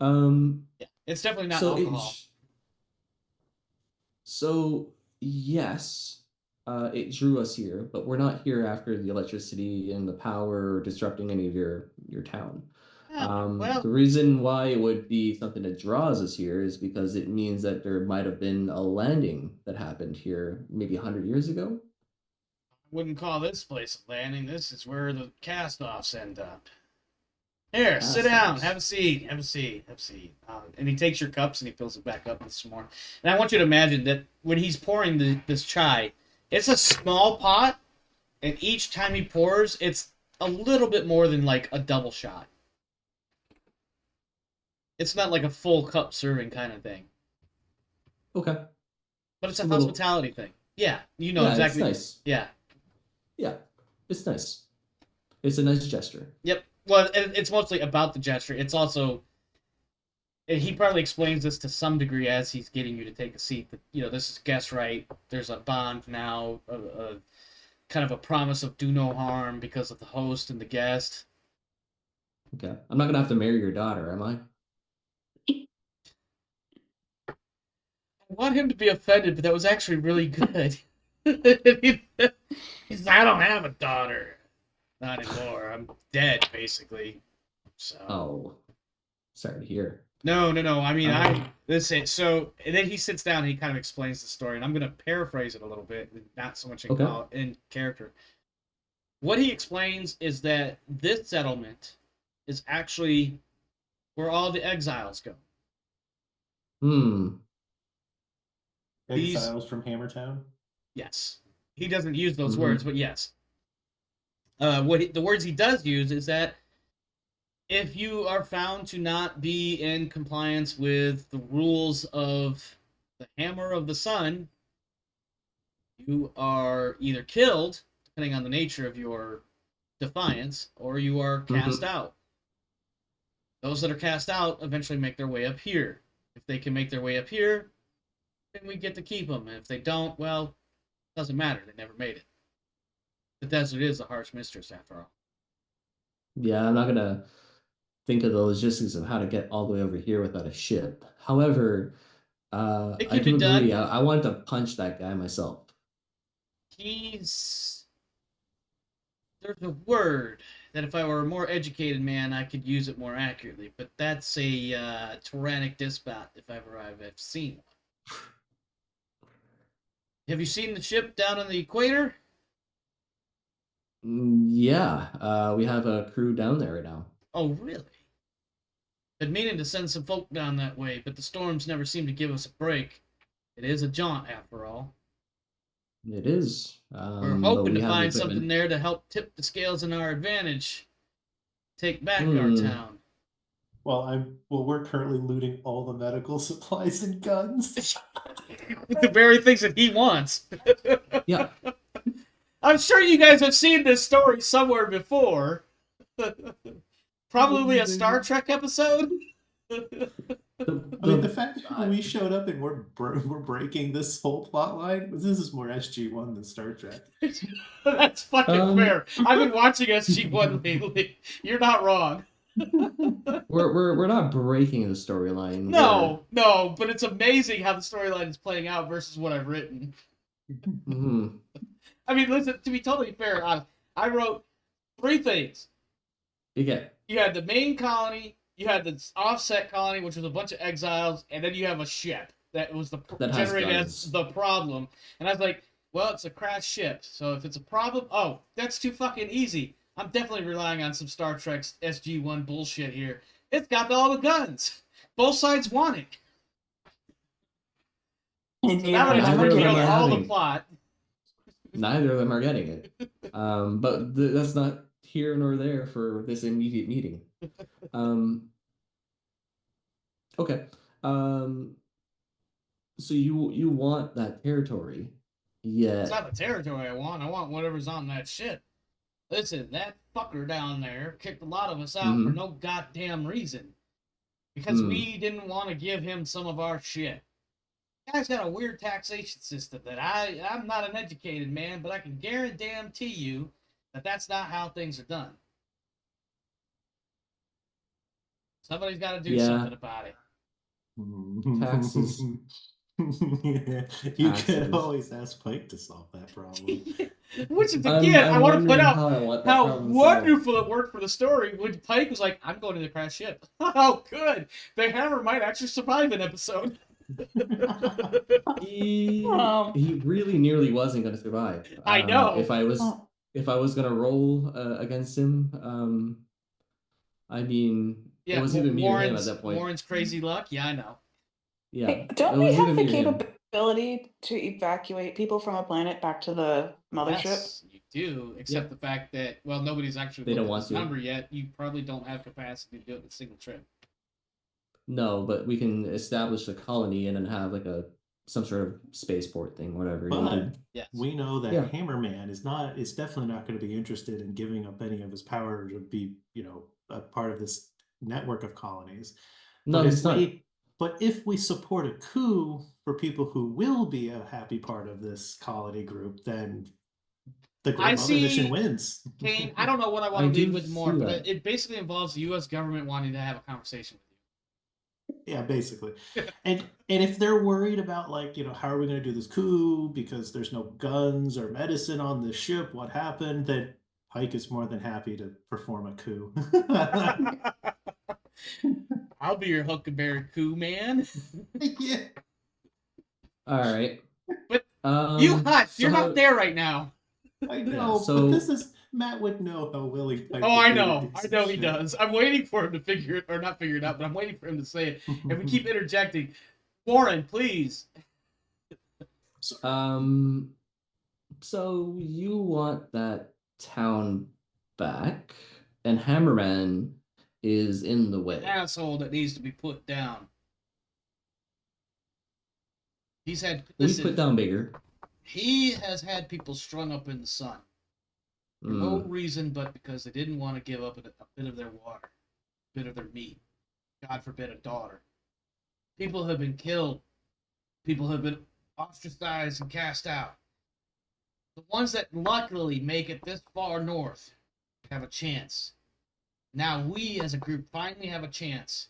Yeah, it's definitely not So alcohol. yes, it drew us here, but we're not here after the electricity and the power disrupting any of your town. Yeah, well, The reason why it would be something that draws us here is because it means that there might have been a landing that happened here maybe 100 years ago. wouldn't call this place a landing. This is where the cast-offs end up. Here, sit down. Cast-offs. Have a seat. Have a seat. Have a seat. And he takes your cups and he fills it back up with some more. And I want you to imagine that when he's pouring this chai, it's a small pot, and each time he pours, it's a little bit more than like a double shot. It's not like a full cup serving kind of thing, Okay. but it's a A little- hospitality thing. Yeah, you know Yeah, exactly. it's nice. Yeah. Yeah, it's nice. It's a nice gesture. Yep. Well, it's mostly about the gesture. It's also, and he probably explains this to some degree as he's getting you to take a seat. That, you know, this is guest right. There's a bond now, a kind of a promise of do no harm because of the host and the guest. Okay. I'm not gonna have to marry your daughter, am I? I want him to be offended, but that was actually really good. He's like, I don't have a daughter. Not anymore. I'm dead, basically. So. Oh. Sorry to hear. No. I mean, Um, listen. So and then he sits down and he kind of explains the story, and I'm going to paraphrase it a little bit, not so much Okay. in character. What he explains is that this settlement is actually where all the exiles go. Hmm. Exiles from Hammertown. Yes, he doesn't use those Mhm. words, but yes. The words he does use is that if you are found to not be in compliance with the rules of the Hammer of the Sun, you are either killed, depending on the nature of your defiance, or you are cast out. Those that are cast out eventually make their way up here. If they can make their way up here, then we get to keep them. And if they don't, well, it doesn't matter. They never made it. The desert is a harsh mistress, after all. Yeah, I'm not gonna think of the logistics of how to get all the way over here without a ship. However, It I can be do agree. done. I wanted to punch that guy myself. There's a word that if I were a more educated man, I could use it more accurately, but that's a tyrannic despot if ever I've seen one. Have you seen the ship down on the equator? Yeah, we have a crew down there right now. Oh, really? Been meaning to send some folk down that way, but the storms never seem to give us a break. It is a jaunt, after all. It is. We're But hoping we to have the find something equipment. there to help tip the scales in our advantage. Take back our Hmm. town. Well, we're currently looting all the medical supplies and guns. With the very things that he wants. Yeah. I'm sure you guys have seen this story somewhere before. Probably a Star Trek episode. I mean, the fact that we showed up and we're breaking this whole plot line, this is more SG-1 than Star Trek. That's fucking Um, fair. I've been watching SG-1 lately. You're not wrong. we're not breaking the storyline. No, but it's amazing how the storyline is playing out versus what I've written. Mhm. I mean, listen, to be totally fair, I wrote 3 things. Yeah. You had the main colony, you had the offset colony, which was a bunch of exiles, and then you have a ship that was That has generated guns. as the problem. And I was like, well, it's a crashed ship, so if it's a problem, oh, that's too fucking easy. I'm definitely relying on some Star Trek's SG-1 bullshit here. It's got all the guns. Both sides want it. And So you that would have just Neither of ripped them up are all the having- plot. Neither of them are getting it. But that's not here nor there for this immediate meeting. Okay. So you want that territory, It's yet not the territory I want. I want whatever's on that ship. Listen, that fucker down there kicked a lot of us out for Mhm. no goddamn reason. Because we didn't want to give him some of our shit. The guy's got a weird taxation system that I'm not an educated man, but I can guarantee you that that's not how things are done. Somebody's got to do Yeah. something about it. Taxes. Yeah, you Taxes. could always ask Pike to solve that problem. Which, again, I want to point out how I want that how problem solved. wonderful it worked for the story when Pike was like, I'm going to the crash ship. Oh, good. The Hammer might actually survive an episode. He really nearly wasn't going to survive. I know. If I was going to roll against him, I mean, Yeah, it was either me or him at that point. Warren's crazy luck. Yeah, I know. Yeah, Hey, don't it we was have either the me or him. capability to evacuate people from a planet back to the mothership? Yes, you do. Except the fact that, well, nobody's actually They don't looked at want this to. number yet. You probably don't have capacity to do it in a single trip. No, but we can establish a colony and then have like some sort of spaceport thing, whatever But needed. Yes. we know that Yeah. Hammerman is definitely not going to be interested in giving up any of his power to be, a part of this network of colonies. No, But he's not. But if we support a coup for people who will be a happy part of this colony group, then the Great Mother Mission wins. Kane, I don't know what I want I to lead do with more, see but that. it basically involves the U.S. government wanting to have a conversation with you. Yeah, basically. And if they're worried about, like, how are we going to do this coup because there's no guns or medicine on the ship, what happened, then Pike is more than happy to perform a coup. I'll be your Huckleberry Coup man. Yeah. All right. But you hush. So You're how, not there right now. I Yeah, know, so but this is Matt would know how willing Type Oh, would I be to know. do I some know he shit. does. I'm waiting for him to figure it, or not figure it out, but I'm waiting for him to say it. And we keep interjecting. Warren, please. um, so you want that town back, and Hammerman is in the way. Asshole that needs to be put down. He's had, We listen, put down bigger. he has had people strung up in the sun. For no Mm. reason but because they didn't want to give up a bit of their water, a bit of their meat. God forbid a daughter. People have been killed. People have been ostracized and cast out. The ones that luckily make it this far north have a chance. Now we as a group finally have a chance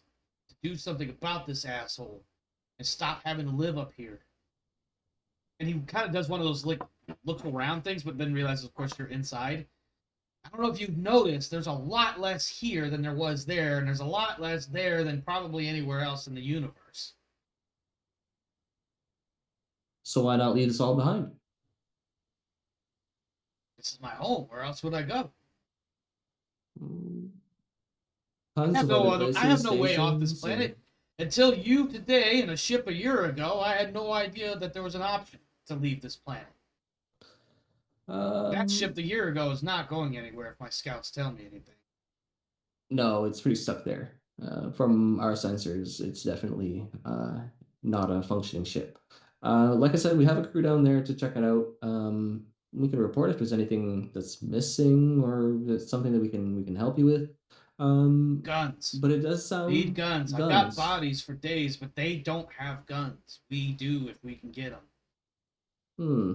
to do something about this asshole and stop having to live up here. And he kind of does one of those look around things, but then realizes, of course, you're inside. I don't know if you've noticed, there's a lot less here than there was there, and there's a lot less there than probably anywhere else in the universe. So why not leave us all behind? This is my home. Where else would I go? Mm. I Tons have of no other other. I places, have no way off this stations, and- planet. Until you today in a ship a year ago, I had no idea that there was an option to leave this planet. That ship a year ago is not going anywhere if my scouts tell me anything. No, it's pretty stuck there. From our sensors, it's definitely not a functioning ship. Like I said, we have a crew down there to check it out. We can report if there's anything that's missing or that's something that we can help you with. Guns. But it does sound Need guns. I've got bodies for days, but they don't have guns. We do if we can get them. Hmm.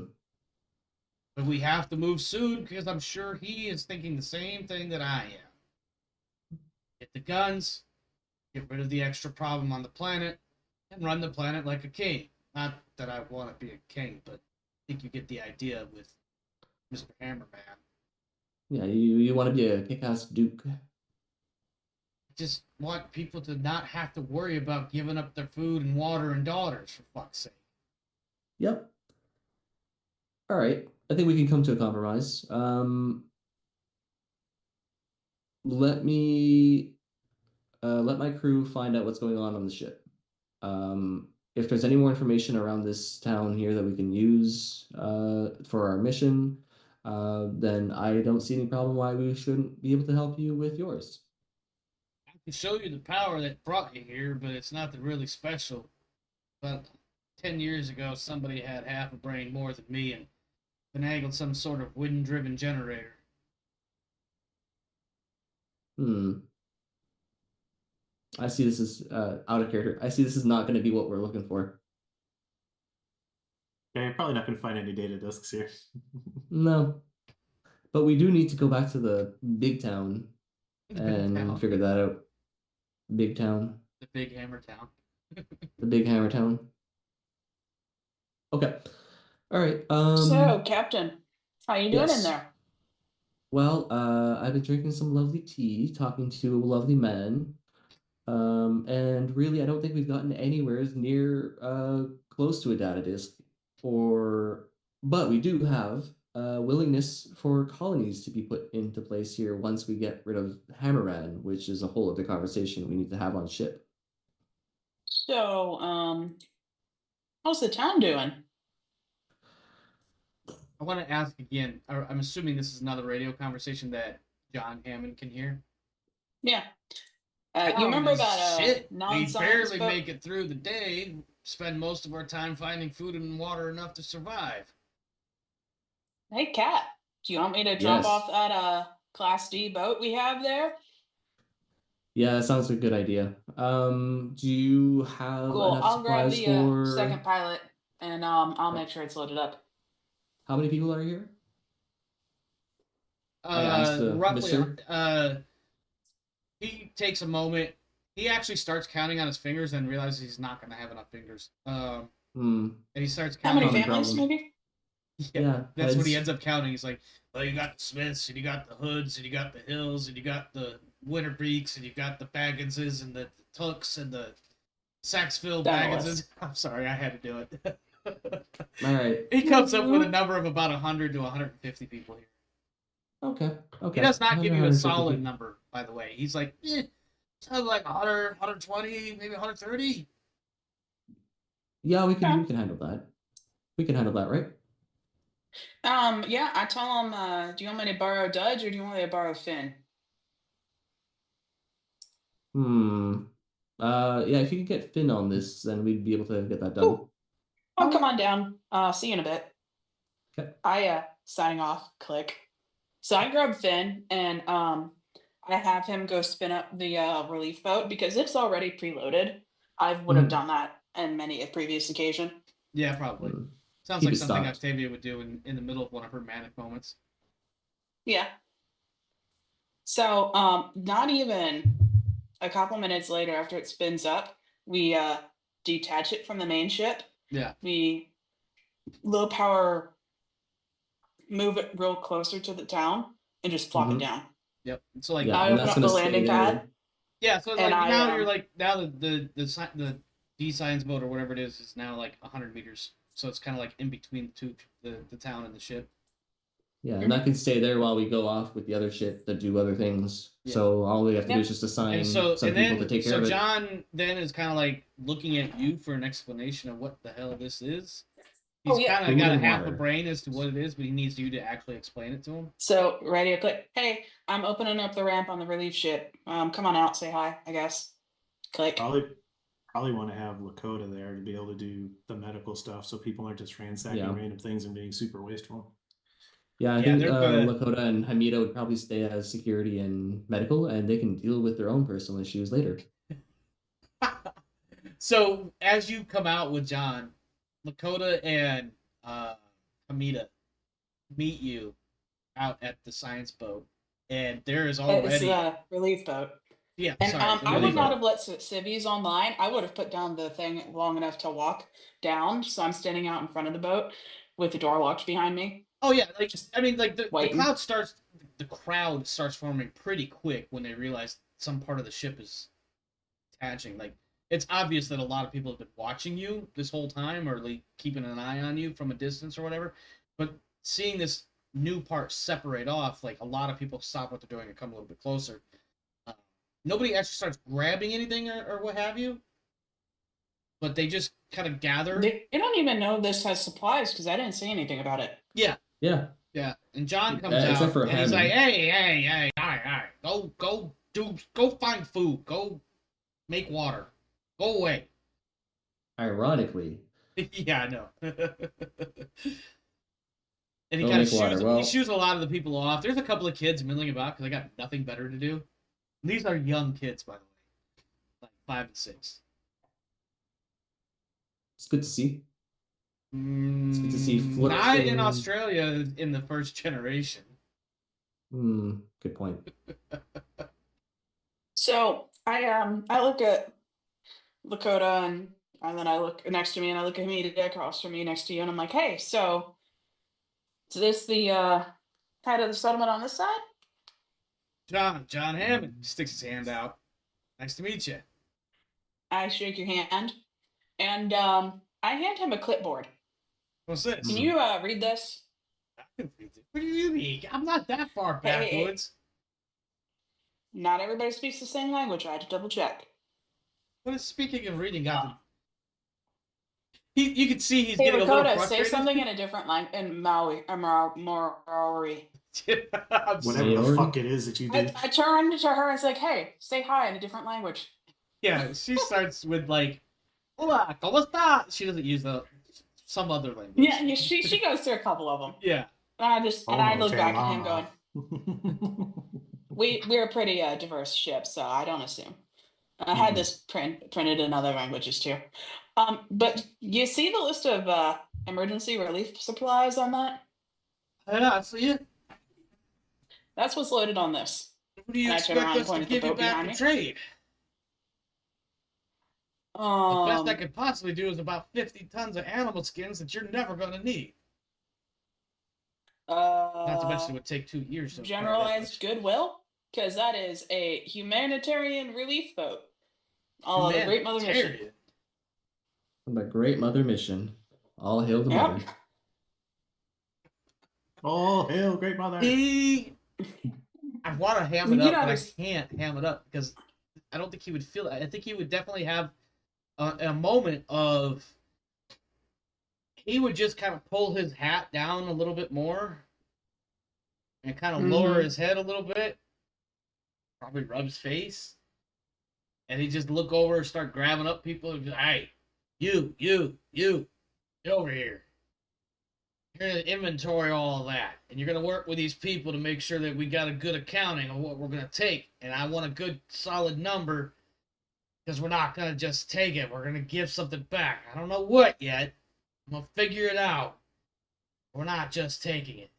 But we have to move soon because I'm sure he is thinking the same thing that I am. Get the guns, get rid of the extra problem on the planet, and run the planet like a king. Not that I want to be a king, but I think you get the idea with Mr. Hammerman. Yeah, you want to be a kick-ass duke. Just want people to not have to worry about giving up their food and water and daughters, for fuck's sake. Yep. All right. I think we can come to a compromise. Let me let my crew find out what's going on the ship. If there's any more information around this town here that we can use for our mission, then I don't see any problem why we shouldn't be able to help you with yours. I can show you the power that brought you here, but it's nothing really special. About 10 years ago, somebody had half a brain more than me and finagled some sort of wind-driven generator. Hmm. I see this is out of character. I see this is not going to be what we're looking for. Yeah, you're probably not going to find any data disks here. No. But we do need to go back to the big town and Town. figure that out. Big town. The big hammer town. The big hammer town. Okay. All right. So, Captain, how you doing in yes. there? Well, I've been drinking some lovely tea, talking to a lovely man. And really, I don't think we've gotten anywhere near close to a data disk, but we do have willingness for colonies to be put into place here once we get rid of Hammerman, which is a whole other conversation we need to have on ship. So, how's the town doing? I want to ask again. I'm assuming this is another radio conversation that John Hammond can hear. Yeah. You remember that shit? We non-science barely book? make it through the day. Spend most of our time finding food and water enough to survive. Hey, Cat, do you want me to drop Yes. off that Class D boat we have there? Yeah, that sounds like a good idea. Do you have Cool. enough I'll grab supplies the for second pilot, and I'll make sure it's loaded up. how many people are here? I asked Roughly. Mr. He takes a moment. He actually starts counting on his fingers and realizes he's not going to have enough fingers. And he starts How counting. many Common families, problem. maybe? Yeah, that's what he heads. ends up counting. He's like, well, you got the Smiths, and you got the Hoods, and you got the Hills, and you got the Winter Beaks, and you've got the Bagginses and the Tooks and the Saxville Down the Bagginses. I'm sorry, I had to do it. All right. He comes up with a number of about 100 to 150 people here. Okay. Okay. He does not give you a 150 solid people. number, by the way. He's like, sounds like 100, 120, maybe 130. Yeah, we Yeah. can handle that. We can handle that, right? Yeah, I tell him, do you want me to borrow Dudge or do you want me to borrow Finn? Hmm. Yeah, if you could get Finn on this, then we'd be able to get that done. Cool. Oh, come on down. See you in a bit. Okay. Signing off, click. So I grab Finn and I have him go spin up the relief boat because it's already preloaded. I would have Mhm. done that in many a previous occasion. Yeah, probably. Hmm. Sounds Keep like it something stocked. Octavia would do in the middle of one of her manic moments. Yeah. So not even a couple minutes later after it spins up, we detach it from the main ship. Yeah. We low power move it real closer to the town and just plop it Mhm. down. Yep. So like, Yeah, I and open that's up gonna the stay landing there. pad. yeah. So And like now I, you're like now the D science boat or whatever it is now like 100 meters. So it's kind of like in between the town and the ship. Yeah, and that can stay there while we go off with the other ship that do other things. Yeah. So all we have to do Yep. is just assign And so some and people then to take care so of it. John then is kind of like looking at you for an explanation of what the hell this is. He's Oh, yeah. kind of Food got a and half a water. brain as to what it is, but he needs you to actually explain it to him. So ready to click. Hey, I'm opening up the ramp on the relief ship. Come on out, say hi, I guess. Click. Probably want to have Lakota there to be able to do the medical stuff, so people aren't just ransacking Yeah. random things and being super wasteful. Yeah, I Yeah, think they're gonna- Lakota and Hamida would probably stay as security and medical, and they can deal with their own personal issues later. So as you come out with John, Lakota and Hamida meet you out at the science boat, and there is It's already the relief boat. yeah. And Sorry, the I relief would not boat. have let civvies online. I would have put down the thing long enough to walk down. So I'm standing out in front of the boat with the door locked behind me. Oh yeah, like Just I mean, like the waiting. crowd starts forming pretty quick when they realize some part of the ship is attaching. Like it's obvious that a lot of people have been watching you this whole time, or like keeping an eye on you from a distance or whatever. But seeing this new part separate off, like a lot of people stop what they're doing and come a little bit closer. Nobody actually starts grabbing anything or what have you, but they just kind of gather. They don't even know this has supplies because I didn't say anything about it. Yeah. Yeah. Yeah, and John comes Except out for and he's Hammond. like, "Hey, all right, go find food, go make water, go away." Ironically, Yeah, I know. And he Go kind of make water. shoos, Well- he shoos a lot of the people off. There's a couple of kids milling about because they got nothing better to do. And these are young kids, by the way, like 5 and 6. it's good to see. It's good to see not in flourishing- Australia in the first generation. Good point. So I look at Lakota and then I look next to me and I look at Hamida across from me next to you and I'm like, hey, so is this the head of the settlement on this side? John Hammond sticks his hand out. Nice to meet you. I shake your hand and I hand him a clipboard. What's this? Can you read this? What do you mean? I'm not that far Hey. backwoods. Not everybody speaks the same language. I had to double check. What is speaking and reading got to... You can see he's Hey, getting a little Lakota, say frustrated. something in a different language in Maori or Maori. I'm Whatever Maori? the fuck it is that you did. I turned to her and was like, hey, say hi in a different language. Yeah, she starts with like, "Hola, cómo está?" She doesn't use some other language. Yeah, she goes through a couple of them. Yeah. And I look back at him Telama. going, we're a pretty diverse ship, so I don't assume. I had this printed in other languages too. But you see the list of emergency relief supplies on that? Yeah, I see it. That's what's loaded on this. What do you And I turn expect around and us to point at the give you boat back behind in me. trade? The best I Um, could possibly do is about 50 tons of animal skins that you're never going to need. Not to mention it would take 2 years to acquire that generalized much. goodwill. Because that is a humanitarian relief boat. Oh, the Great Mother Mission. Humanitarian. The Great Mother Mission. All hail the Yep. mother. Oh, hail, great mother! I want to ham it You up, know, but I there's- can't ham it up because I don't think he would feel it. I think he would definitely have a moment of. He would just kind of pull his hat down a little bit more and kind of lower his head a little bit. Probably rub his face. And he'd just look over and start grabbing up people and be like, hey, you, get over here. You're going to inventory all of that. And you're going to work with these people to make sure that we got a good accounting of what we're going to take. And I want a good, solid number because we're not going to just take it. We're going to give something back. I don't know what yet. I'm going to figure it out. We're not just taking it.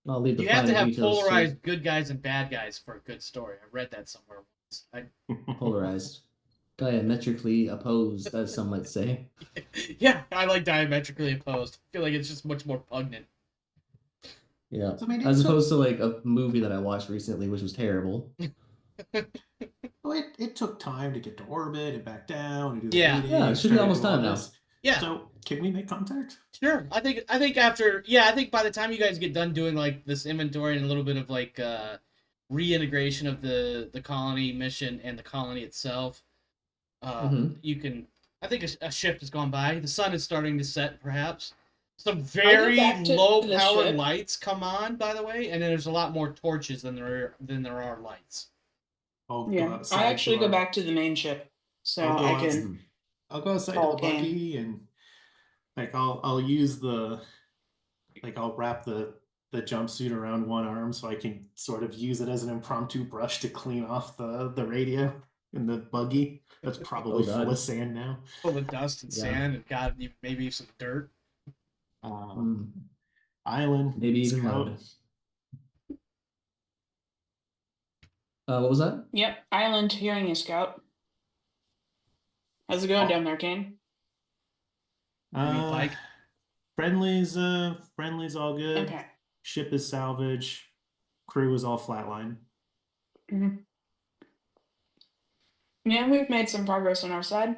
I'll leave the You have to finer have details to polarized good guys and bad guys for a good story. I read that somewhere once. polarized. Diametrically opposed, as some might say. Yeah, I like diametrically opposed. I feel like it's just much more pungent. Yeah. So, I mean, As it's opposed to like a movie that I watched recently, which was terrible. well, it took time to get to orbit and back down and do the Yeah. meeting. Yeah, it should be try to almost do all time now. this. Yeah, So, can we make contact? sure. I think after I think by the time you guys get done doing like this inventory and a little bit of like reintegration of the colony mission and the colony itself, you can. I think a shift has gone by. The sun is starting to set, perhaps. Some very back to low the powered ship? lights come on, by the way, and then there's a lot more torches than there are lights. I'll go Yeah, outside. I actually to go our- back to the main ship, so I'll go I out- can. I'll go outside to call the Kane. buggy and like I'll use the like I'll wrap the jumpsuit around one arm so I can sort of use it as an impromptu brush to clean off the radio in the buggy. That's probably God. full of sand now. Full of dust and Yeah. sand and God, maybe some dirt. Island, Maybe even scout. mud. What was that? Yep, Island hearing you, Scout. How's it going Oh. down there, Kane? Pike? Friendly's all good. Okay. Ship is salvage. Crew is all flatline. Yeah, we've made some progress on our side.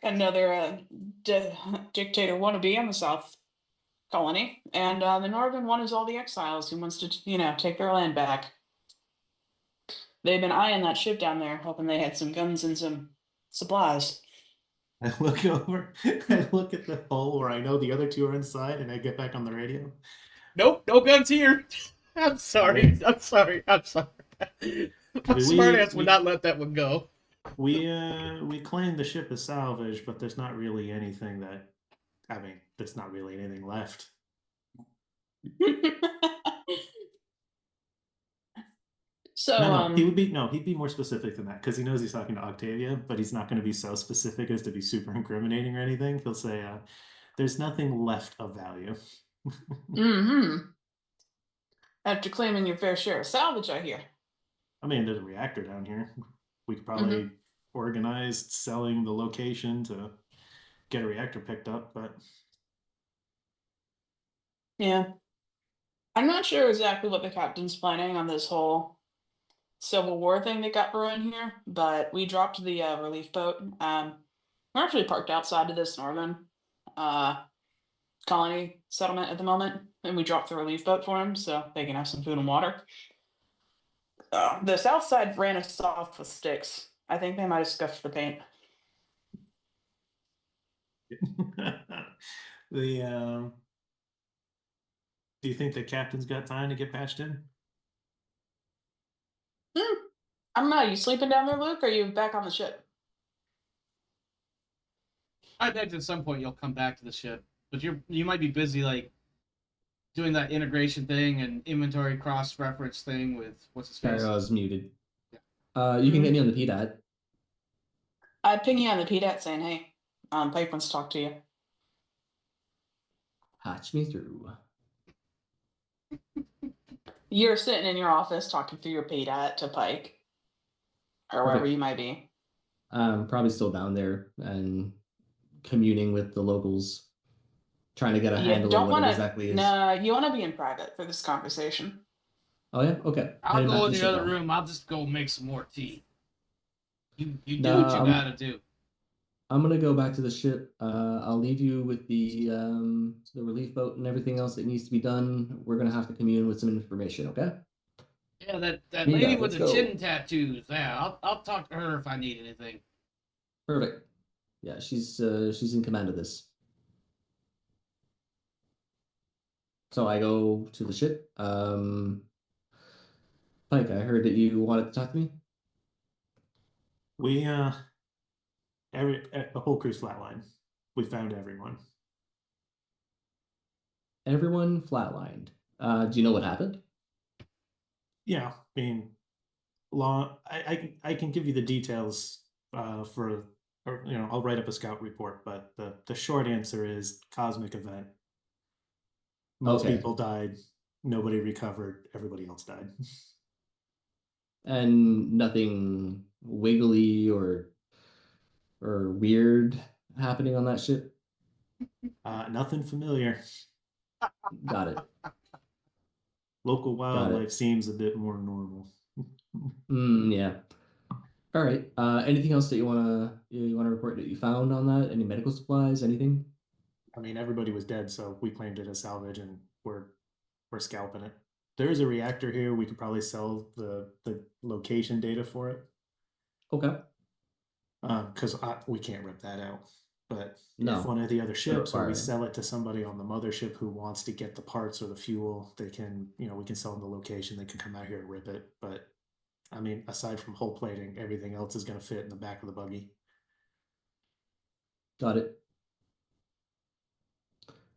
Another dictator wannabe on the South colony, and the Northern one is all the exiles who wants to, take their land back. They've been eyeing that ship down there, hoping they had some guns and some supplies. I look over, I look at the hole where I know the other two are inside, and I get back on the radio. Nope, no guns here. I'm sorry. I'm sorry. My smartass would not let that one go. We claim the ship is salvage, but there's not really anything there's not really anything left. So He'd be more specific than that because he knows he's talking to Octavia, but he's not going to be so specific as to be super incriminating or anything. He'll say, "There's nothing left of value." After claiming your fair share of salvage, I hear. I mean, there's a reactor down here. We could probably organize selling the location to get a reactor picked up, but Yeah. I'm not sure exactly what the captain's planning on this whole Civil War thing that got brewing here, but we dropped the relief boat. We're actually parked outside of this northern colony settlement at the moment, and we dropped the relief boat for them so they can have some food and water. The south side ran us off with sticks. I think they might have scuffed the paint. do you think the captain's got time to get patched in? I don't know. You sleeping down there, Luke? Or are you back on the ship? I bet at some point you'll come back to the ship, but you might be busy like doing that integration thing and inventory cross reference thing with what's his face. Sorry, I was muted. You can get me on the PDAT. I ping you on the PDAT saying, "Hey, Pike wants to talk to you." Patch me through. You're sitting in your office talking through your PDAT to Pike, or wherever you might be. Probably still down there and communing with the locals. trying to get a Yeah, handle on don't what it want exactly to. is. Nah, you want to be in private for this conversation. Oh yeah, okay. I'll Heading back go to in the the ship other now. room. I'll just go make some more tea. You do No, what you gotta do. I'm gonna go back to the ship. I'll leave you with the relief boat and everything else that needs to be done. We're gonna have to commune with some information, okay? Yeah, that lady Amiga, with let's the go. chin tattoos. Yeah, I'll talk to her if I need anything. Perfect. Yeah, she's in command of this. So I go to the ship. Pike, I heard that you wanted to talk to me. We the whole crew's flatline. We found everyone. Everyone flatlined. Do you know what happened? Yeah, I mean, long. I can give you the details for, or I'll write up a scout report. But the short answer is cosmic event. Most Okay. people died. Nobody recovered. Everybody else died. And nothing wiggly or weird happening on that ship? Nothing familiar. Got it. Local Got wildlife it. seems a bit more normal. Yeah. All right. Anything else that you wanna report that you found on that? Any medical supplies? Anything? I mean, everybody was dead, so we claimed it as salvage, and we're scalping it. There is a reactor here. We could probably sell the location data for it, Okay. because we can't rip that out. But if No. one of the other Gonna ships, or we require it. sell it to somebody on the mothership who wants to get the parts or the fuel, they can, we can sell them the location. They can come out here and rip it. But I mean, aside from hull plating, everything else is going to fit in the back of the buggy. Got it.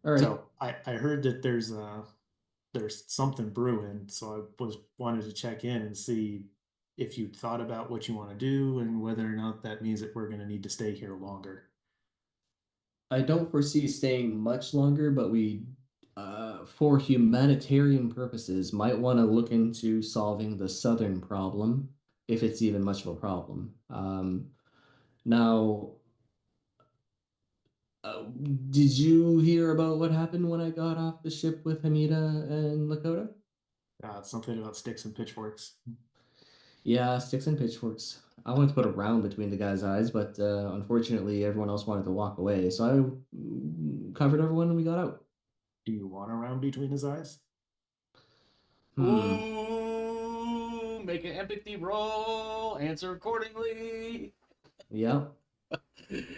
All right. So I heard that there's something brewing, so I wanted to check in and see if you thought about what you want to do and whether or not that means that we're going to need to stay here longer. I don't foresee staying much longer, but we, for humanitarian purposes, might want to look into solving the southern problem, if it's even much of a problem. Now, did you hear about what happened when I got off the ship with Hamida and Lakota? Something about sticks and pitchforks. Yeah, sticks and pitchforks. I wanted to put a round between the guy's eyes, but unfortunately, everyone else wanted to walk away. So I covered everyone and we got out. Do you want a round between his eyes? Hmm. Ooh, make an empathy roll. Answer accordingly. Yeah.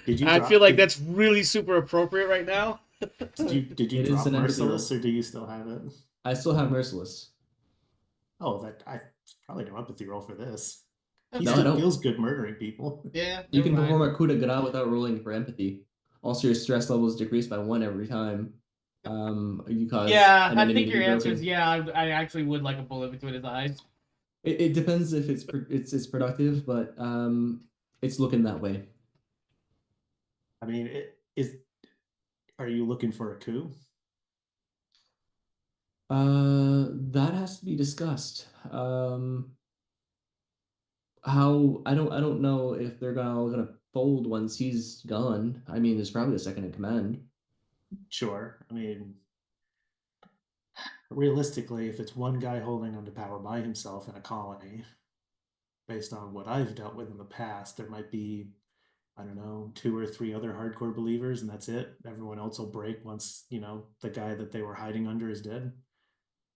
Did you I feel drop? like that's really super appropriate right now. Did you It is drop an empathy roll. Merciless, or do you still have it? I still have Merciless. Oh, that I probably no empathy roll for this. He No, I still don't. feels good murdering people. Yeah, You never can perform mind. a coup de grace without rolling for empathy. Also, your stress level is decreased by 1 every time. You cause Yeah, an I enemy think to your be answer is broken. yeah. I actually would like a bullet between his eyes. It depends if it's productive, but it's looking that way. I mean, it is. Are you looking for a coup? That has to be discussed. How I don't know if they're gonna fold once he's gone. I mean, there's probably a second in command. Sure. I mean, realistically, if it's one guy holding onto power by himself in a colony, based on what I've dealt with in the past, there might be, I don't know, 2 or 3 other hardcore believers, and that's it. Everyone else will break once, the guy that they were hiding under is dead.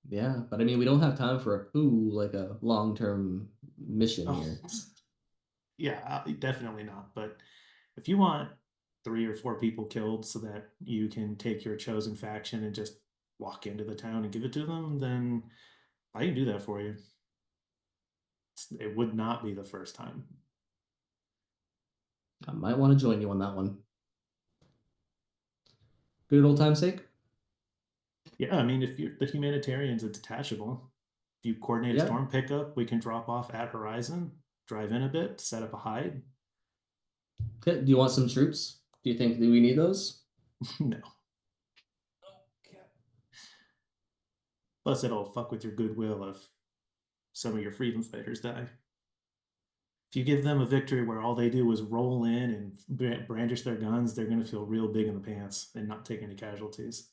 Yeah, but I mean, we don't have time for a coup, like a long-term mission Oh, here. yeah, definitely not. But if you want 3 or 4 people killed so that you can take your chosen faction and just walk into the town and give it to them, then I can do that for you. It would not be the first time. I might want to join you on that one. Good old time's sake. Yeah, I mean, if you're the humanitarians, it's detachable. If you coordinate a Yeah. storm pickup, we can drop off at Horizon, drive in a bit, set up a hide. Okay, do you want some troops? Do you think that we need those? No. Plus, it'll fuck with your goodwill if some of your freedom fighters die. if you give them a victory where all they do is roll in and brandish their guns, they're gonna feel real big in the pants and not take any casualties.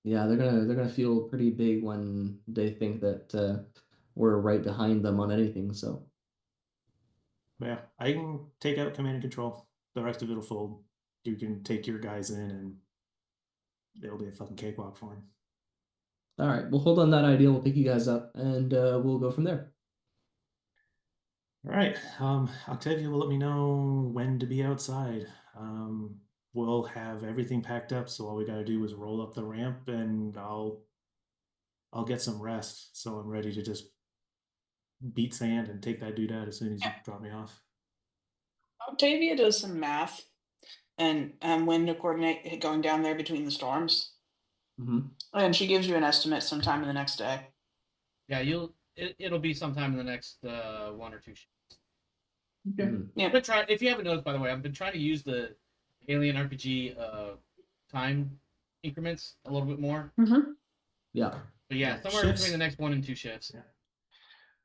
Yeah, they're gonna feel pretty big when they think that we're right behind them on anything. So But yeah, I can take out command and control. The rest of it'll fold. You can take your guys in, and it'll be a fucking cakewalk for them. all right, we'll hold on that idea. We'll pick you guys up, and we'll go from there. All right. Octavia will let me know when to be outside. We'll have everything packed up, so all we gotta do is roll up the ramp, and I'll get some rest, so I'm ready to just beat sand and take that dude out as soon as you drop me off. Octavia does some math and when to coordinate going down there between the storms. Hmm. And she gives you an estimate sometime in the next day. Yeah, it'll be sometime in the next 1 or 2 shifts. Okay. Yeah. I've been trying. If you haven't noticed, by the way, I've been trying to use the Alien RPG time increments a little bit more. Mm-hmm. Yeah. But yeah, Yeah, somewhere shifts. between the next 1 and 2 shifts. Yeah.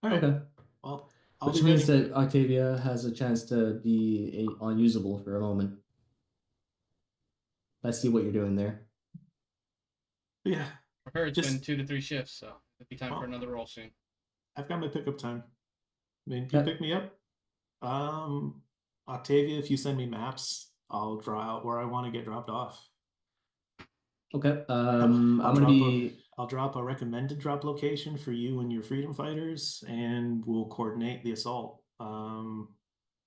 All right. Okay. Well, I'll Which be means ready. that Octavia has a chance to be unusable for a moment. I see what you're doing there. Yeah. For her, it's been Just 2 to 3 shifts, so it'll be time for Well, another roll soon. I've got my pickup time. I mean, if you Okay. pick me up, Octavia, if you send me maps, I'll draw out where I want to get dropped off. Okay. I'll I'm gonna drop be. I'll drop a recommended drop location for you and your freedom fighters, and we'll coordinate the assault.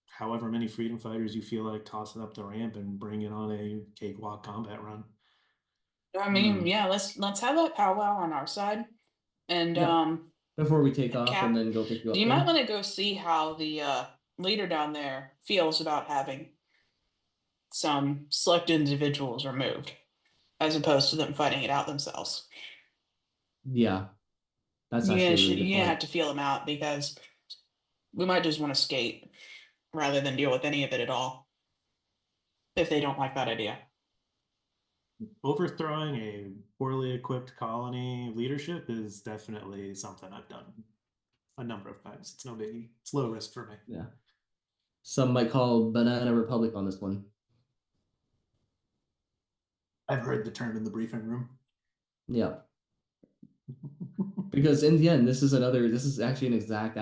However many freedom fighters you feel like tossing up the ramp and bring it on a cakewalk combat run. I mean, Hmm. yeah, let's have that powwow on our side. And Yeah. Before we take off and Cap, then go pick you up. you might Then. want to go see how the leader down there feels about having some select individuals removed, as opposed to them fighting it out themselves. Yeah. That's actually a really good You point. have to feel them out because we might just want to skate rather than deal with any of it at all if they don't like that idea. Overthrowing a poorly equipped colony leadership is definitely something I've done a number of times. It's no biggie. It's low risk for me. Yeah. Some might call Banana Republic on this one. I've heard the term in the briefing room. Yeah. Because in the end, this is actually an exact,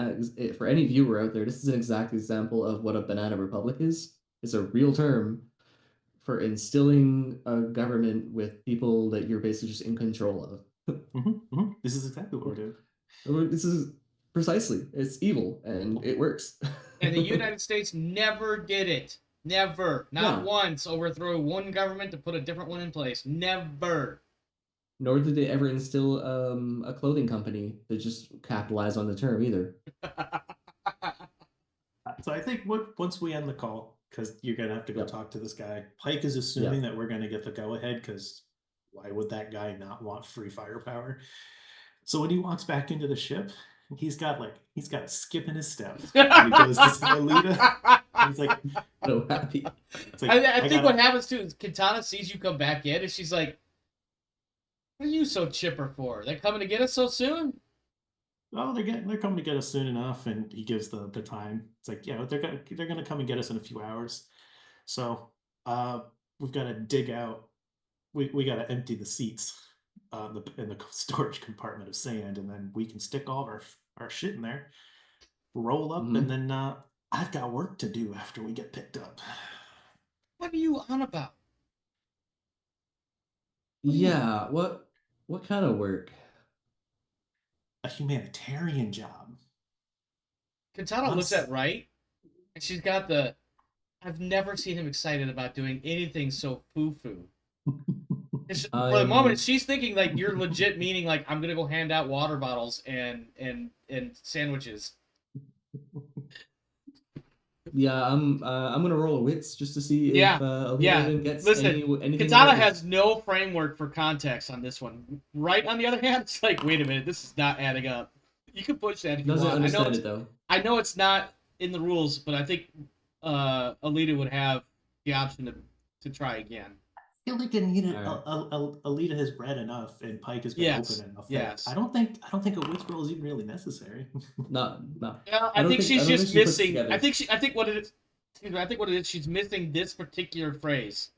for any viewer out there, this is an exact example of what a banana republic is. It's a real term for instilling a government with people that you're basically just in control of. This is exactly what we're doing. This is precisely, it's evil and it works. And the United States never did it. Never. Not No. once overthrow one government to put a different one in place. Never. Nor did they ever instill a clothing company that just capitalize on the term either. So I think once we end the call, because you're gonna have to go Yep. talk to this guy. Pike is assuming that we're gonna get the go ahead, because why would that guy not want free firepower? So when he walks back into the ship, he's got a skip in his step. And he goes to see Alita. He's like, So happy. it's like, I think what happens too is Katana sees you come back in and she's like, what are you so chipper for? They're coming to get us so soon? oh, they're coming to get us soon enough, and he gives the time. It's like, yeah, they're gonna come and get us in a few hours. So we've got to dig out. We got to empty the seats in the storage compartment of sand, and then we can stick all of our shit in there, roll up, and then I've got work to do after we get picked up. What are you on about? Yeah, what kind of work? A humanitarian job. Katana looks at Wright and she's got the I've never seen him excited about doing anything so foo-foo. For the moment, she's thinking like you're legit, meaning like I'm gonna go hand out water bottles and sandwiches. Yeah, I'm gonna roll a wits just to see if Alita even gets anything. Katana has no framework for context on this one. Wright, on the other hand, it's like, wait a minute, this is not adding up. You can push that if you Doesn't want. understand it though. I know it's not in the rules, but I think Alita would have the option to try again. feel like Anita, Alright. Alita has read enough, and Pike has been Yes, open enough that yes. I don't think a witch roll is even really necessary. No, no. Yeah, I I don't think think she's just she puts missing. together. I think what it is. Excuse me. I think what it is. She's missing this particular phrase.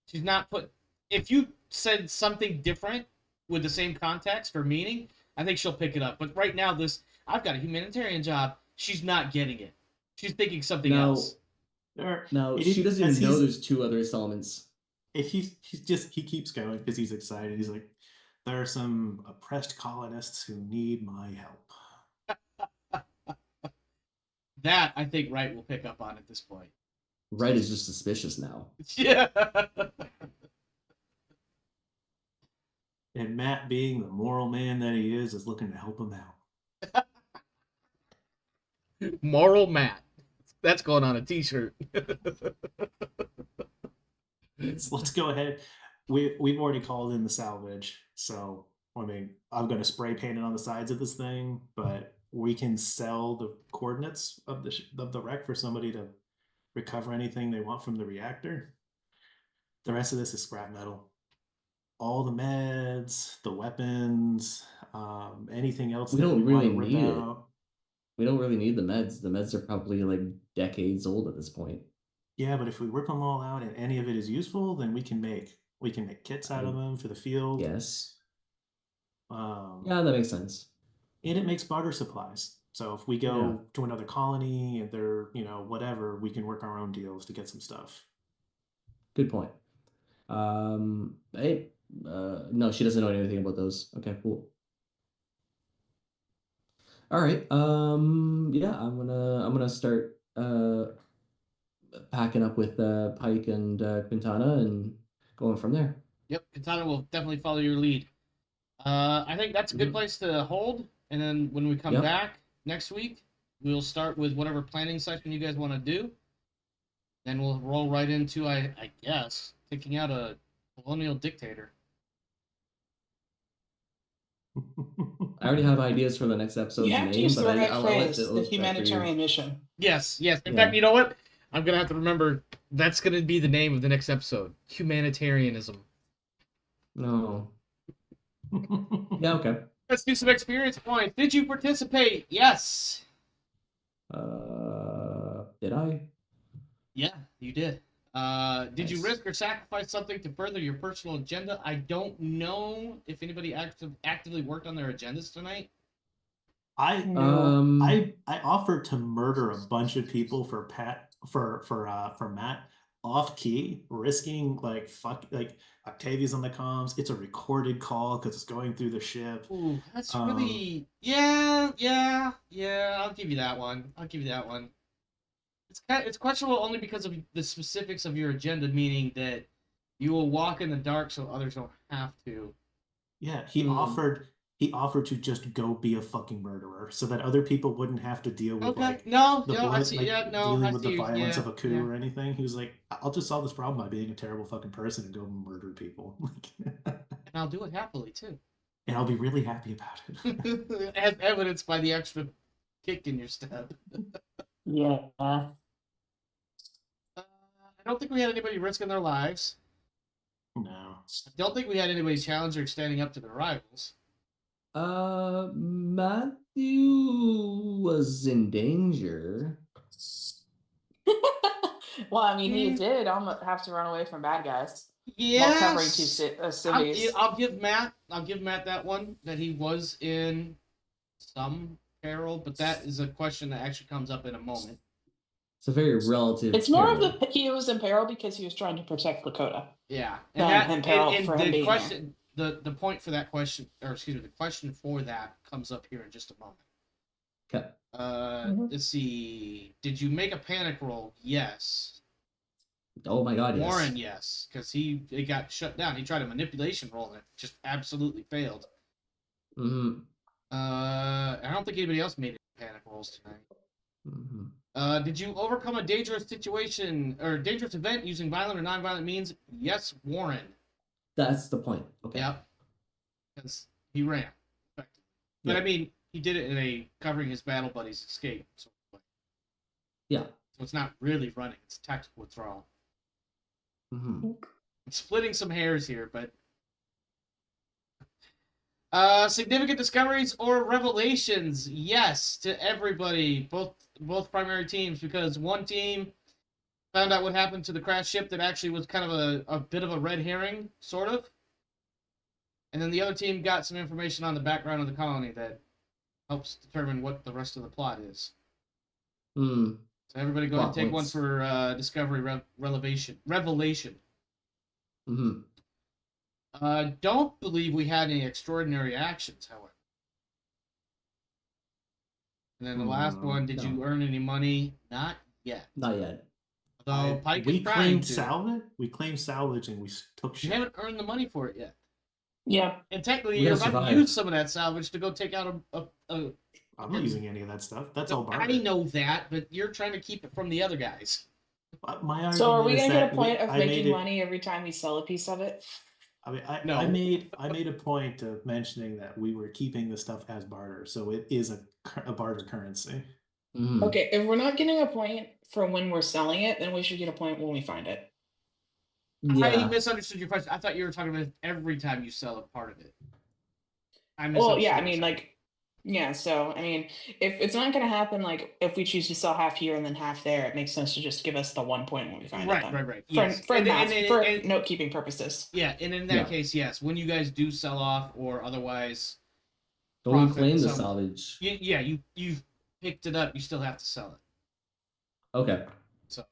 She's not put. If you said something different with the same context or meaning, I think she'll pick it up. But right now, this I've got a humanitarian job. She's not getting it. She's thinking something No, else. Or no, it she is doesn't as even know he's there's two other installments. if he's just he keeps going because he's excited. He's like, there are some oppressed colonists who need my help. That I think Wright will pick up on at this point. Wright is just suspicious now. Yeah. And Matt, being the moral man that he is looking to help him out. Moral Matt. That's going on a T-shirt. Let's go ahead. We've already called in the salvage, so I mean I'm going to spray paint it on the sides of this thing, but we can sell the coordinates of the wreck for somebody to recover anything they want from the reactor. The rest of this is scrap metal. All the meds, the weapons, anything else We that we don't want really to rip need it. out. We don't really need the meds. The meds are probably like decades old at this point. Yeah, but if we rip them all out and any of it is useful, then we can make kits out of them for the field. Yes. Um, Yeah, that makes sense. and it makes barter supplies. So if we Yeah. go to another colony and they're, whatever, we can work our own deals to get some stuff. Good point. Hey, no, she doesn't know anything about those. Okay, cool. All right. Yeah, I'm gonna start packing up with Pike and Quintana and going from there. Yep, Katana will definitely follow your lead. I think that's a good Mhm. place to hold. And then when we come Yep. back next week, we'll start with whatever planning session you guys want to do. Then we'll roll right into, I guess, picking out a colonial dictator. I already have ideas for the next You episode's have to name, use but the right I'll let phrase, the that for you. humanitarian mission. Yes, yes. In Yeah. fact, you know what? I'm going to have to remember that's going to be the name of the next episode. Humanitarianism. No. Yeah, okay. Let's do some experience points. Did you participate? Yes. Did I? Yeah, you did. Did you Nice. risk or sacrifice something to further your personal agenda? I don't know if anybody actively worked on their agendas tonight. No. I offered to murder a bunch of people for Matt off key, risking like Octavia's on the comms. It's a recorded call because it's going through the ship. Ooh, that's Um, really yeah. I'll give you that one. It's questionable only because of the specifics of your agenda, meaning that you will walk in the dark so others don't have to. Yeah, he offered to just go be a fucking murderer so that other people wouldn't have to deal with Okay, like no, the yeah, I blood, see. like Yeah, no, dealing I with the see. violence Yeah, of a coup yeah. or anything. He was like, I'll just solve this problem by being a terrible fucking person and go murder people. And I'll do it happily too. And I'll be really happy about it. As evidenced by the extra kick in your step. Yeah. I don't think we had anybody risking their lives. No. I don't think we had anybody challenging or standing up to their rivals. Matthew was in danger. Well, I mean, he Mm. did almost have to run away from bad guys Yes. while covering two cities. I'll give Matt that one, that he was in some peril, but that is a question that actually comes up in a moment. It's a very relative. It's more peril. of he was in peril because he was trying to protect Lakota. Yeah, Than and in peril for him the being question, the point for that question, or excuse me, the question for that comes up here in just a moment. Okay. Let's see. Did you make a panic roll? Yes. Oh my God, yes. Warren, yes, because it got shut down. He tried a manipulation roll and it just absolutely failed. Mm-hmm. I don't think anybody else made panic rolls tonight. Mm-hmm. Did you overcome a dangerous situation or dangerous event using violent or non-violent means? Yes, Warren. That's the point. Okay. Yep. Because he ran. Effectively. But I mean, he did it in a covering his battle buddy's escape sort of way. Yeah. So it's not really running; it's tactical withdrawal. Mm-hmm. splitting some hairs here, but significant discoveries or revelations? Yes, to everybody, both primary teams, because one team found out what happened to the crash ship that actually was kind of a bit of a red herring, sort of. And then the other team got some information on the background of the colony that helps determine what the rest of the plot is. Hmm. So everybody go ahead and Plot take one points. for discovery revelation. Mm-hmm. Don't believe we had any extraordinary actions, however. And then the last one, did you No. earn any money? Not yet. Not yet. Although Pike is we trying claimed to. salvage. We claimed salvage, and we took You shit. haven't earned the money for it yet. Yeah. And technically, We you're gotta about to survive. use some of that salvage to go take out a I'm not using any of that stuff. That's all I barter. know that, but you're trying to keep it from the other guys. My argument So are we is gonna get that a point of I made making it. money every time we sell a piece of it? I mean, I No. made a point of mentioning that we were keeping the stuff as barter, so it is a barter currency. Mm-hmm. Okay, if we're not getting a point for when we're selling it, then we should get a point when we find it. I Yeah. misunderstood your question. I thought you were talking about every time you sell a part of it. I Well, yeah, I misunderstood. mean, like, yeah. So, I mean, if it's not going to happen, like, if we choose to sell half here and then half there, it makes sense to just give us the 1 point when we find it. Right, Then. right. For Yes. for And- math, and- for and- note keeping purposes. Yeah, and in that Yeah. case, yes. When you guys do sell off or otherwise, But we profit claim the some- salvage. you've picked it up. You still have to sell it. Okay. So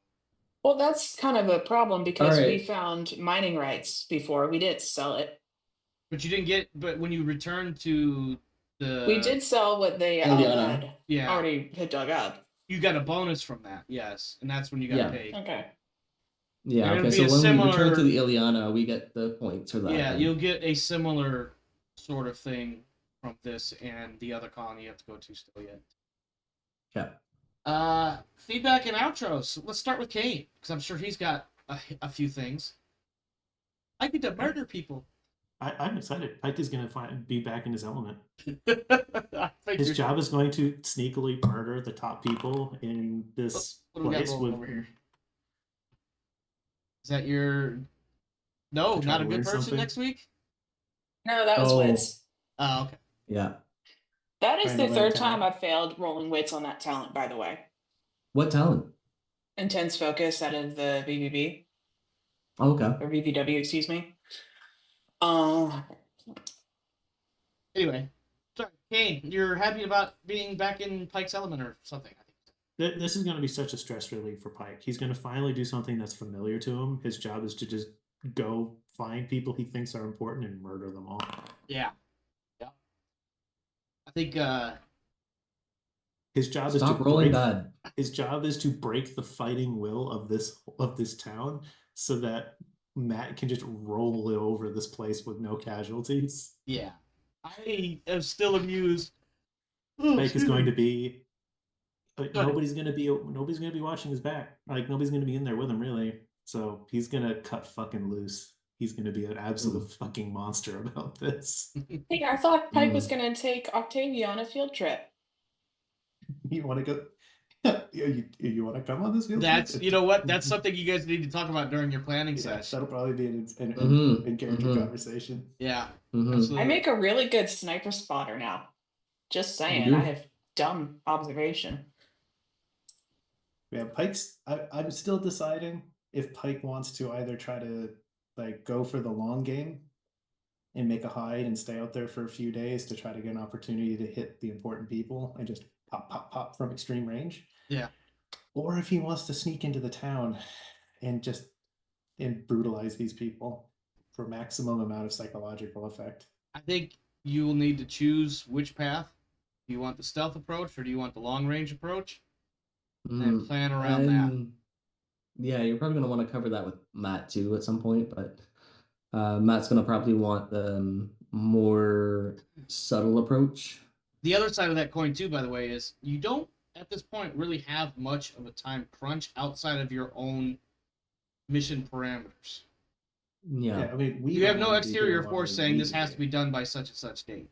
Well, that's kind of a problem because we Alright. found mining rights before. We didn't sell it. but you didn't get. But when you return to the, We did sell what they Eliana. Yeah, already had dug up. you got a bonus from that. Yes, and that's when you got Yeah. paid. Okay. Yeah. It'll Okay. be So a when we return to similar- the Ileana, we get the points for that. Yeah, then. you'll get a similar sort of thing from this and the other colony you have to go to still yet. Okay. Feedback and outros. Let's start with Kane because I'm sure he's got a few things. I get to murder people. I'm excited. Pike is going to be back in his element. I His figured- job is going to sneakily murder the top people in this What do we got place. rolling over here? Is that your? No, To try not to a good learn person something? next week. No, that was Oh. wits. Oh, okay. Yeah. That is Trying to the learn third talent. time I've failed rolling wits on that talent, by the way. What talent? Intense focus out of the BBB Oh, okay. or BBW, excuse me. Anyway, sorry, Kane. You're happy about being back in Pike's element or something? I think. This is going to be such a stress relief for Pike. He's going to finally do something that's familiar to him. His job is to just go find people he thinks are important and murder them all. Yeah. I think. His job Stop is to rolling break, bad. His job is to break the fighting will of this town so that Matt can just roll it over this place with no casualties. Yeah. I am still amused. Pike is going to be nobody's going to be watching his back. Like nobody's going to be in there with him really. So he's going to cut fucking loose. He's going to be an absolute fucking monster about this. Hey, I thought Pike was going to take Octavia on a field trip. You want to go? You want to come on this field trip? That's you know what? That's something you guys need to talk about during your planning Yeah, session. that'll probably be an Mhm, in-character mhm. conversation. Yeah, Mhm. absolutely. I make a really good sniper spotter now. Just saying, do? I have dumb observation. Yeah, I'm still deciding if Pike wants to either try to like go for the long game and make a hide and stay out there for a few days to try to get an opportunity to hit the important people and just pop from extreme range. Yeah. Or if he wants to sneak into the town and brutalize these people for maximum amount of psychological effect. I think you will need to choose which path. Do you want the stealth approach or do you want the long range approach? And then plan around that. And yeah, you're probably gonna want to cover that with Matt too at some point, but Matt's gonna probably want the more subtle approach. The other side of that coin too, by the way, is you don't at this point really have much of a time crunch outside of your own mission parameters. Yeah. I mean, You have no exterior force saying this has to be done by such and such date.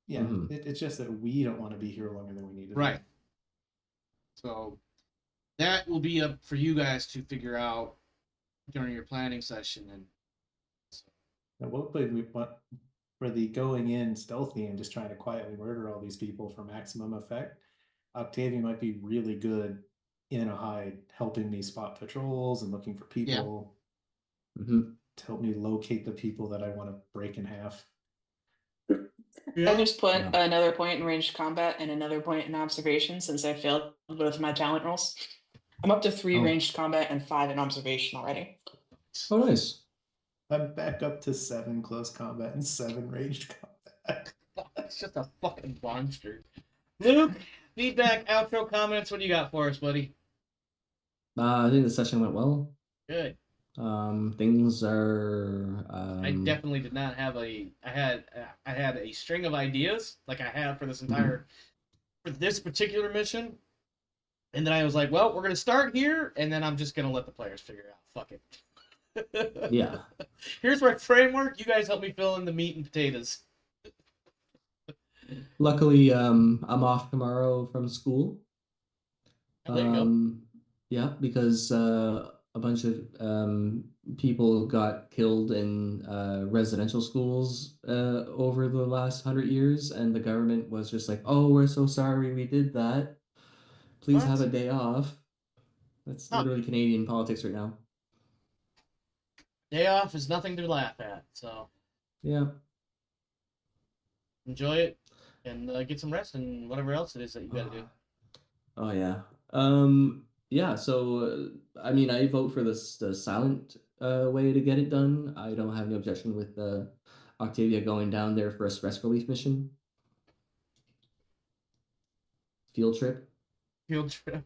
Yeah, Mhm. it's just that we don't want to be here longer than we need to. Right. So that will be up for you guys to figure out during your planning session. And And what would we want for the going in stealthy and just trying to quietly murder all these people for maximum effect? Octavia might be really good in a hide, helping me spot patrols and looking for people Hmm. to help me locate the people that I want to break in half. I just put Yeah. another point in ranged combat and another point in observation since I failed both my talent rolls. I'm up to 3 Oh. ranged combat and 5 in observation already. Oh, nice. I'm back up to 7 close combat and 7 ranged combat. It's just a fucking monster. Luke, feedback, outro, comments. What do you got for us, buddy? I think the session went well. Good. Things are. I definitely did not have a. I had a string of ideas like I have for this entire for this particular mission, and then I was like, well, we're gonna start here, and then I'm just gonna let the players figure it out. Fuck it. Yeah. Here's my framework. You guys help me fill in the meat and potatoes. Luckily, I'm off tomorrow from school. There you go. Yeah, because a bunch of people got killed in residential schools over the last 100 years, and the government was just like, "Oh, we're so sorry we did that. Please What? have a day off." That's Huh. literally Canadian politics right now. Day off is nothing to laugh at, so Yeah. enjoy it and get some rest and whatever else it is that you got to do. Oh yeah. Yeah, so I mean, I vote for the silent way to get it done. I don't have any objection with Octavia going down there for a stress relief mission. Field trip. Field trip.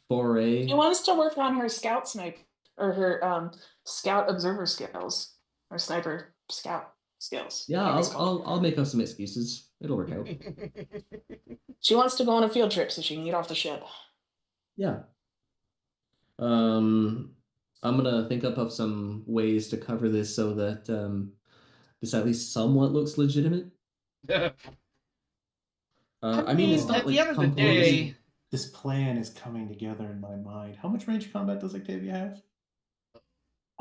Foray. She wants to work on her scout snipe or her scout observer skills or sniper scout skills. Yeah, whatever it's called. I'll make up some excuses. It'll work out. She wants to go on a field trip so she can get off the ship. Yeah. I'm gonna think up of some ways to cover this so that this at least somewhat looks legitimate. I mean, it's not at the like end of the completely. day, This plan is coming together in my mind. How much range combat does Octavia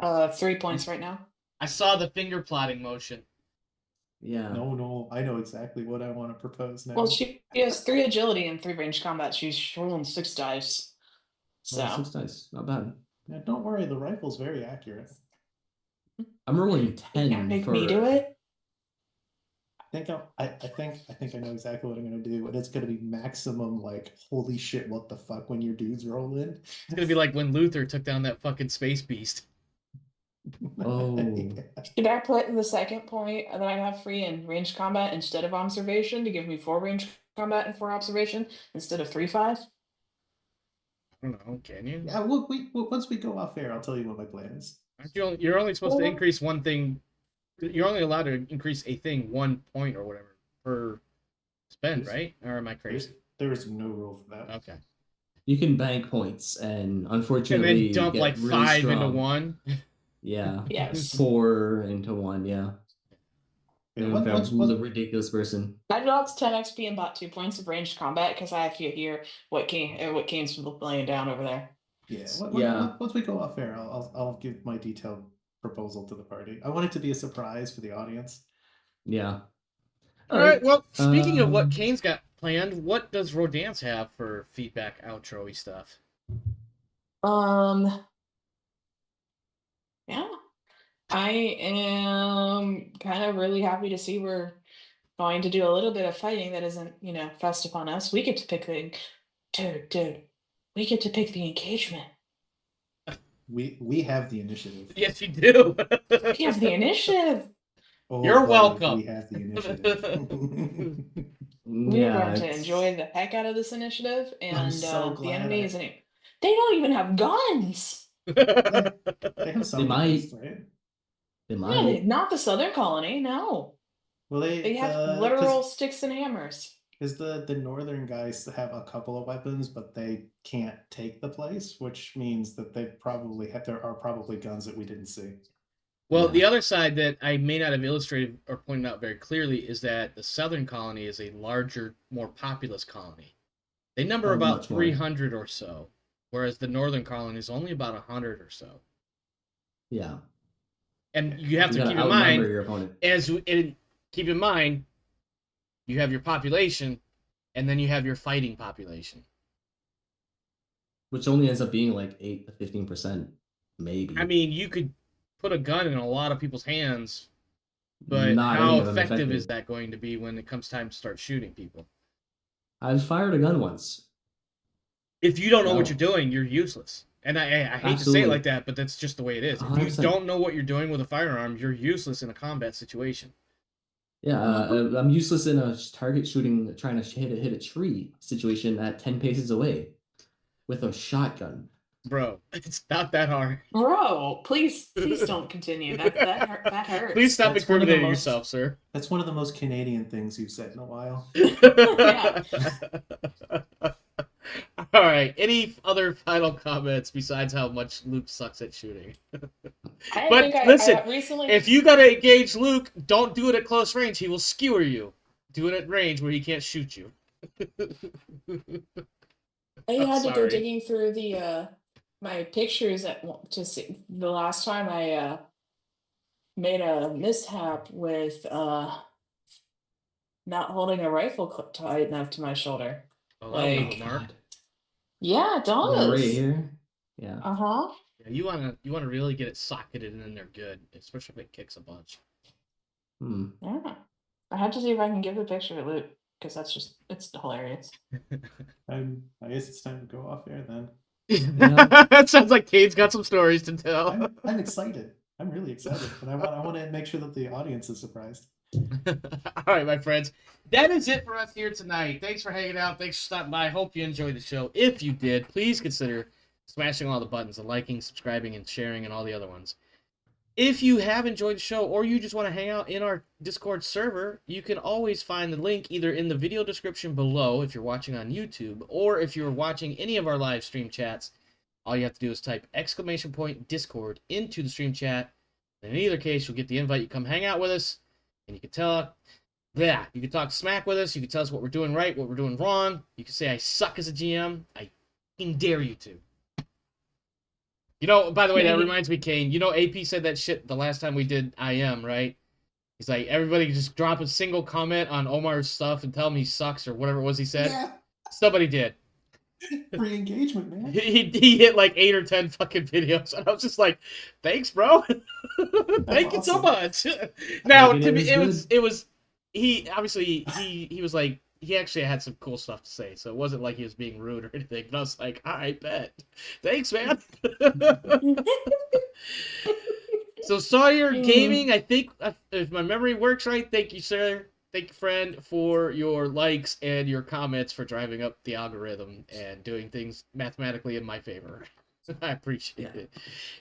have? 3 points right now. I saw the finger plotting motion. Yeah. No, I know exactly what I want to propose now. Well, she has 3 agility and 3 ranged combat. She's rolling 6 dice. So Well, 6 dice, not bad. Now, don't worry, the rifle's very accurate. I'm rolling you can't 10 make for. me do it. I think I know exactly what I'm gonna do, and it's gonna be maximum like holy shit, what the fuck when your dudes roll in. It's gonna be like when Luther took down that fucking space beast. Oh. Yeah. Should I put the second point that I have free in ranged combat instead of observation to give me 4 ranged combat and 4 observation instead of 3-5? I don't know. Can you? Yeah, once we go off air, I'll tell you what my plan is. You're only supposed to Well- increase one thing. You're only allowed to increase a thing 1 point or whatever per spend, right? Or am I crazy? There is no rule for that. Okay. You can bank points and And unfortunately then dump get like really 5 into strong. 1. Yeah. Yes. 4 into 1, yeah. Yeah, I'm a ridiculous person. I dropped 10 XP and bought 2 points of ranged combat because I have to hear what Kane's laying down over there. Yeah. Once we go off air, I'll give my detailed proposal to the party. I want it to be a surprise for the audience. Yeah. All right. Well, speaking of what Um, Kane's got planned, what does Rodance have for feedback outro-y stuff? Yeah. I am kind of really happy to see we're going to do a little bit of fighting that isn't, thrust upon us. We get to pick dude, we get to pick the engagement. We have the initiative. Yes, you do. We have the initiative. Oh, You're buddy, welcome. We have the initiative. We are yeah, going to it's- enjoy the heck out of this initiative, and so the glad enemy I- isn't. They don't even have guns. They have some might. guns, right? They Yeah, might. not the Southern Colony. No, Well, they have literal sticks and hammers. Because the northern guys have a couple of weapons, but they can't take the place, which means that there are probably guns that we didn't see. Well, Yeah. the other side that I may not have illustrated or pointed out very clearly is that the Southern Colony is a larger, more populous colony. They number Oh, about much more. 300 or so, whereas the Northern Colony is only about 100 or so. Yeah. And you have You to gotta keep in outnumber mind, your opponent. keep in mind, you have your population, and then you have your fighting population. Which only ends up being like 8 to 15%, maybe. I mean, you could put a gun in a lot of people's hands, but Not how any of them effective is effective. that going to be when it comes time to start shooting people? I've fired a gun once. If you don't know what No. you're doing, you're useless. And I hate to say it Absolutely. like that, but that's just the way it is. If you 100%. don't know what you're doing with a firearm, you're useless in a combat situation. Yeah, I'm useless in a target shooting, trying to hit a tree situation at 10 paces away with a shotgun. Bro, it's not that hard. Bro, please don't continue. That hurts. Please stop That's one of the incriminating most- yourself, sir. That's one of the most Canadian things you've said in a while. Yeah. All right. Any other final comments besides how much Luke sucks at shooting? I But think listen, I recently. If you gotta engage Luke, don't do it at close range. He will skewer you. Do it at range where he can't shoot you. I I'm had to go sorry. digging through the my pictures to see the last time I made a mishap with not holding a rifle tight enough to my shoulder. Oh, that'll leave Like- a mark. God. Yeah, it Yeah, right does. here. Yeah. Uh-huh. Yeah, you wanna really get it socketed and then they're good, especially if it kicks a bunch. Yeah. I have to see if I can give the picture to Luke because it's hilarious. I guess it's time to go off air then. That sounds like Kane's got some stories to tell. I'm excited. I'm really excited, but I want to make sure that the audience is surprised. All right, my friends. That is it for us here tonight. Thanks for hanging out. Thanks for stopping by. Hope you enjoyed the show. If you did, please consider smashing all the buttons, the liking, subscribing, and sharing, and all the other ones. If you have enjoyed the show or you just want to hang out in our Discord server, you can always find the link either in the video description below if you're watching on YouTube, or if you're watching any of our live stream chats, all you have to do is type !Discord into the stream chat. And in either case, you'll get the invite. You come hang out with us, and you can you can talk smack with us. You can tell us what we're doing right, what we're doing wrong. You can say I suck as a GM. I fucking dare you to. You know, by the way, that Maybe. reminds me, Kane. You know, AP said that shit the last time we did IM, right? He's like, everybody just drop a single comment on Omar's stuff and tell him he sucks or whatever it was he said. Yeah, Somebody did. free engagement, man. He hit like 8 or 10 fucking videos, and I was just like, "Thanks, bro. Thank you so awesome. much." Now, Maybe to me, was it was he obviously he was like he actually had some cool stuff to say, so it wasn't like he was being rude or anything. But I was like, "All right, bet. Thanks, man." So Sawyer Gaming, I think if my memory works right, thank you, sir. Thank you, friend, for your likes and your comments for driving up the algorithm and doing things mathematically in my favor. I appreciate it.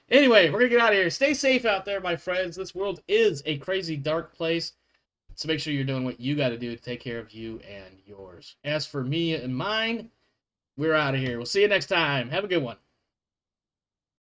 Anyway, we're going to get out of here. Stay safe out there, my friends. This world is a crazy, dark place. So make sure you're doing what you got to do to take care of you and yours. As for me and mine, we're out of here. We'll see you next time. Have a good one.